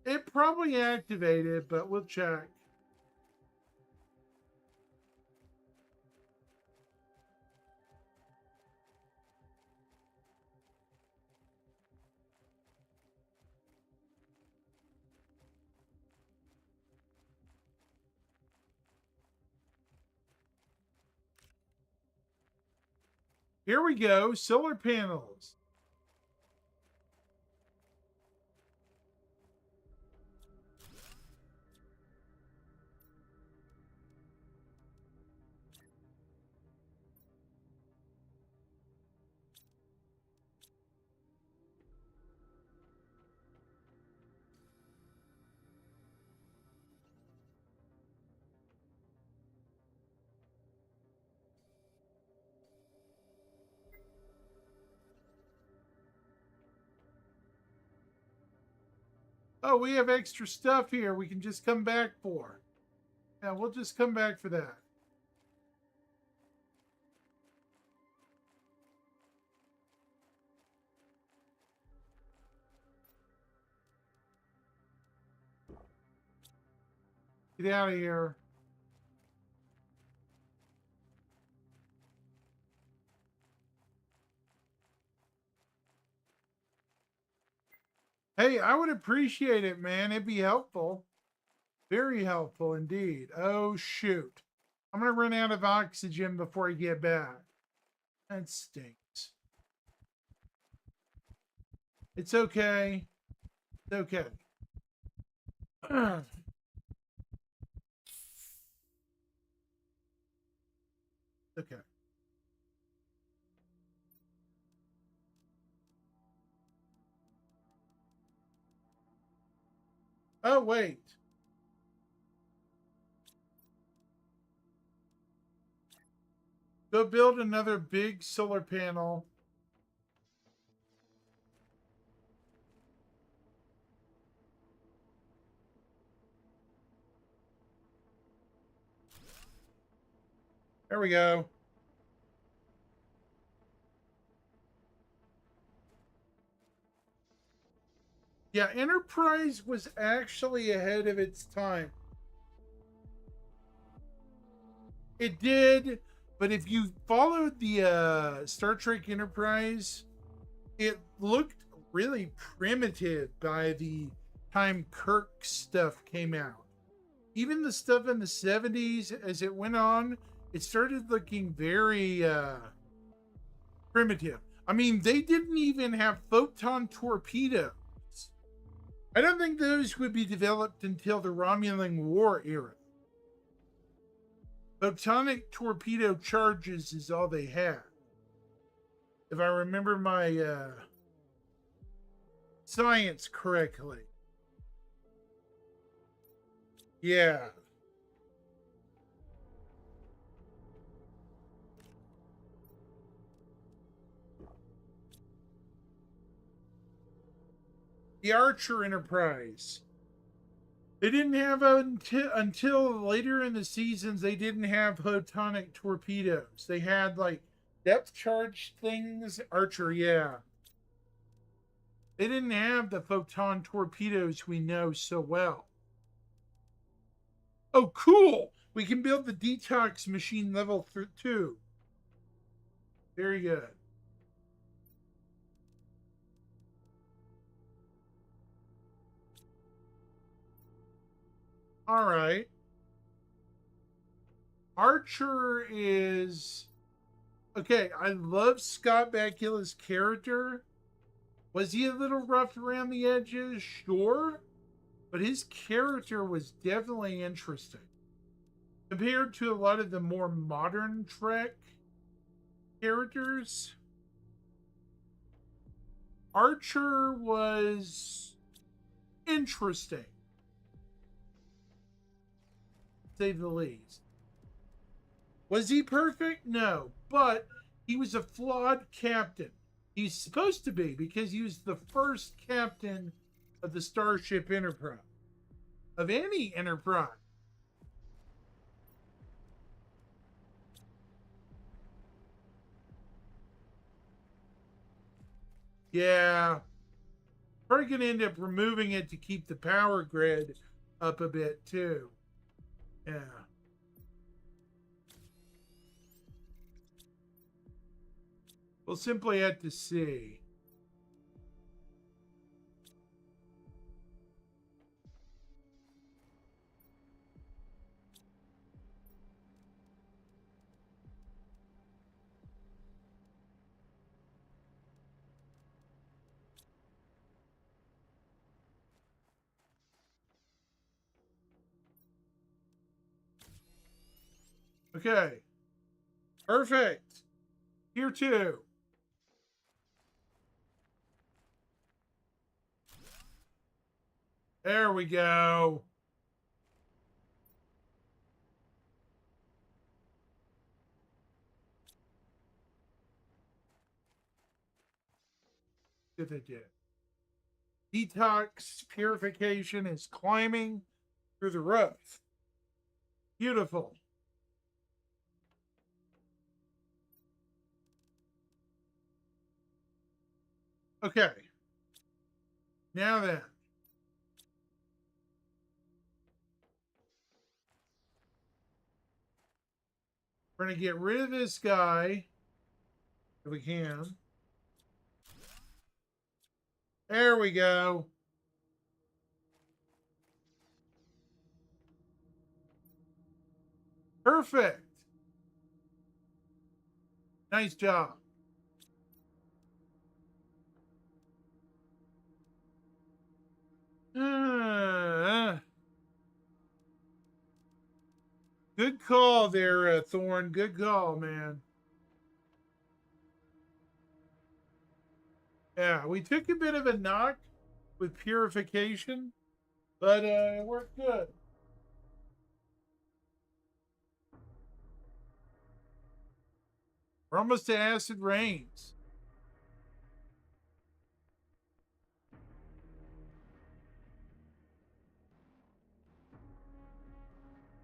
It probably activated, but we'll check. Here we go, solar panels. Oh, we have extra stuff here we can just come back for. Yeah, we'll just come back for that. Get out of here. Hey, I would appreciate it, man. It'd be helpful. Very helpful indeed. Oh, shoot. I'm going to run out of oxygen before I get back. That stinks. It's okay. It's okay. Okay. Oh, wait. Go build another big solar panel. There we go. Yeah, Enterprise was actually ahead of its time. It did, but if you followed the Star Trek Enterprise, it looked really primitive by the time Kirk stuff came out. Even the stuff in the 70s, as it went on, it started looking very primitive. I mean, they didn't even have photon torpedoes. I don't think those would be developed until the Romulan War era. Photonic torpedo charges is all they had. If I remember my science correctly. Yeah. The Archer Enterprise. They didn't have until later in the seasons. They didn't have photonic torpedoes. They had like depth charge things. Archer, yeah. They didn't have the photon torpedoes we know so well. Oh, cool! We can build the detox machine level 2. Very good. All right. Archer is okay. I love Scott Bakula's character. Was he a little rough around the edges? Sure. But his character was definitely interesting compared to a lot of the more modern Trek characters. Archer was interesting, to say the least. Was he perfect? No, but he was a flawed captain. He's supposed to be because he was the first captain of the Starship Enterprise, of any enterprise. Yeah, probably going to end up removing it to keep the power grid up a bit too. Yeah. We'll simply have to see. Okay. Perfect. Here too. There we go. Good idea. Detox purification is climbing through the roof. Beautiful. Okay. Now then. We're going to get rid of this guy if we can. There we go. Perfect. Nice job. Good call there, Thorn. Good call, man. Yeah, we took a bit of a knock with purification, but it worked good. We're almost to acid rains.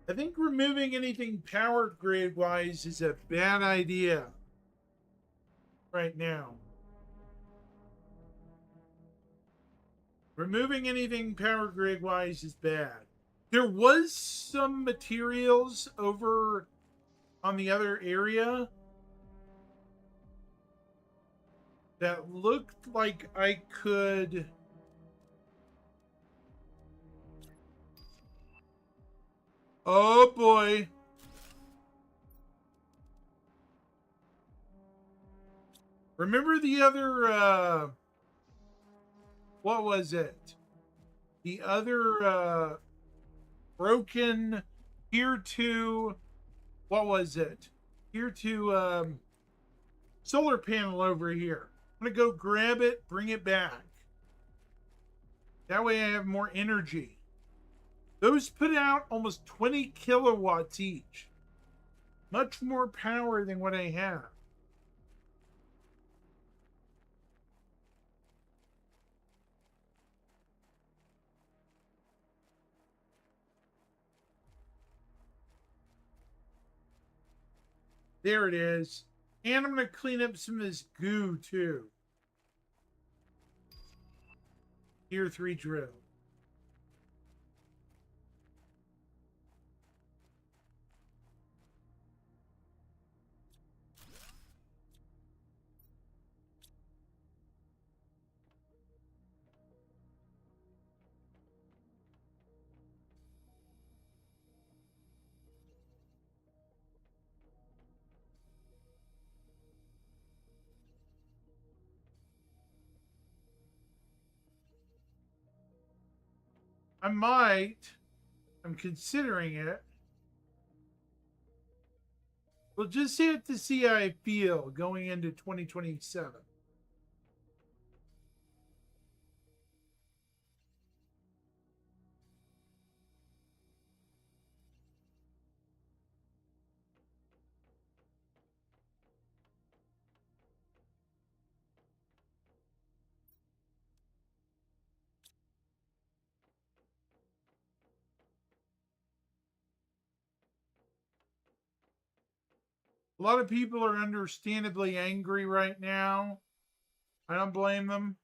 I think removing anything power grid wise is a bad idea right now. Removing anything power grid wise is bad. There was some materials over on the other area that looked like I could. Oh boy. Remember the other what was it? The other broken Tier 2, what was it? Tier 2 solar panel over here. I'm gonna go grab it, bring it back. That way I have more energy. Those put out almost 20 kilowatts each. Much more power than what I have. There it is. And I'm going to clean up some of this goo, too. Tier 3 drill. I'm considering it. We'll just see it to see how I feel going into 2027. A lot of people are understandably angry right now. I don't blame them.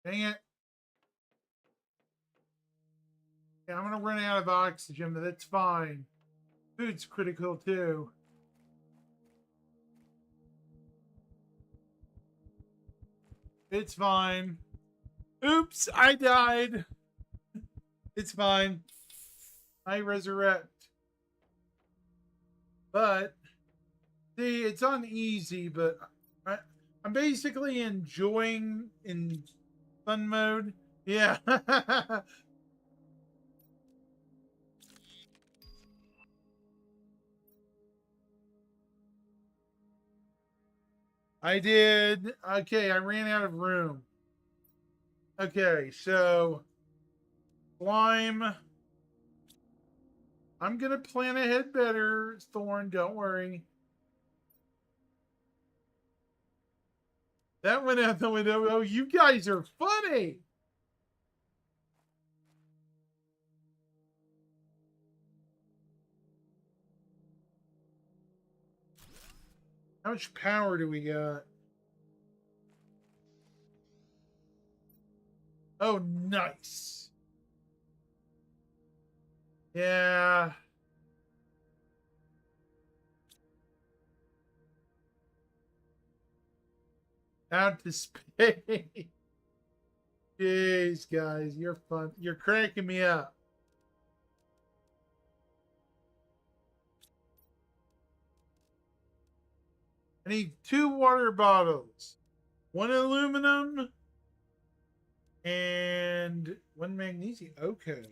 Dang it. Yeah, I'm going to run out of oxygen, but that's fine. Food's critical too. It's fine. Oops, I died. It's fine. I resurrect. But, see, it's on easy, but I'm basically enjoying in fun mode. Yeah. I did. Okay, I ran out of room. Okay, so slime. I'm gonna plan ahead better, Thorn. Don't worry. That went out the window. Oh, you guys are funny. How much power do we got? Oh, nice. Yeah. Out to space. Jeez, guys, you're fun. You're cracking me up. I need 2 water bottles, 1 aluminum, and 1 magnesium. Okay.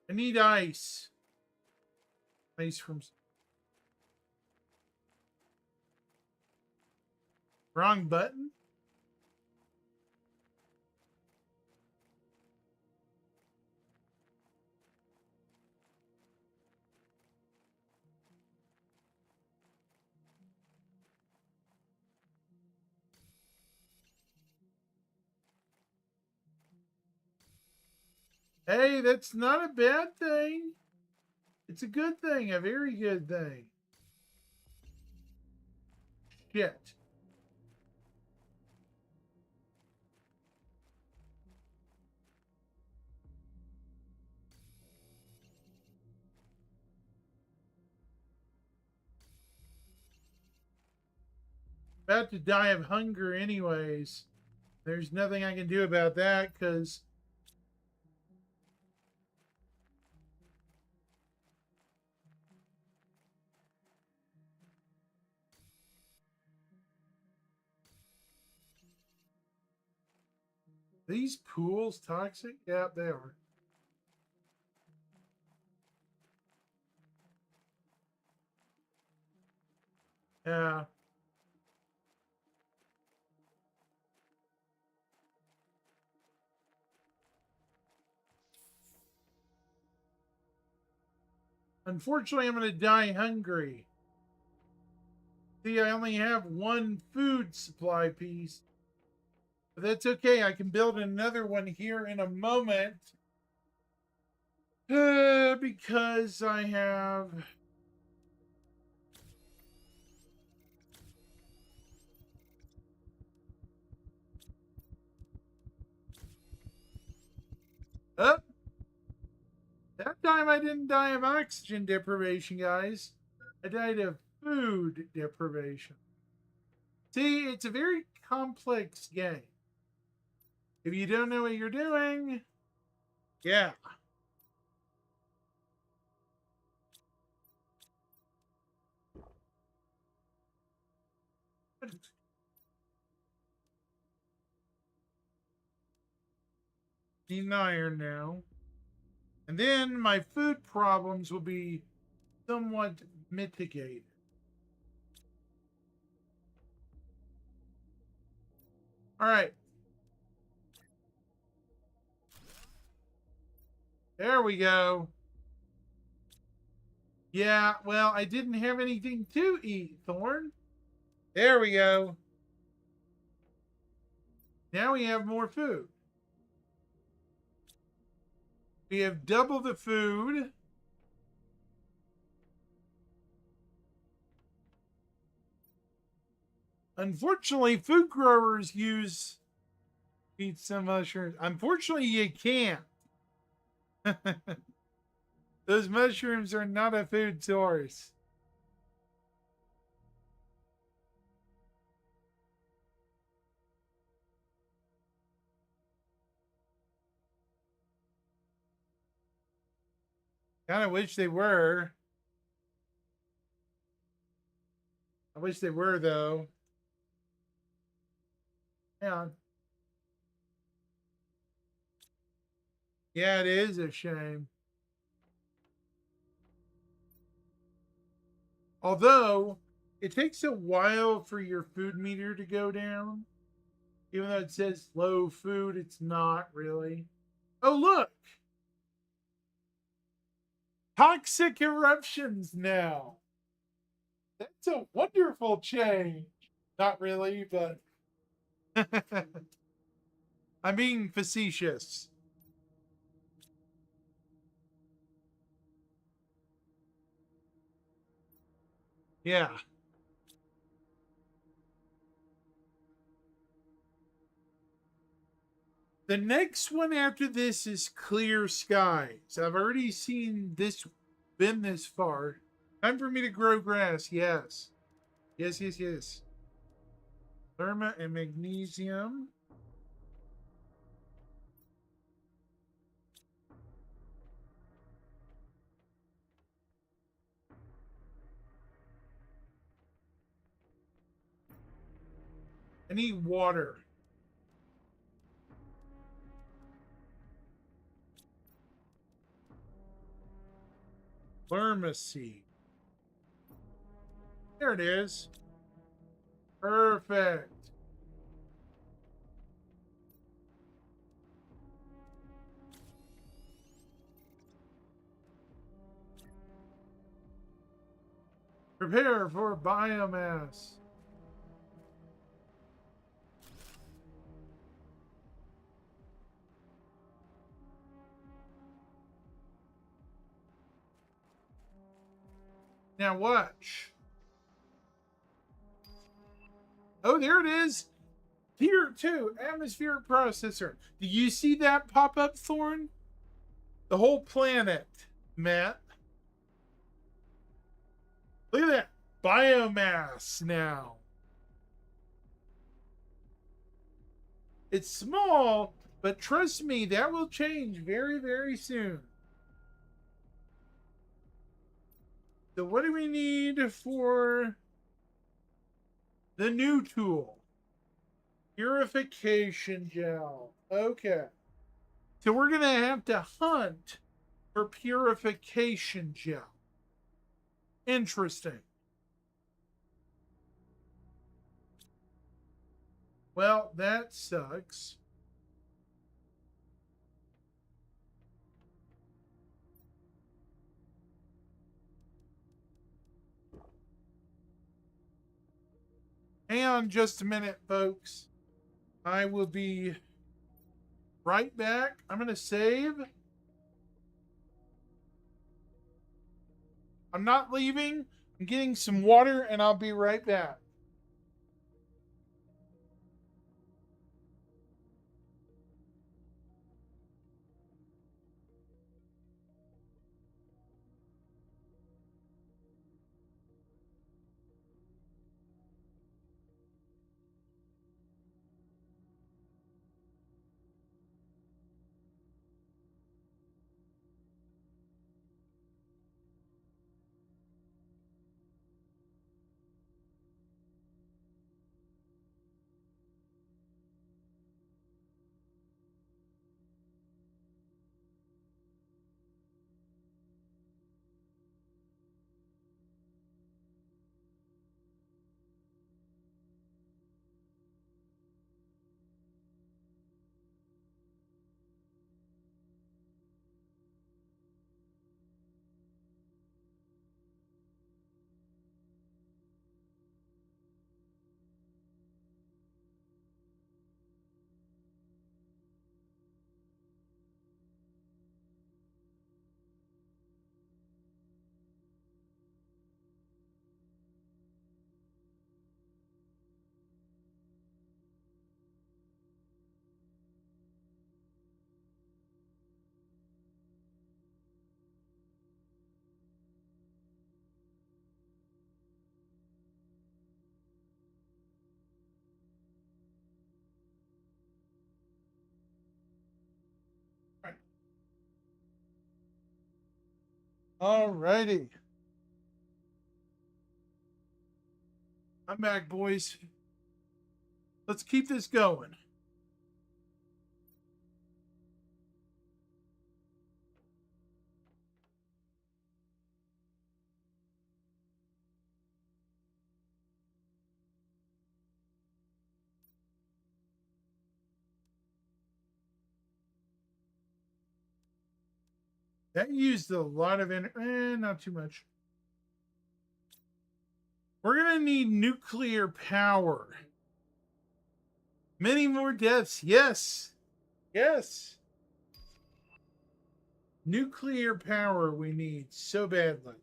I need ice. Ice from wrong button. Hey, that's not a bad thing. It's a good thing, a very good thing. Shit. About to die of hunger, anyways. There's nothing I can do about that because these pools toxic? Yeah, they are. Yeah. Unfortunately, I'm going to die hungry. See, I only have one food supply piece. But that's okay. I can build another one here in a moment. Because I have... Oh, that time I didn't die of oxygen deprivation, guys. I died of food deprivation. See, it's a very complex game. If you don't know what you're doing, yeah. Need an iron now. And then my food problems will be somewhat mitigated. All right. There we go. Yeah, well, I didn't have anything to eat, Thorn. There we go. Now we have more food. We have double the food. Unfortunately, food growers eat some mushrooms. Unfortunately, you can't. Those mushrooms are not a food source. Kind of wish they were. I wish they were, though. Yeah. Yeah, it is a shame. Although, it takes a while for your food meter to go down. Even though it says low food, it's not really. Oh, look! Toxic eruptions now. That's a wonderful change. Not really, but I'm being facetious. Yeah. The next one after this is Clear Skies. I've already seen this, been this far. Time for me to grow grass. Yes. Yes, yes, yes. Therma and magnesium. I need water. Pharmacy. There it is. Perfect. Prepare for biomass. Now watch. Oh, there it is. Tier 2, atmospheric processor. Do you see that pop up, Thorn? The whole planet, Matt. Look at that. Biomass now. It's small, but trust me, that will change very, very soon. So what do we need for the new tool? Purification gel. Okay. So we're going to have to hunt for purification gel. Interesting. Well, that sucks. Hang on just a minute, folks. I will be right back. I'm going to save. I'm not leaving. I'm getting some water and I'll be right back. All righty. I'm back, boys. Let's keep this going. That used a lot of energy. Not too much. We're going to need nuclear power. Many more deaths. Yes. Yes. Nuclear power we need so badly.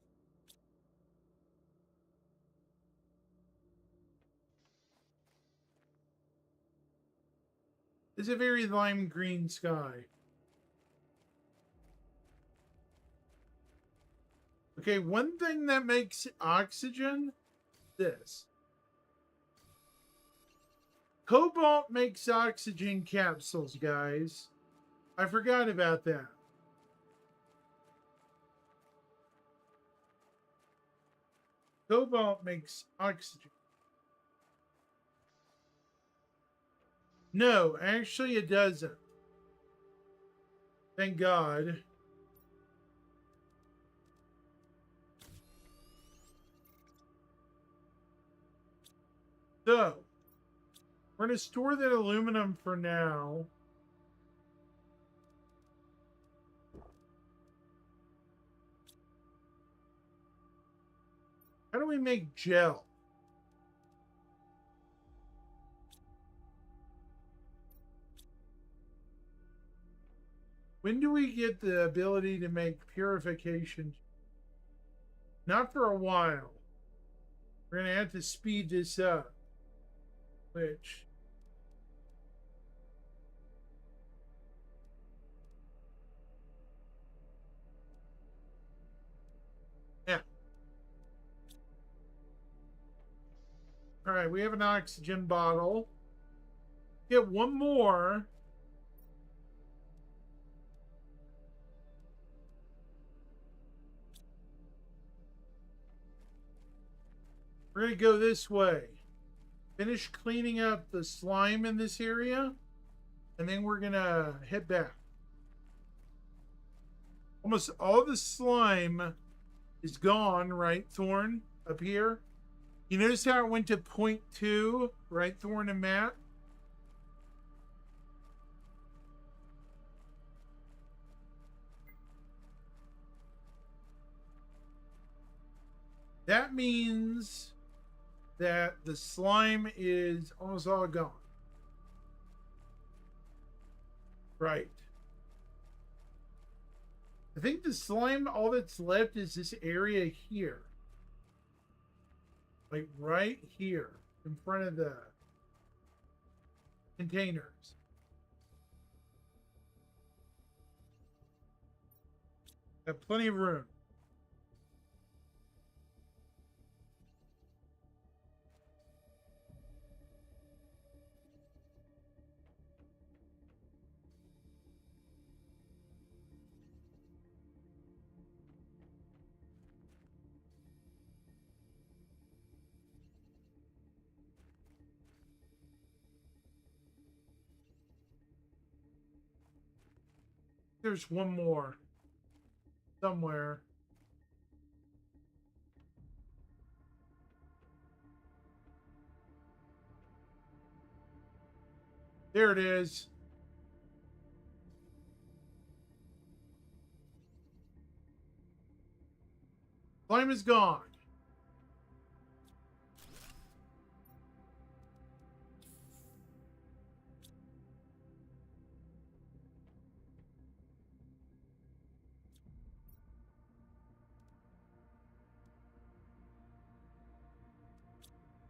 It's a very lime green sky. Okay, one thing that makes oxygen, this. Cobalt makes oxygen capsules, guys. I forgot about that. Cobalt makes oxygen. No, actually it doesn't. Thank God. So, we're going to store that aluminum for now. How do we make gel? When do we get the ability to make purification? Not for a while. We're going to have to speed this up. Which... yeah. All right, we have an oxygen bottle. Get one more. We're going to go this way. Finish cleaning up the slime in this area. And then we're going to head back. Almost all the slime is gone, right, Thorn? Up here. You notice how it went to 0.2, right, Thorn and Matt? That means that the slime is almost all gone. Right. I think the slime, all that's left is this area here. Like right here in front of the containers. Got plenty of room. There's one more somewhere. There it is. Slime is gone.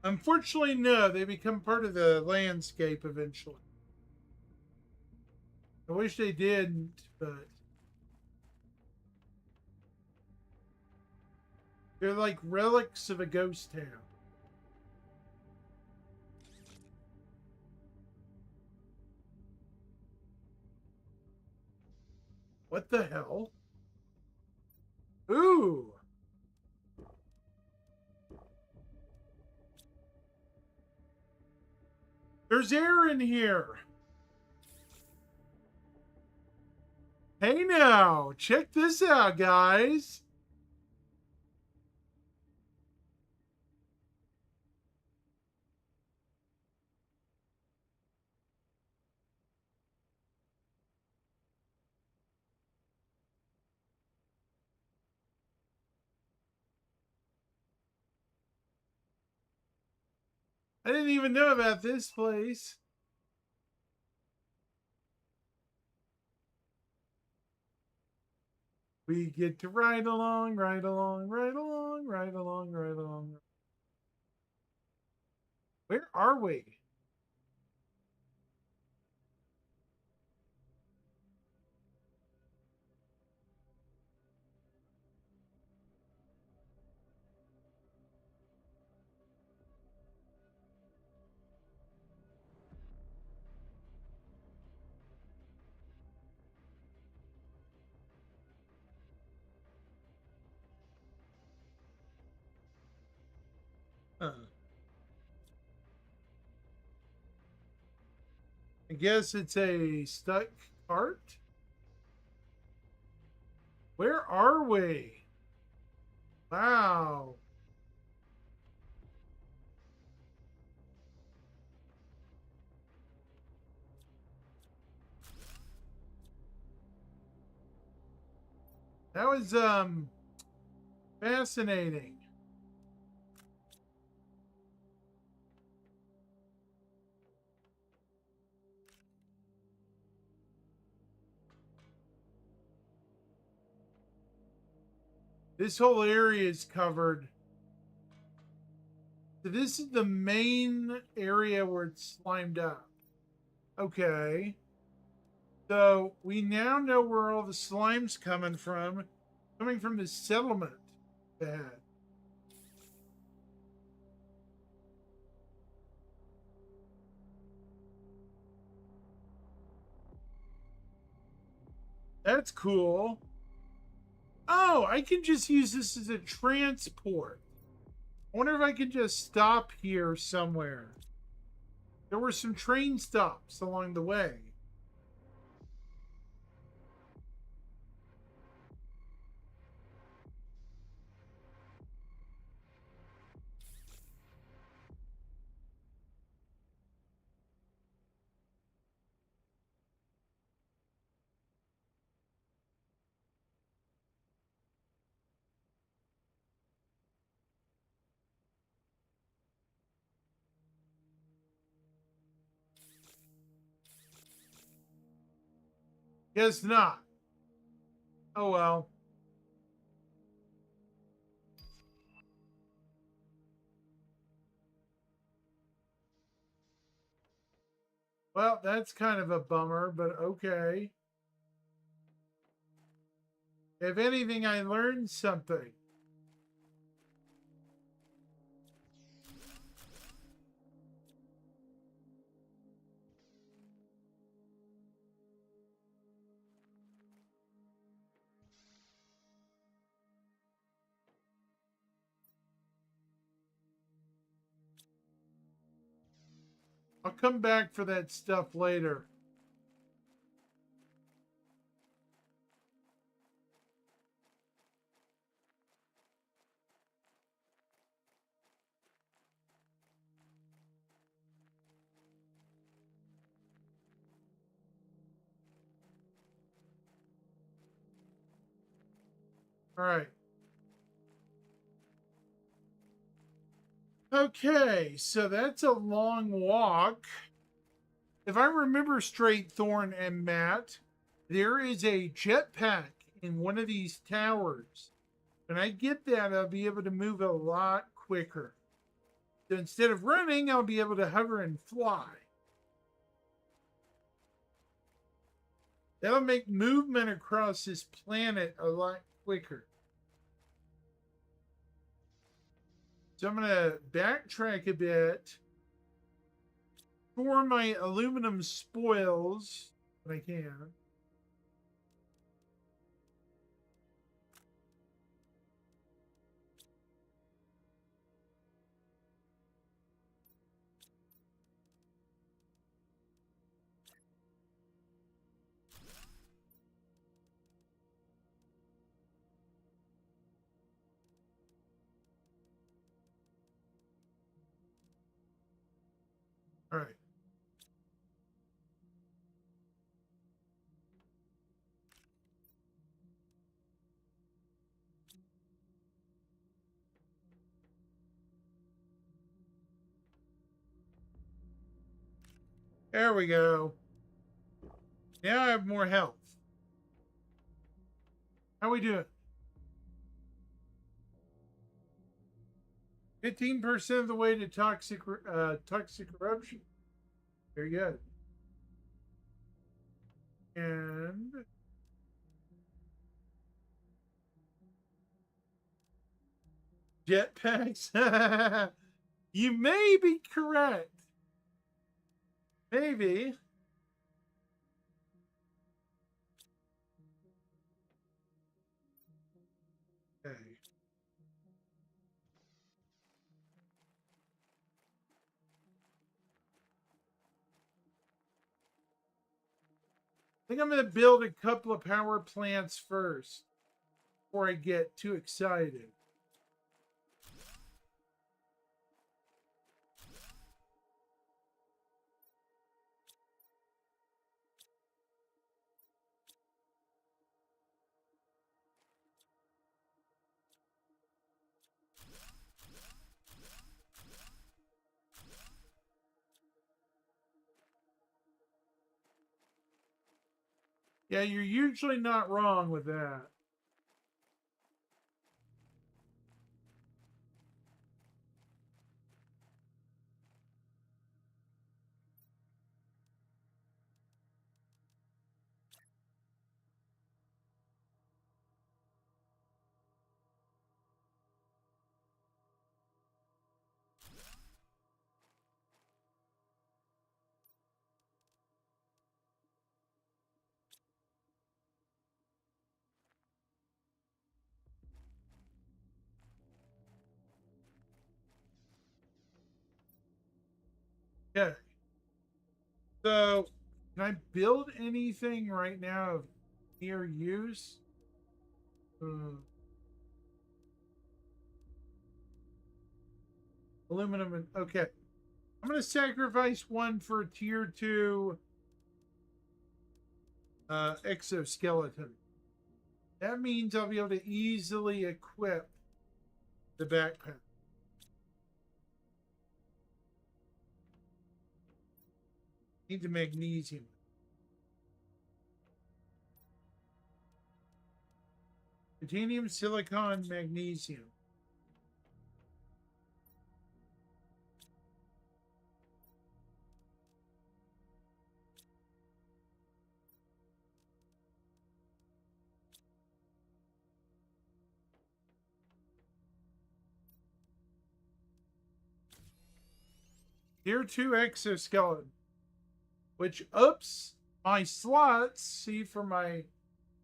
Unfortunately, no, they become part of the landscape eventually. I wish they didn't, but they're like relics of a ghost town. What the hell? Ooh. There's air in here. Hey now, check this out, guys. I didn't even know about this place. We get to ride along, ride along, ride along, ride along, ride along. Where are we? I guess it's a stuck cart. Where are we? Wow. That was fascinating. This whole area is covered. So this is the main area where it's slimed up. Okay. So we now know where all the slime's coming from. Coming from the settlement pad. That's cool. Oh, I can just use this as a transport. I wonder if I can just stop here somewhere. There were some train stops along the way. Guess not. Oh well. Well, that's kind of a bummer, but okay. If anything, I learned something. I'll come back for that stuff later. All right. Okay, so that's a long walk. If I remember straight, Thorn and Matt, there is a jetpack in one of these towers. When I get that, I'll be able to move a lot quicker. So instead of running, I'll be able to hover and fly. That'll make movement across this planet a lot quicker. So I'm going to backtrack a bit. Store my aluminum spoils when I can. All right. There we go. Now I have more health. How we doing? 15% of the way to toxic eruption. Very good. And jetpacks. You may be correct. Maybe. Okay. I think I'm going to build a couple of power plants first before I get too excited. Yeah, you're usually not wrong with that. Okay. So, can I build anything right now of near use? Aluminum. Okay. I'm going to sacrifice one for tier 2 exoskeleton. That means I'll be able to easily equip the backpack. Need the magnesium. Titanium, silicon, magnesium. Tier 2 exoskeleton, which ups my slots, see, for my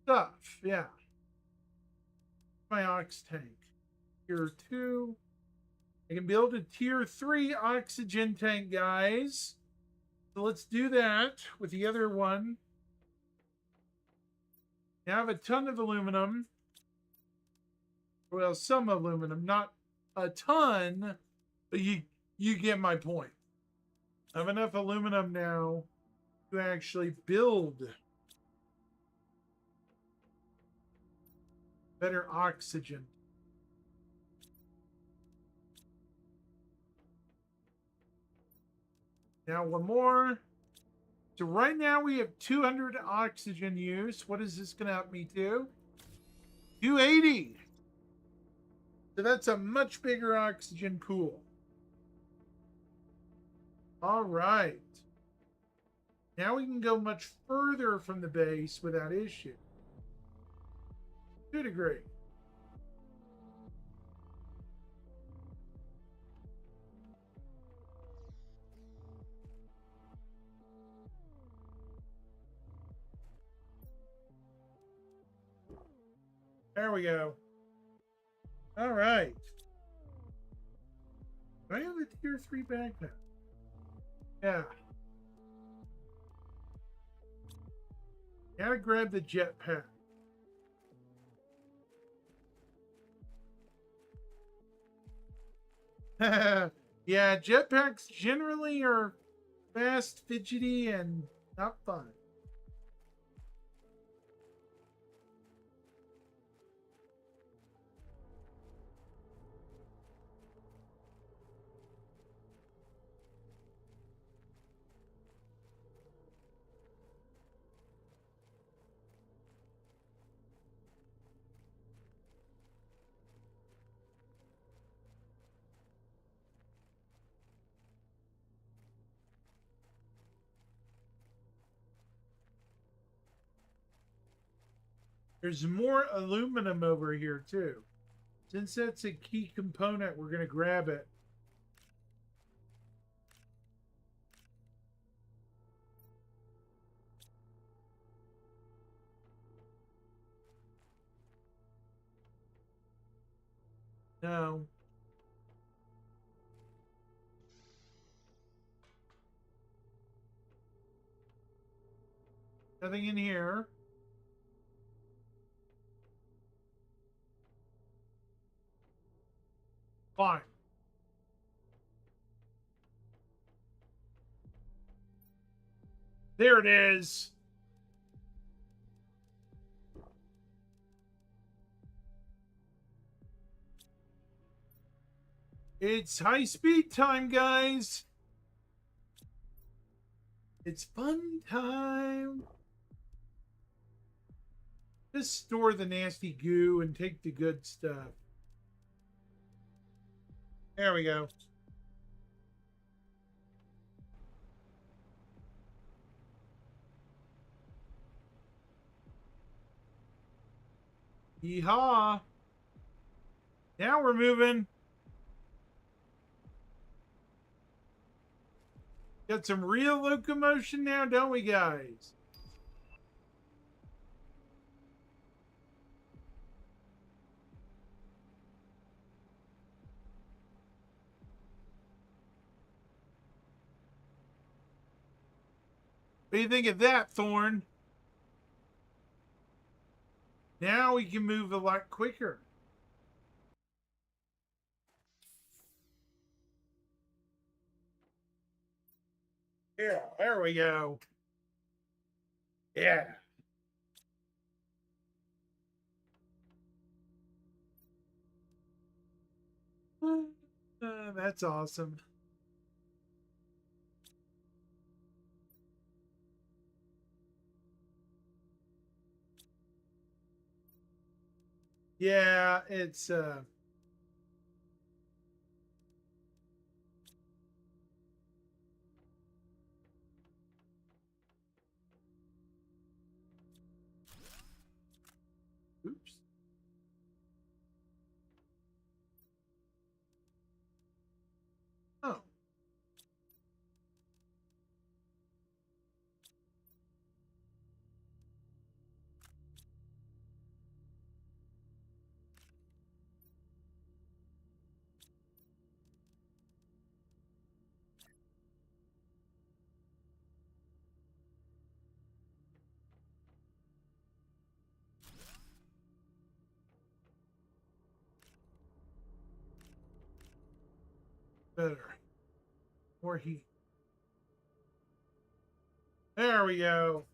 stuff. Yeah. My ox tank. Tier 2. I can build a tier 3 oxygen tank, guys. So let's do that with the other one. I have a ton of aluminum. Well, some aluminum, not a ton, but you get my point. I have enough aluminum now to actually build better oxygen. Now one more. So right now we have 200 oxygen use. What is this going to help me to? 280. So that's a much bigger oxygen pool. All right. Now we can go much further from the base without issue. To a degree. There we go. All right. Do I have a tier 3 backpack? Yeah. Gotta grab the jetpack. Yeah, jetpacks generally are fast, fidgety, and not fun. There's more aluminum over here, too. Since that's a key component, we're going to grab it. No. Nothing in here. Fine. There it is. It's high speed time, guys. It's fun time. Just store the nasty goo and take the good stuff. There we go. Yeehaw. Now we're moving. Got some real locomotion now, don't we, guys? What do you think of that, Thorn? Now we can move a lot quicker. Yeah, there we go. Yeah. That's awesome. Yeah, it's oops. Oh, better. More heat. There we go.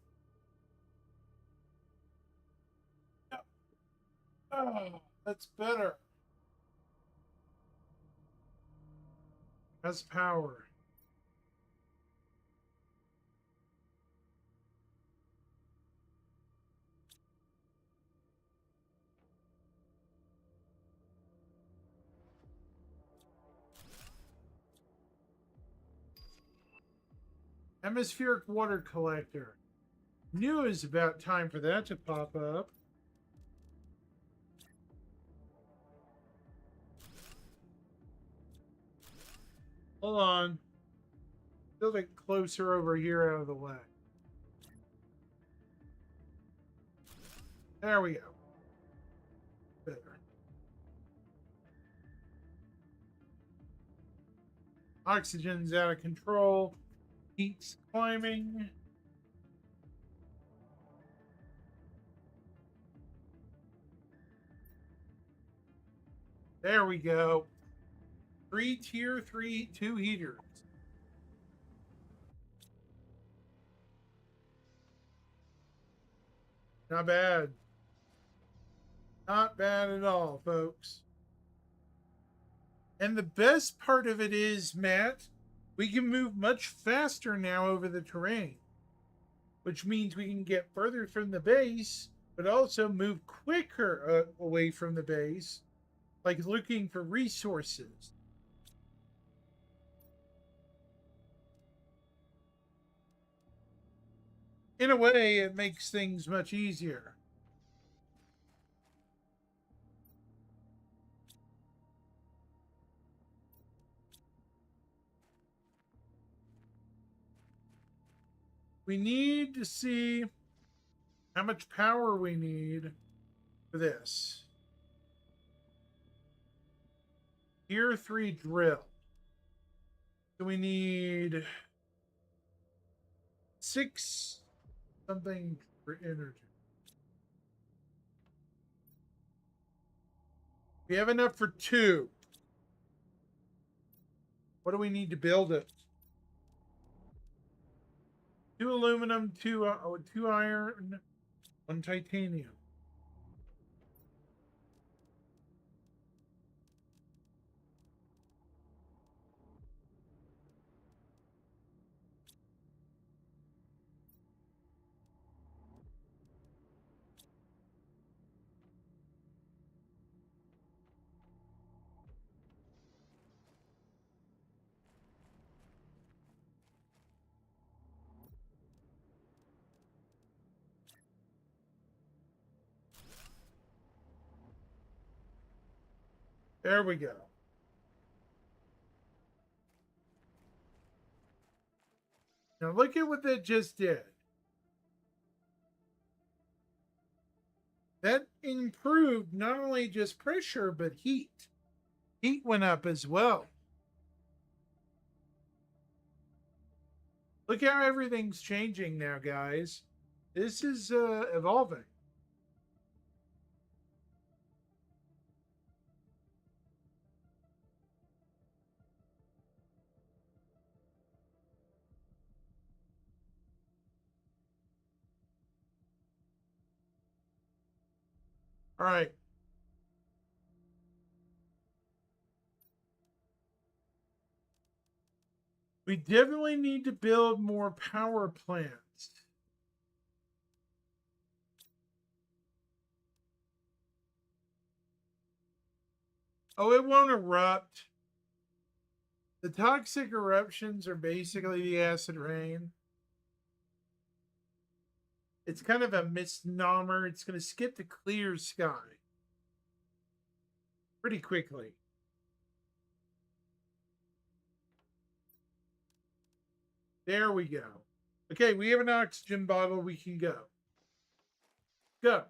Oh, that's better. Has power. Atmospheric water collector. Knew it was about time for that to pop up. Hold on. Build it closer over here out of the way. There we go. Better. Oxygen's out of control. Heat's climbing. There we go. 3 tier 3, 2 heaters. Not bad. Not bad at all, folks. And the best part of it is, Matt, we can move much faster now over the terrain, which means we can get further from the base, but also move quicker away from the base, like looking for resources. In a way, it makes things much easier. We need to see how much power we need for this. Tier 3 drill. So we need 6 something for energy. We have enough for 2. What do we need to build it? 2 aluminum, 2 iron, 1 titanium. There we go. Now look at what that just did. That improved not only just pressure, but heat. Heat went up as well. Look how everything's changing now, guys. This is evolving. All right. We definitely need to build more power plants. Oh, it won't erupt. The toxic eruptions are basically the acid rain. It's kind of a misnomer. It's going to skip the clear sky pretty quickly. There we go. Okay, we have an oxygen bottle. We can go. Go.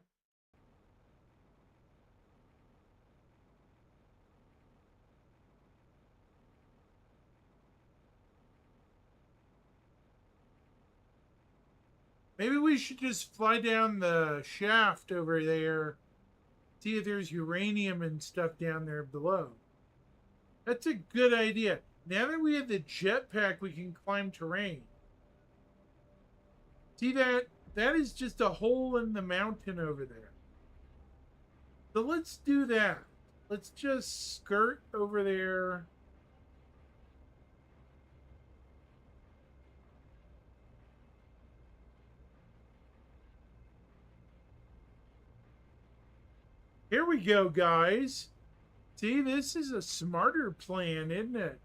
Maybe we should just fly down the shaft over there, see if there's uranium and stuff down there below. That's a good idea. Now that we have the jetpack, we can climb terrain. See that? That is just a hole in the mountain over there. So let's do that. Let's just skirt over there. Here we go, guys. See, this is a smarter plan, isn't it?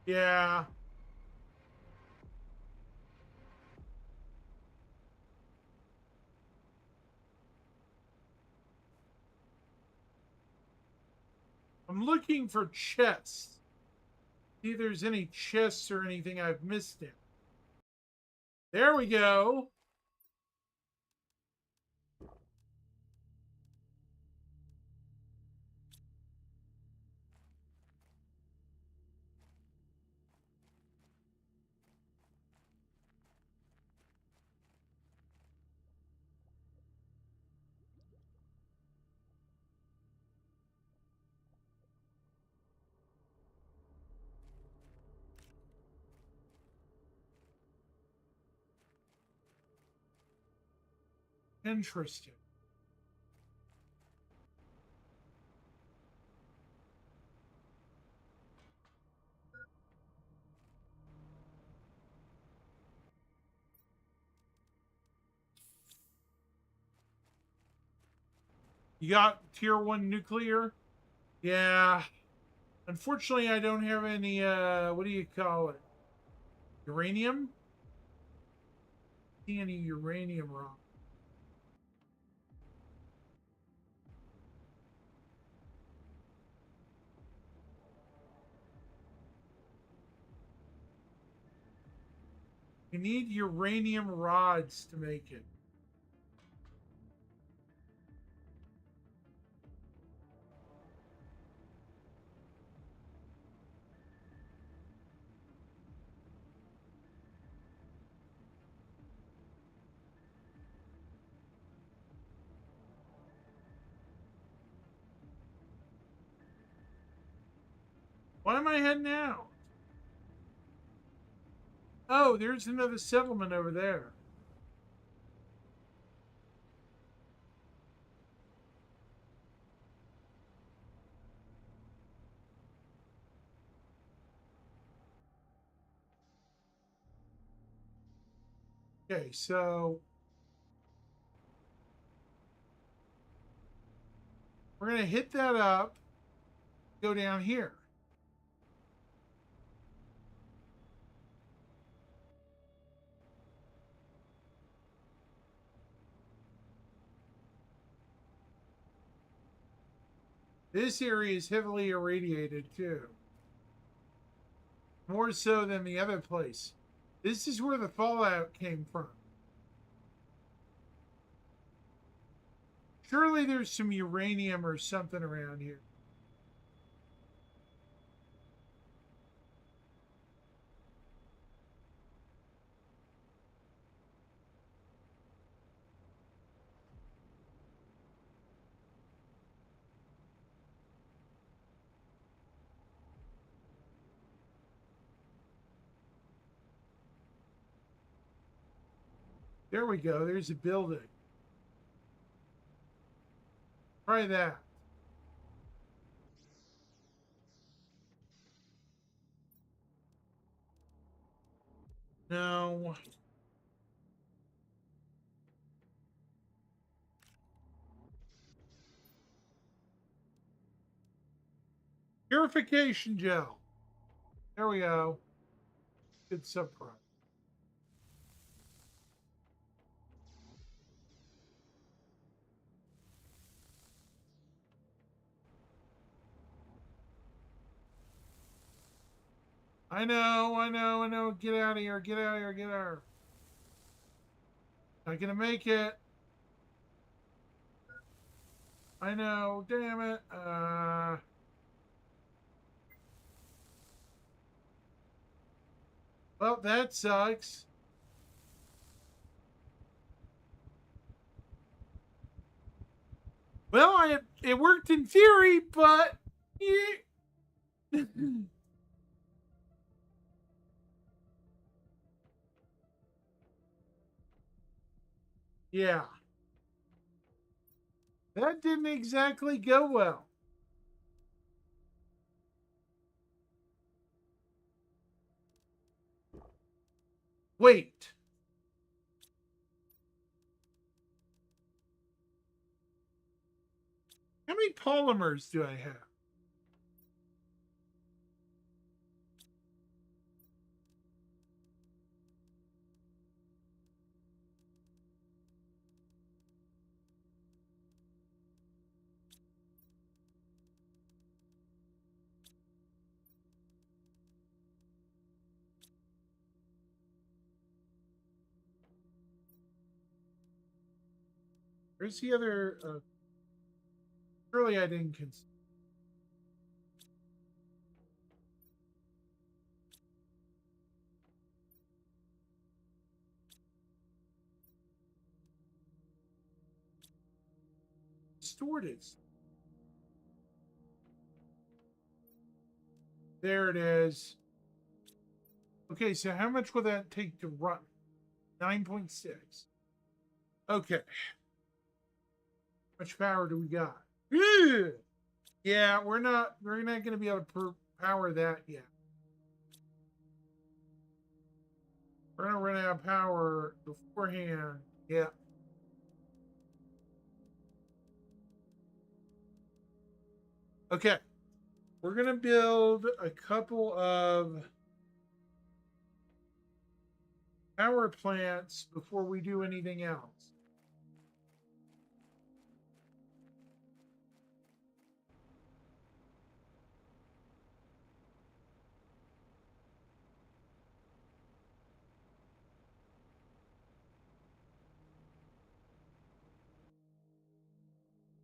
Yeah. I'm looking for chests. See if there's any chests or anything I've missed in. There we go. Interesting. You got tier 1 nuclear? Yeah. Unfortunately, I don't have any, what do you call it? Uranium? See any uranium rock? You need uranium rods to make it. Why am I heading out? Oh, there's another settlement over there. Okay, so we're going to hit that up, go down here. This area is heavily irradiated too. More so than the other place. This is where the fallout came from. Surely there's some uranium or something around here. There we go. There's a building. Try that. No. Purification gel. There we go. Good subprime. I know. Get out of here. Get out of here. Get out of here. Not gonna make it. I know. Damn it. Well, that sucks. Well, it worked in theory, but yeah, that didn't exactly go well. Wait. How many polymers do I have? Where's the other? Surely I didn't consider. Stored it. There it is. Okay, so how much will that take to run? 9.6. Okay. How much power do we got? Ugh! Yeah, we're not going to be able to power that yet. We're going to run out of power beforehand. Yeah. Okay. We're going to build a couple of power plants before we do anything else.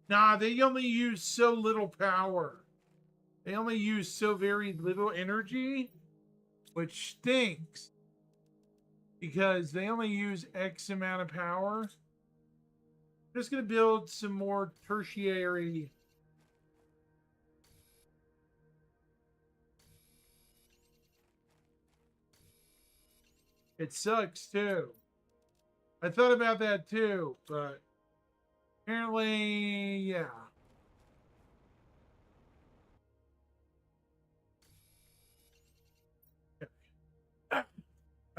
Nah, they only use so little power. They only use so very little energy, which stinks. Because they only use X amount of power. I'm just going to build some more tertiary. It sucks too. I thought about that too, but apparently, yeah. I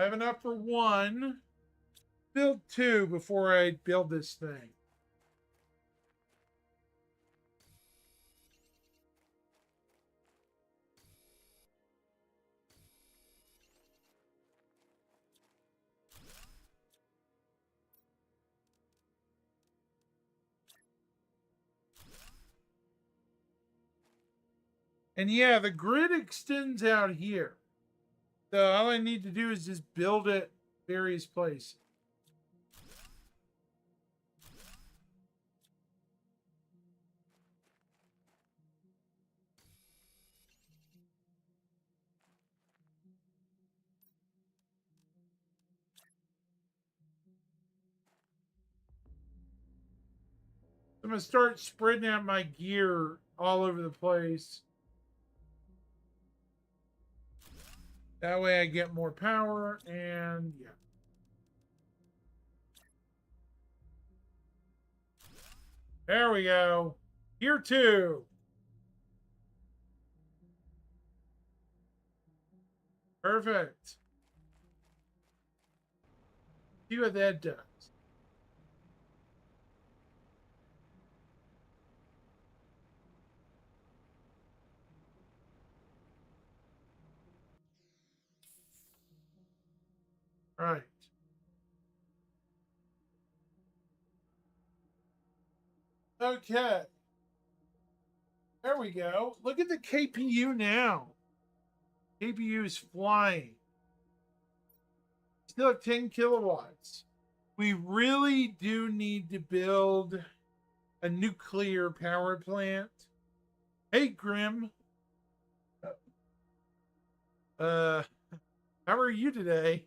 have enough for one. Build two before I build this thing. And yeah, the grid extends out here. So all I need to do is just build it various places. I'm going to start spreading out my gear all over the place. That way I get more power and yeah. There we go. Gear 2. Perfect. See what that does. All right. Okay. There we go. Look at the KPU now. KPU is flying. Still at 10 kilowatts. We really do need to build a nuclear power plant. Hey, Grim. How are you today?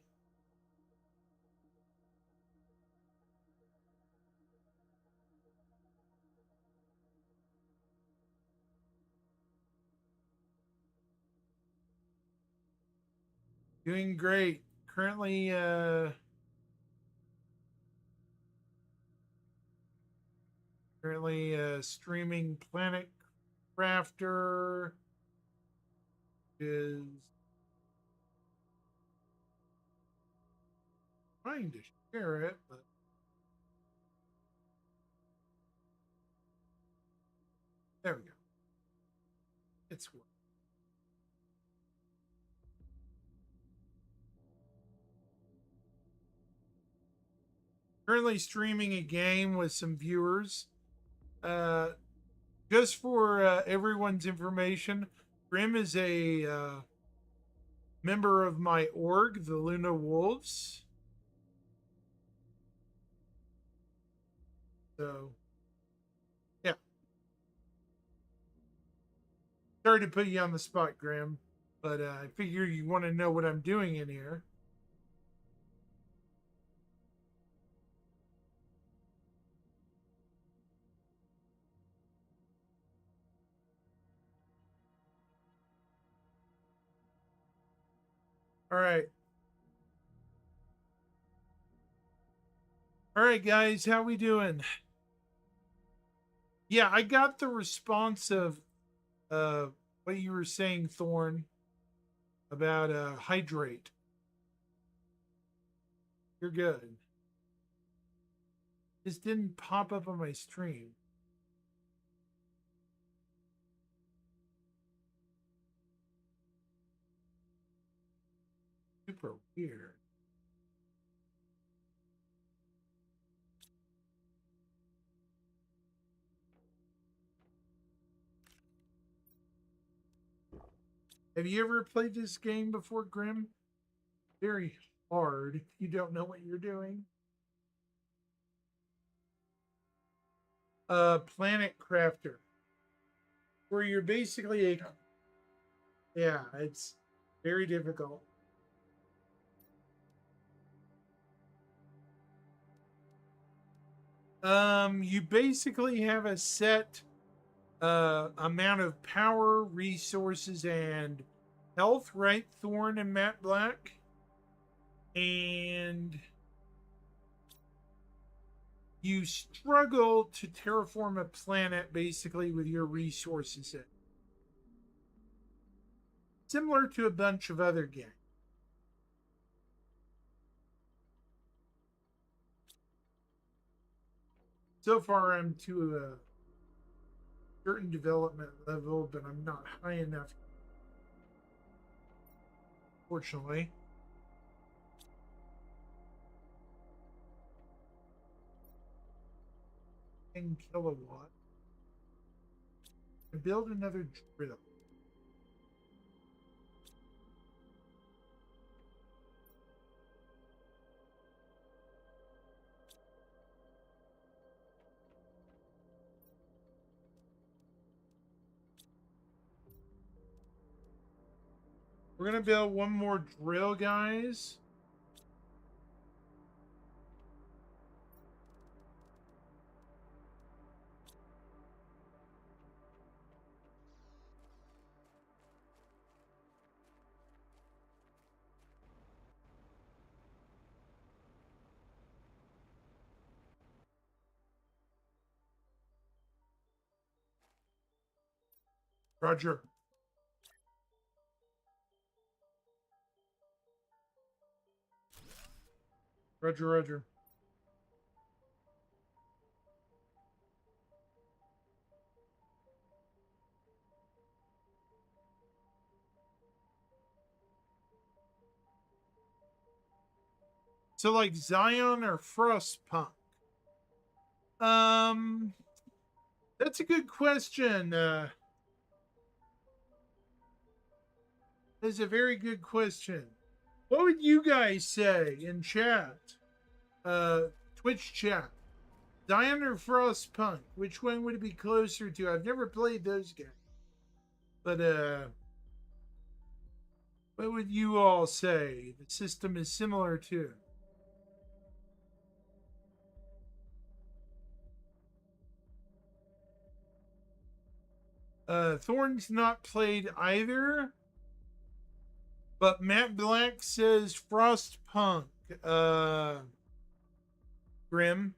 Doing great. Currently streaming Planet Crafter is trying to share it, but there we go. It's working. Currently streaming a game with some viewers. Uh, just for everyone's information, Grim is a member of my org, the Luna Wolves. So, yeah. Sorry to put you on the spot, Grim, but I figure you want to know what I'm doing in here. All right. All right, guys, how we doing? Yeah, I got the response of uh what you were saying, Thorn, about hydrate. You're good. This didn't pop up on my stream. Super weird. Have you ever played this game before, Grim? Very hard if you don't know what you're doing. Planet Crafter, where you're basically a yeah, it's very difficult. You basically have a set amount of power, resources, and health, right? Thorn and Matt Black. And you struggle to terraform a planet basically with your resources in. Similar to a bunch of other games. So far, I'm to a certain development level, but I'm not high enough, fortunately. Kilowatt. And build another drill. We're gonna build one more drill, guys. Roger. Roger, roger. So like Zion or Frostpunk? That's a good question. That's a very good question. What would you guys say in chat? Twitch chat. Zion or Frostpunk? Which one would it be closer to? I've never played those games. But what would you all say the system is similar to? Thorn's not played either. But Matt Black says Frostpunk. Grim.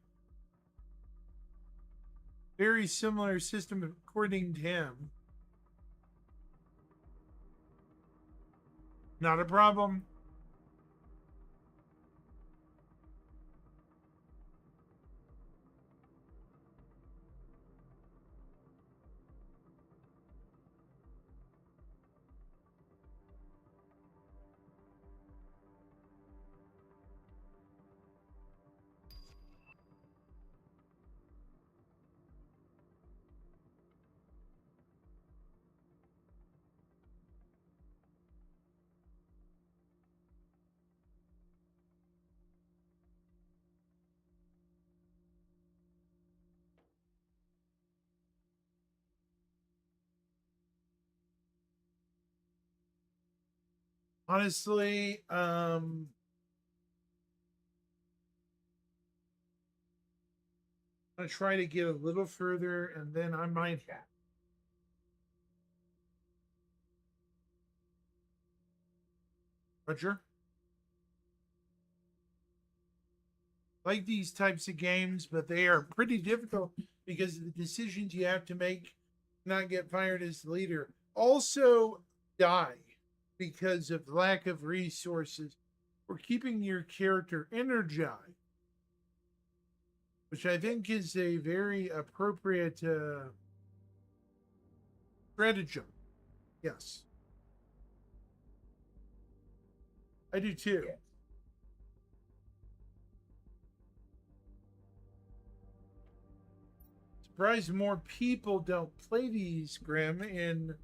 Very similar system according to him. Not a problem. Honestly, I'll try to get a little further and then I might have. Roger? Like these types of games, but they are pretty difficult because of the decisions you have to make, not get fired as the leader. Also, die because of lack of resources or keeping your character energized, which I think is a very appropriate stratagem. Yes, I do too. Yeah. Surprised more people don't play these, Grim, in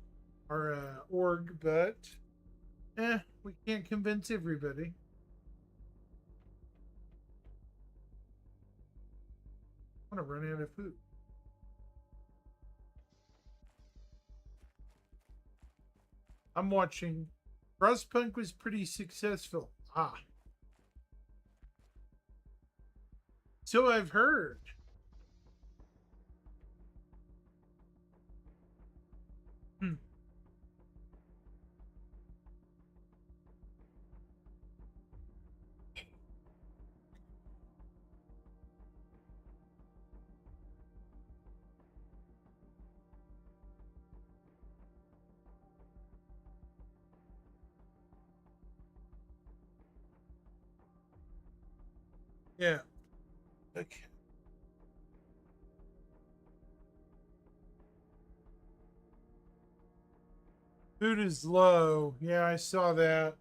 our org, but we can't convince everybody. I'm gonna run out of food. I'm watching. Frostpunk was pretty successful. Ah. So I've heard. Hmm. Yeah. Okay. Food is low. Yeah, I saw that.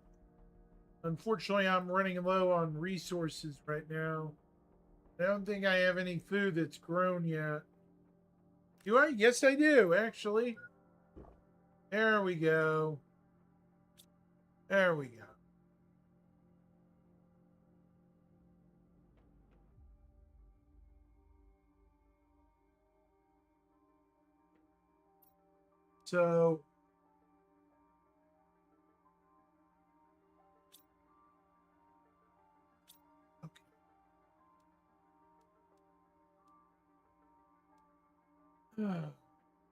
Unfortunately, I'm running low on resources right now. I don't think I have any food that's grown yet. Do I? Yes, I do, actually. There we go. There we go. So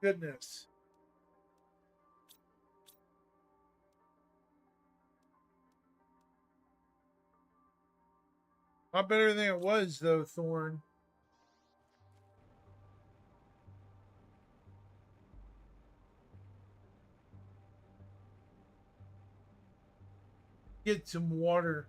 Goodness. A lot better than it was, though, Thorn. Get some water.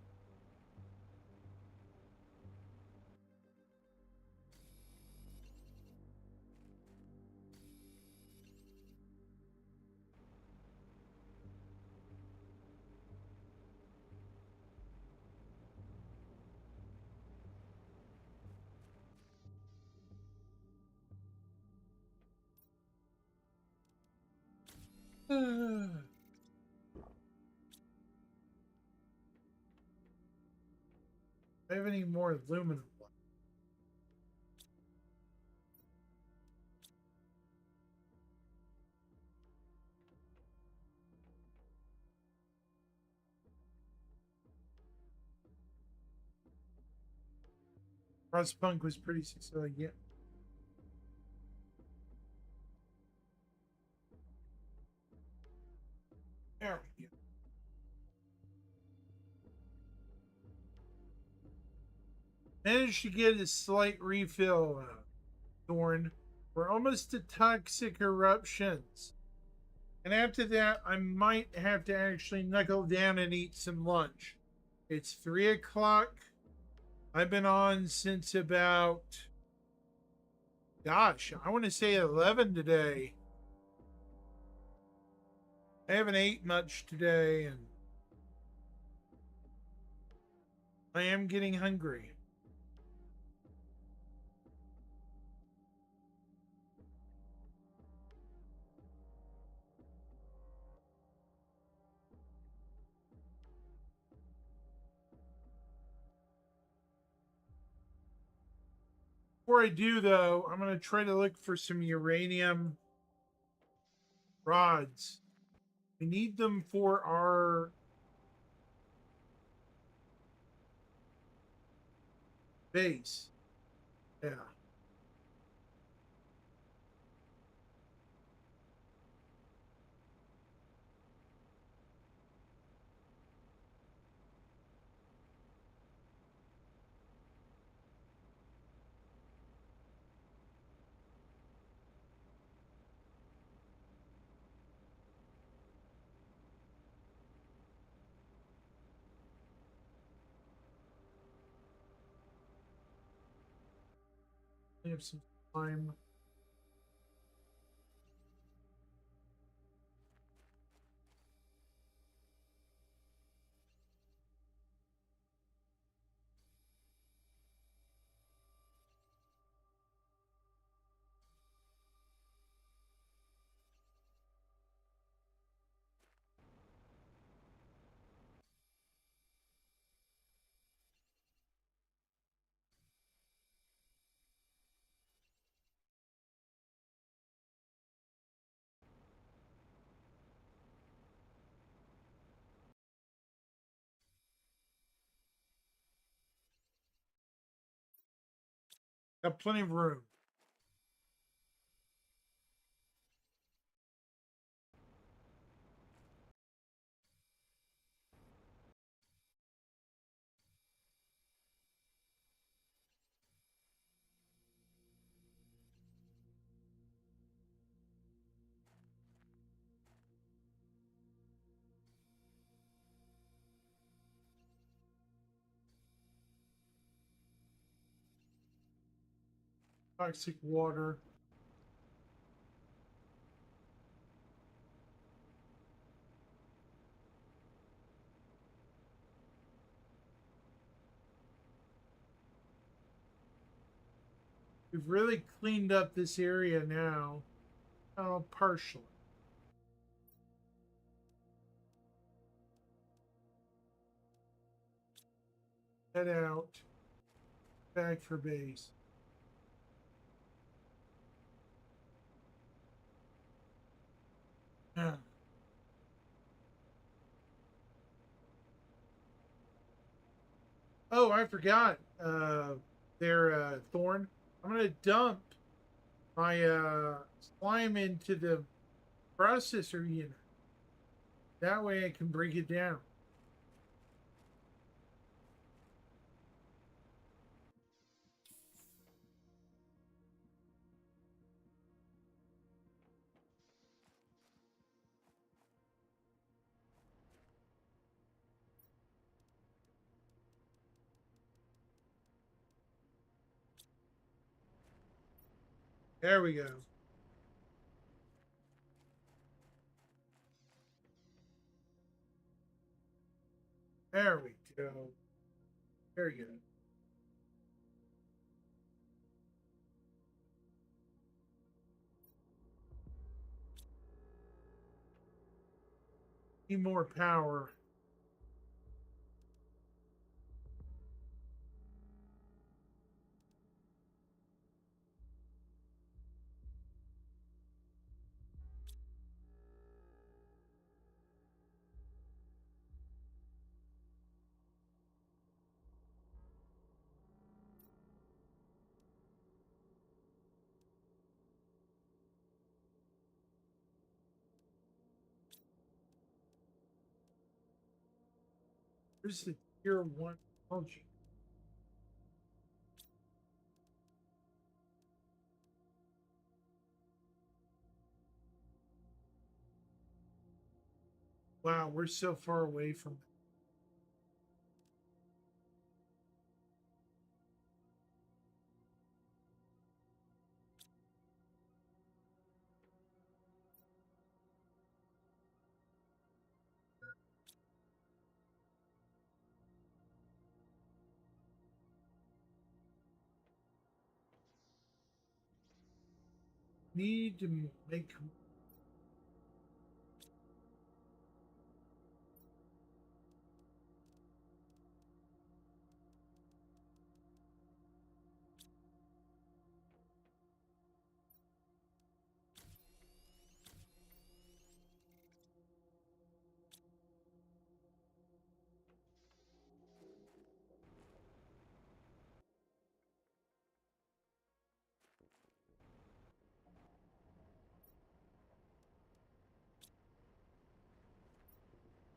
I have any more aluminum left? Frostpunk was pretty successful. Yeah. There we go. Managed to get a slight refill, Thorn. We're almost to toxic eruptions. And after that, I might have to actually knuckle down and eat some lunch. It's 3 o'clock. I've been on since about, gosh, I want to say 11 today. I haven't ate much today, and I am getting hungry. Before I do, though, I'm going to try to look for some uranium rods. We need them for our base. Yeah. I have some time. Got plenty of room. Toxic water. We've really cleaned up this area now. Oh, partially. Head out. Back for base. Yeah. Oh, I forgot. They're Thorn. I'm gonna dump my slime into the processor unit. That way I can break it down. There we go. There we go. Very good. Need more power. Here's the tier 1 algae. Wow, we're so far away from it. Need to make.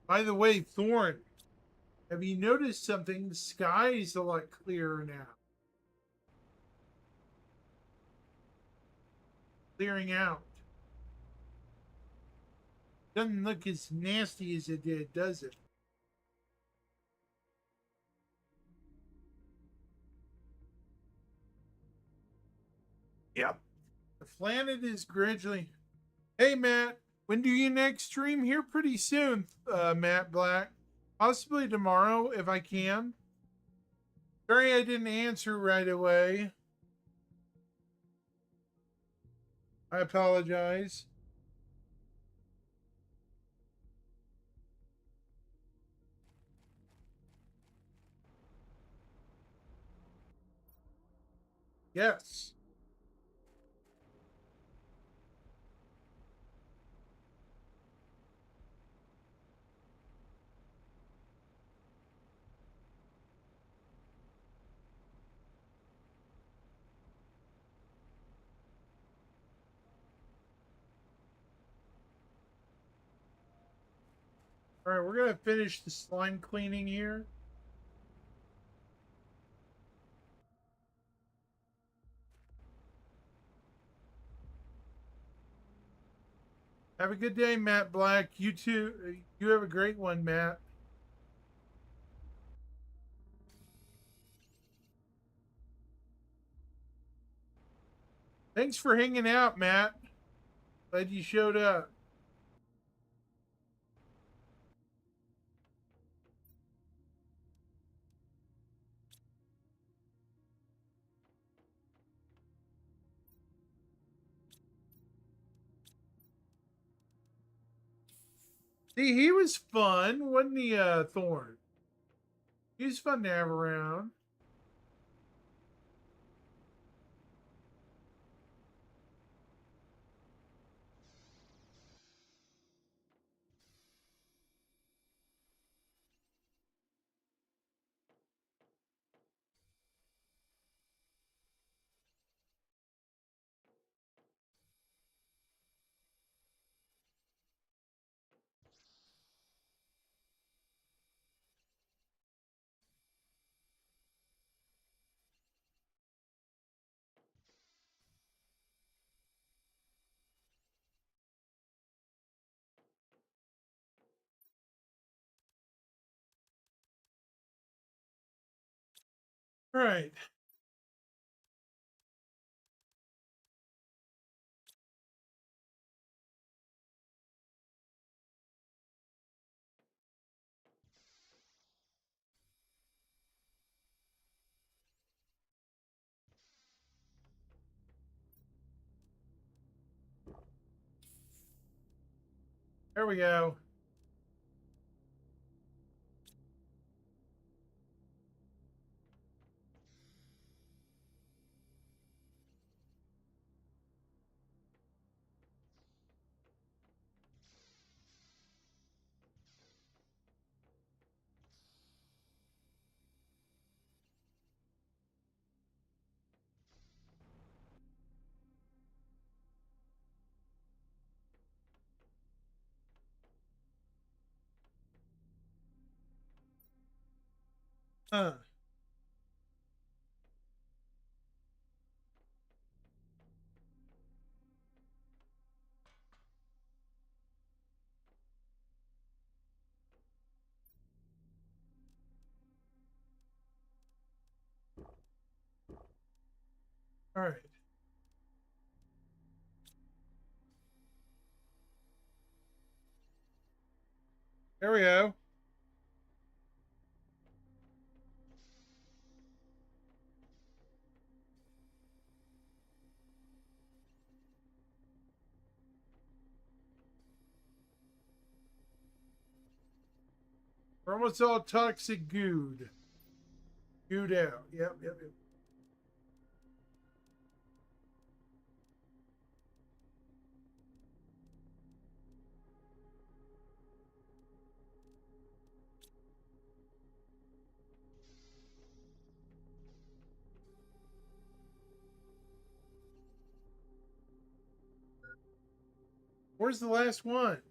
By the way, Thorn, have you noticed something? The sky is a lot clearer now. Clearing out. Doesn't look as nasty as it did, does it? Yep. The planet is gradually. Hey, Matt, when do you next stream? Here pretty soon, Matt Black. Possibly tomorrow if I can. Sorry I didn't answer right away. I apologize. Yes. All right, we're going to finish the slime cleaning here. Have a good day, Matt Black. You too. You have a great one, Matt. Thanks for hanging out, Matt. Glad you showed up. See, he was fun, wasn't he, Thorn? He was fun to have around. All right. There we go. Huh. All right. There we go. We're almost all toxic gooed. Gooed out. Yep. Where's the last one?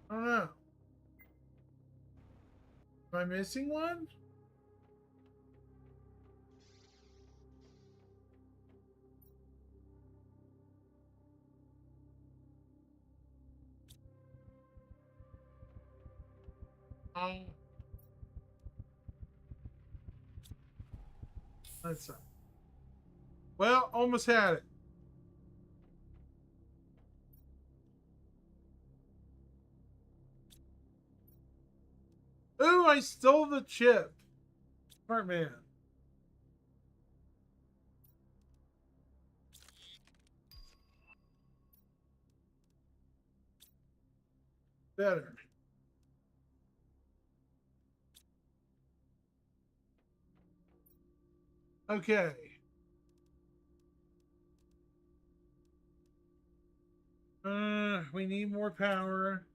I don't know. Am I missing one? Um, that's not. Well, almost had it. Ooh, I stole the chip. Smart man. Better. Okay. We need more power.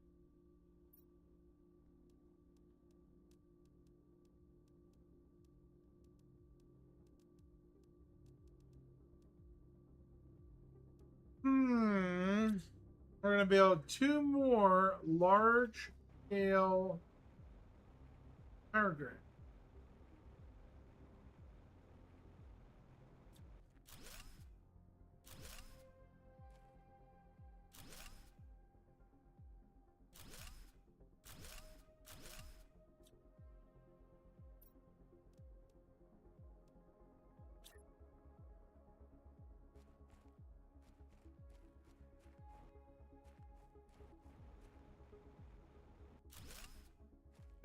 We're gonna build two more large scale power grid.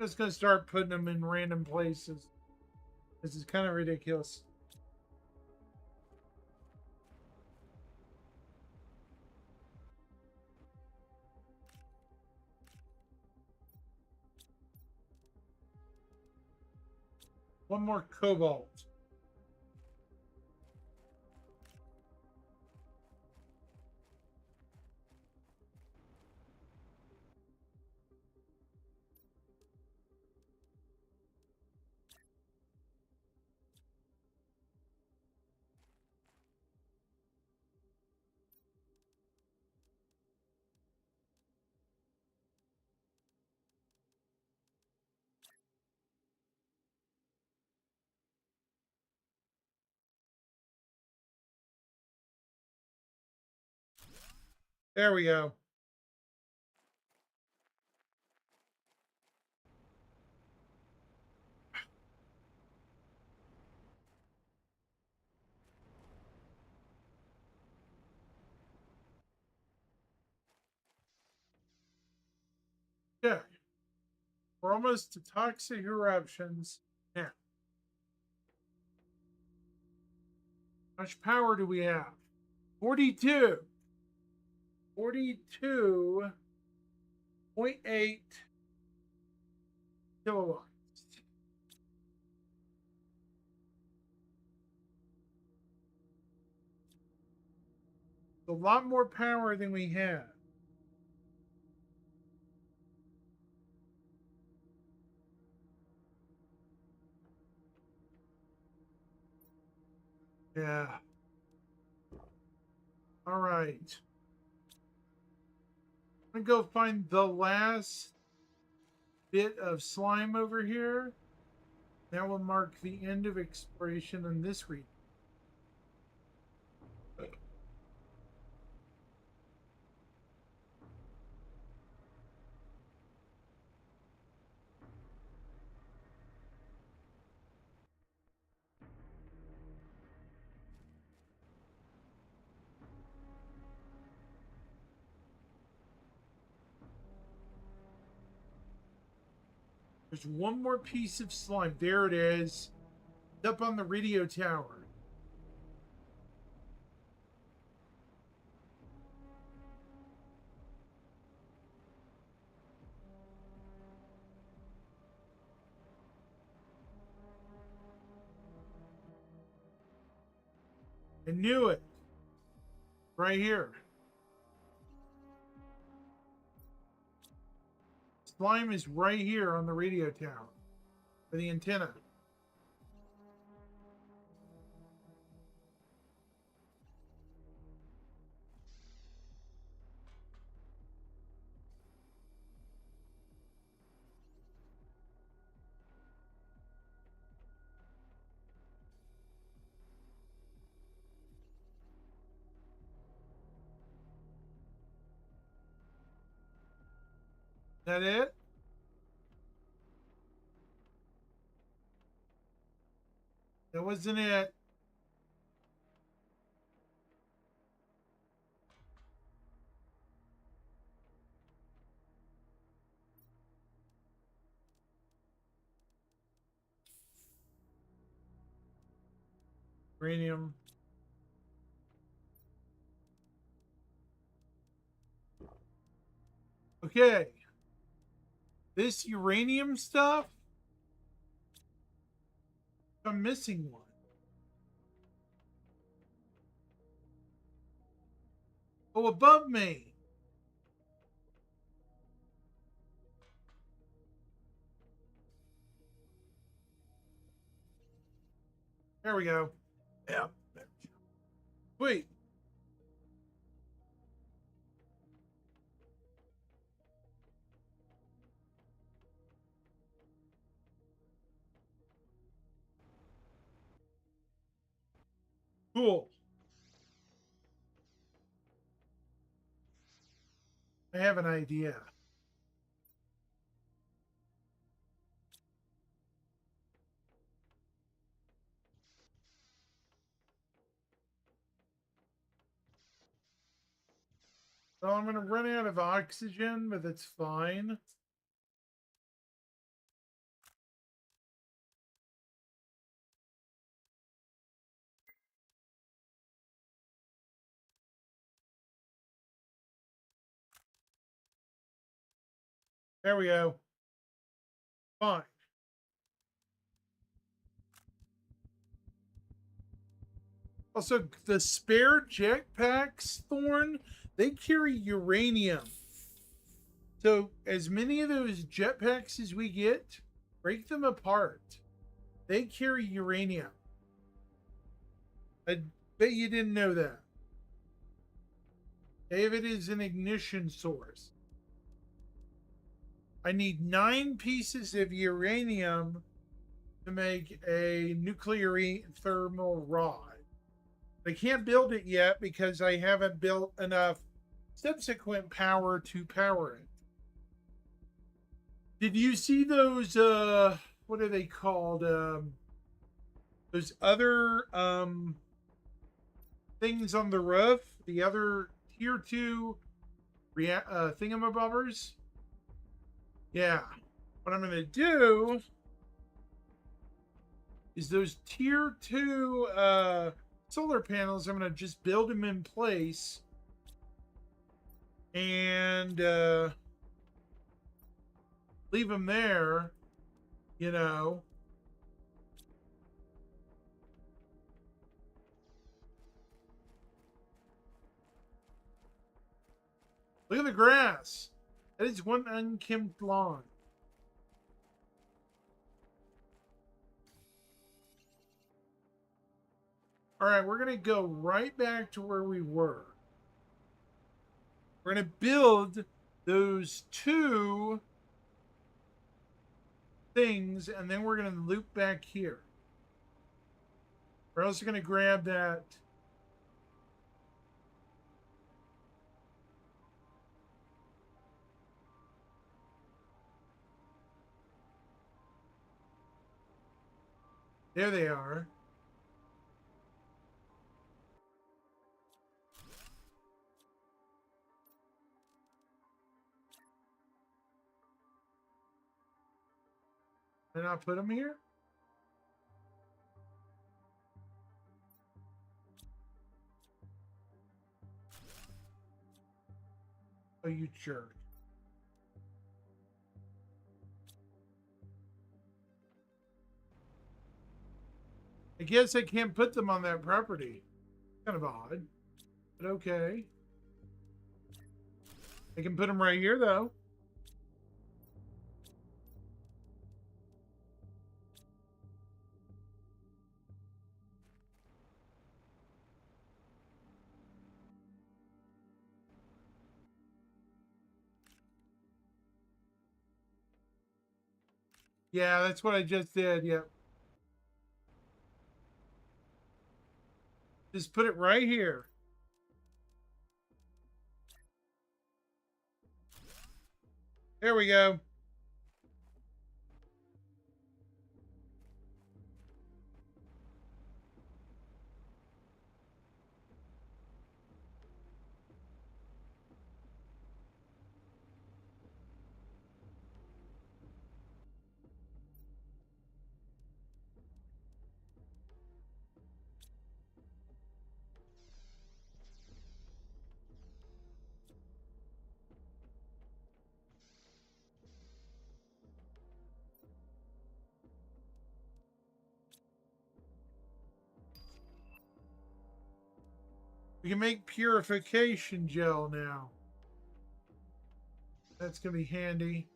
Just gonna start putting them in random places. This is kind of ridiculous. One more cobalt. There we go. We're almost to toxic eruptions. Now, how much power do we have? 42. 42.8 kilowatts. A lot more power than we had. Yeah. All right. I'm going to go find the last bit of slime over here. That will mark the end of exploration in this region. There's one more piece of slime. There it is. It's up on the radio tower. I knew it. Right here. Slime is right here on the radio tower. For the antenna. That it? That wasn't it. Uranium. Okay. This uranium stuff. I'm missing one. Oh, above me. There we go. Yeah. Wait. Cool. I have an idea. Well, I'm going to run out of oxygen, but that's fine. There we go. Fine. Also, the spare jetpacks, Thorn, they carry uranium. So, as many of those jetpacks as we get, break them apart. They carry uranium. I bet you didn't know that. David is an ignition source. I need 9 pieces of uranium to make a nuclear thermal rod. I can't build it yet because I haven't built enough subsequent power to power it. Did you see those, what are they called? Those other things on the roof? The other tier 2 thingamabobbers? Yeah. what I'm going to do is those tier 2 solar panels, I'm going to just build them in place and leave them there, you know. Look at the grass. That is one unkempt lawn. All right, we're going to go right back to where we were. We're going to build those 2 things, and then we're going to loop back here. We're also going to grab that. There they are. Did I not put them here? Oh, you jerk. I guess I can't put them on that property. Kind of odd, but okay. I can put them right here, though. Yeah, that's what I just did. Yep. Just put it right here. There we go. We can make purification gel now. That's going to be handy.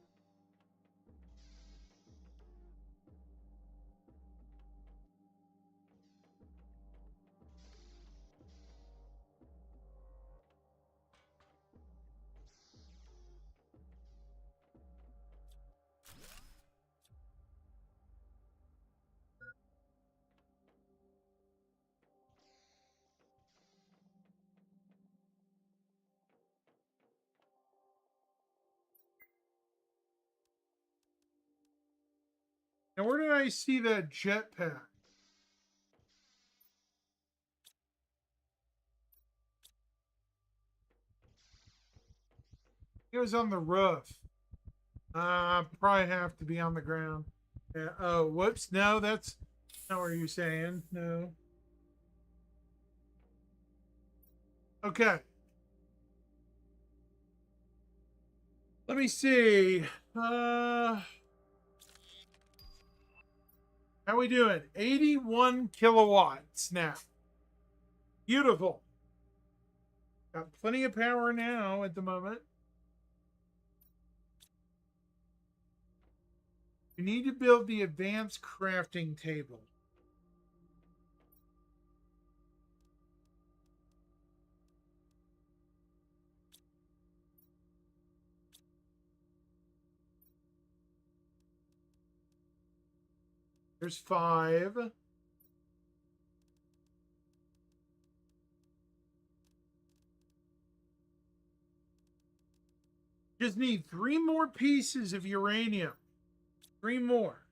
Now, where did I see that jetpack? It was on the roof. Probably have to be on the ground. Yeah. Oh, whoops. No, that's not what you're saying. No. Okay. Let me see. How we doing? 81 kilowatts now. Beautiful. Got plenty of power now at the moment. We need to build the advanced crafting table. There's 5. Just need 3 more pieces of uranium. 3 more.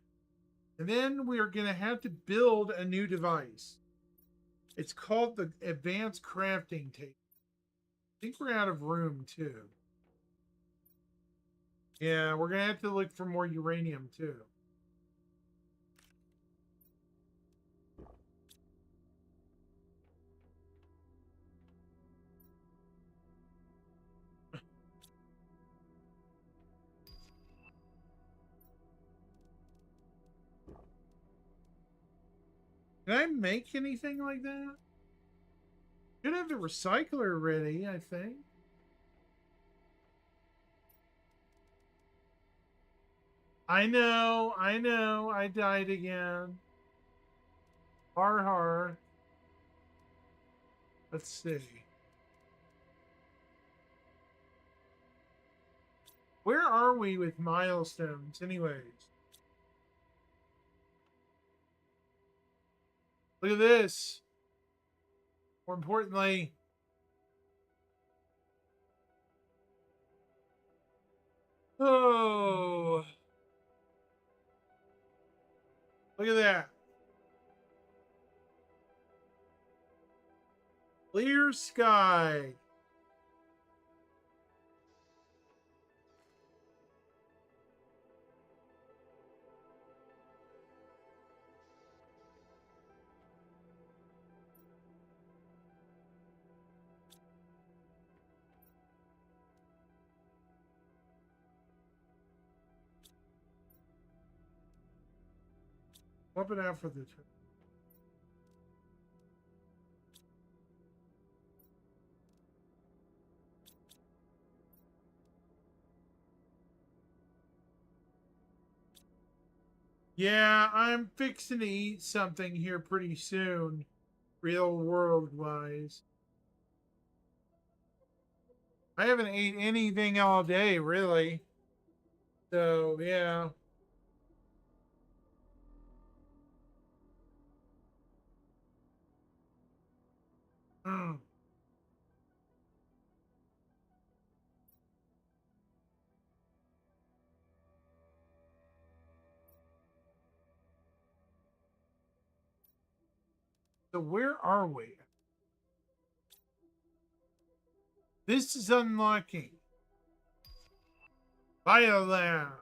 And then we are going to have to build a new device. It's called the advanced crafting table. I think we're out of room too. Yeah, we're gonna have to look for more uranium too. Can I make anything like that? Should have the recycler ready, I think. I know, I died again. Har har. Let's see. Where are we with milestones, anyways? Look at this. More importantly, oh, look at that. Clear sky. Swap it out for the. Yeah, I'm fixing to eat something here pretty soon, real world wise. I haven't ate anything all day, really. So, yeah. Mm. So, where are we? This is unlocking Biolab.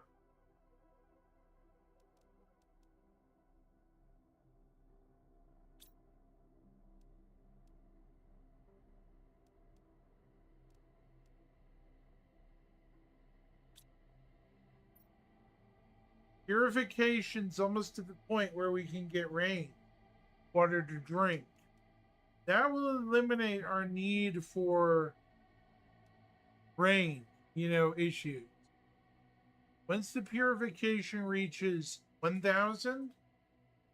Purification's almost to the point where we can get rain, water to drink. That will eliminate our need for rain, issues. Once the purification reaches 1,000,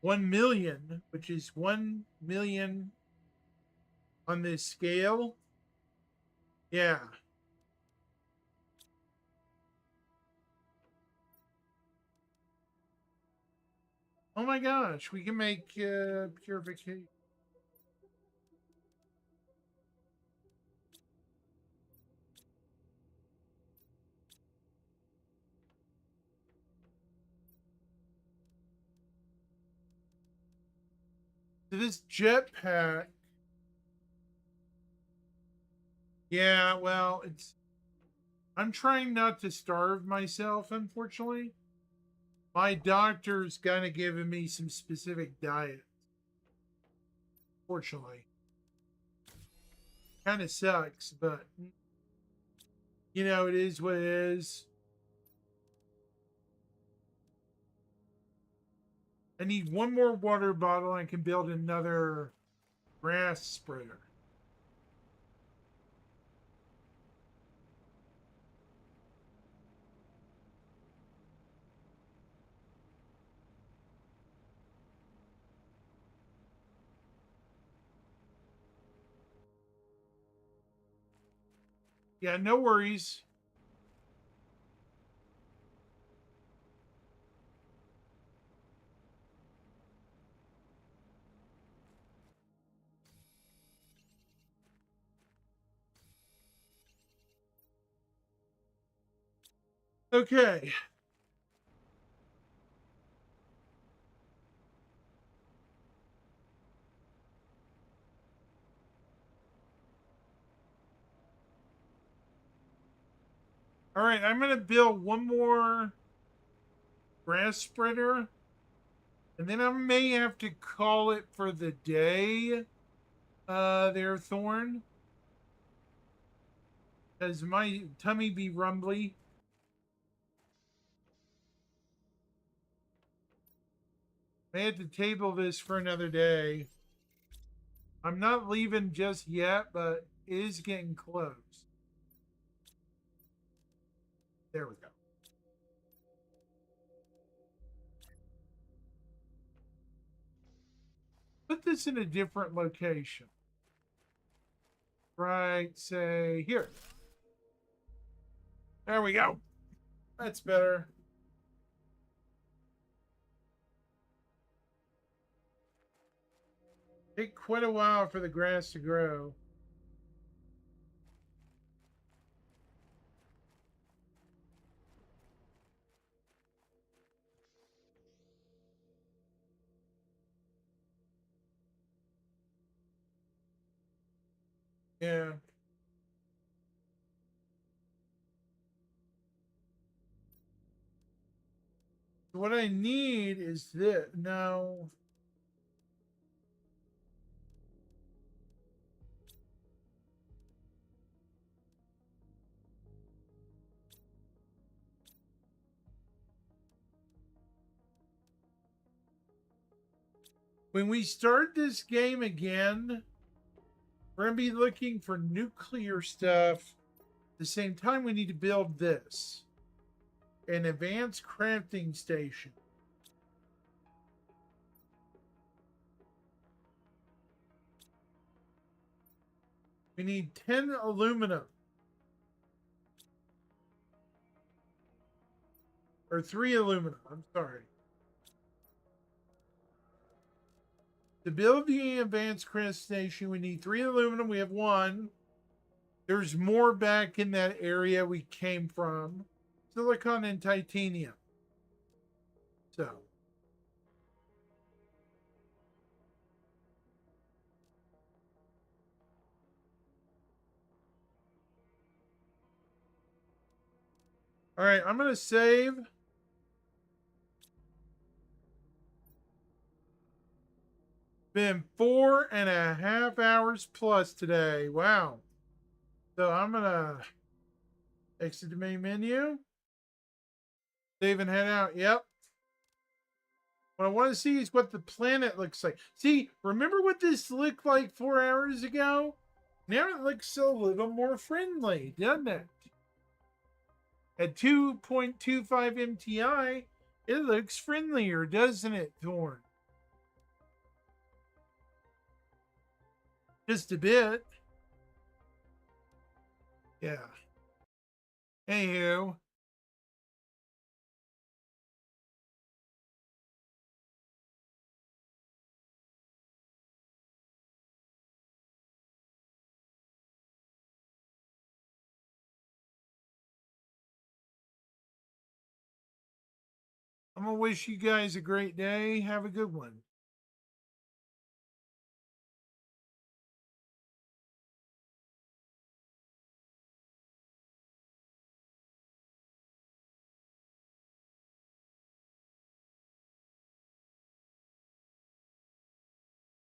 1 million, which is 1 million on this scale, yeah. Oh my gosh, we can make purification. So this jetpack, yeah, well, I'm trying not to starve myself, unfortunately. My doctor's kind of giving me some specific diet. Fortunately, kind of sucks, but it is what it is. I need one more water bottle and I can build another grass spreader. Yeah, no worries. Okay. All right, I'm going to build one more grass spreader. And then I may have to call it for the day, there, Thorn. Because my tummy be rumbly. I had to table this for another day. I'm not leaving just yet, but it is getting close. There we go. Put this in a different location. Right, say here. There we go. That's better. Take quite a while for the grass to grow. Yeah. What I need is this. No. When we start this game again, we're going to be looking for nuclear stuff. At the same time, we need to build this. An advanced crafting station. We need 10 aluminum. Or 3 aluminum, I'm sorry. To build the advanced crafting station, we need 3 aluminum. We have 1. There's more back in that area we came from. Silicon and titanium. So. All right, I'm going to save. Been 4.5 hours plus today. Wow. So I'm going to exit the main menu. Save and head out. Yep. What I want to see is what the planet looks like. See, remember what this looked like 4 hours ago? Now it looks a little more friendly, doesn't it? At 2.25 MTI, it looks friendlier, doesn't it, Thorn? Just a bit. Yeah. Anywho. I'm going to wish you guys a great day. Have a good one.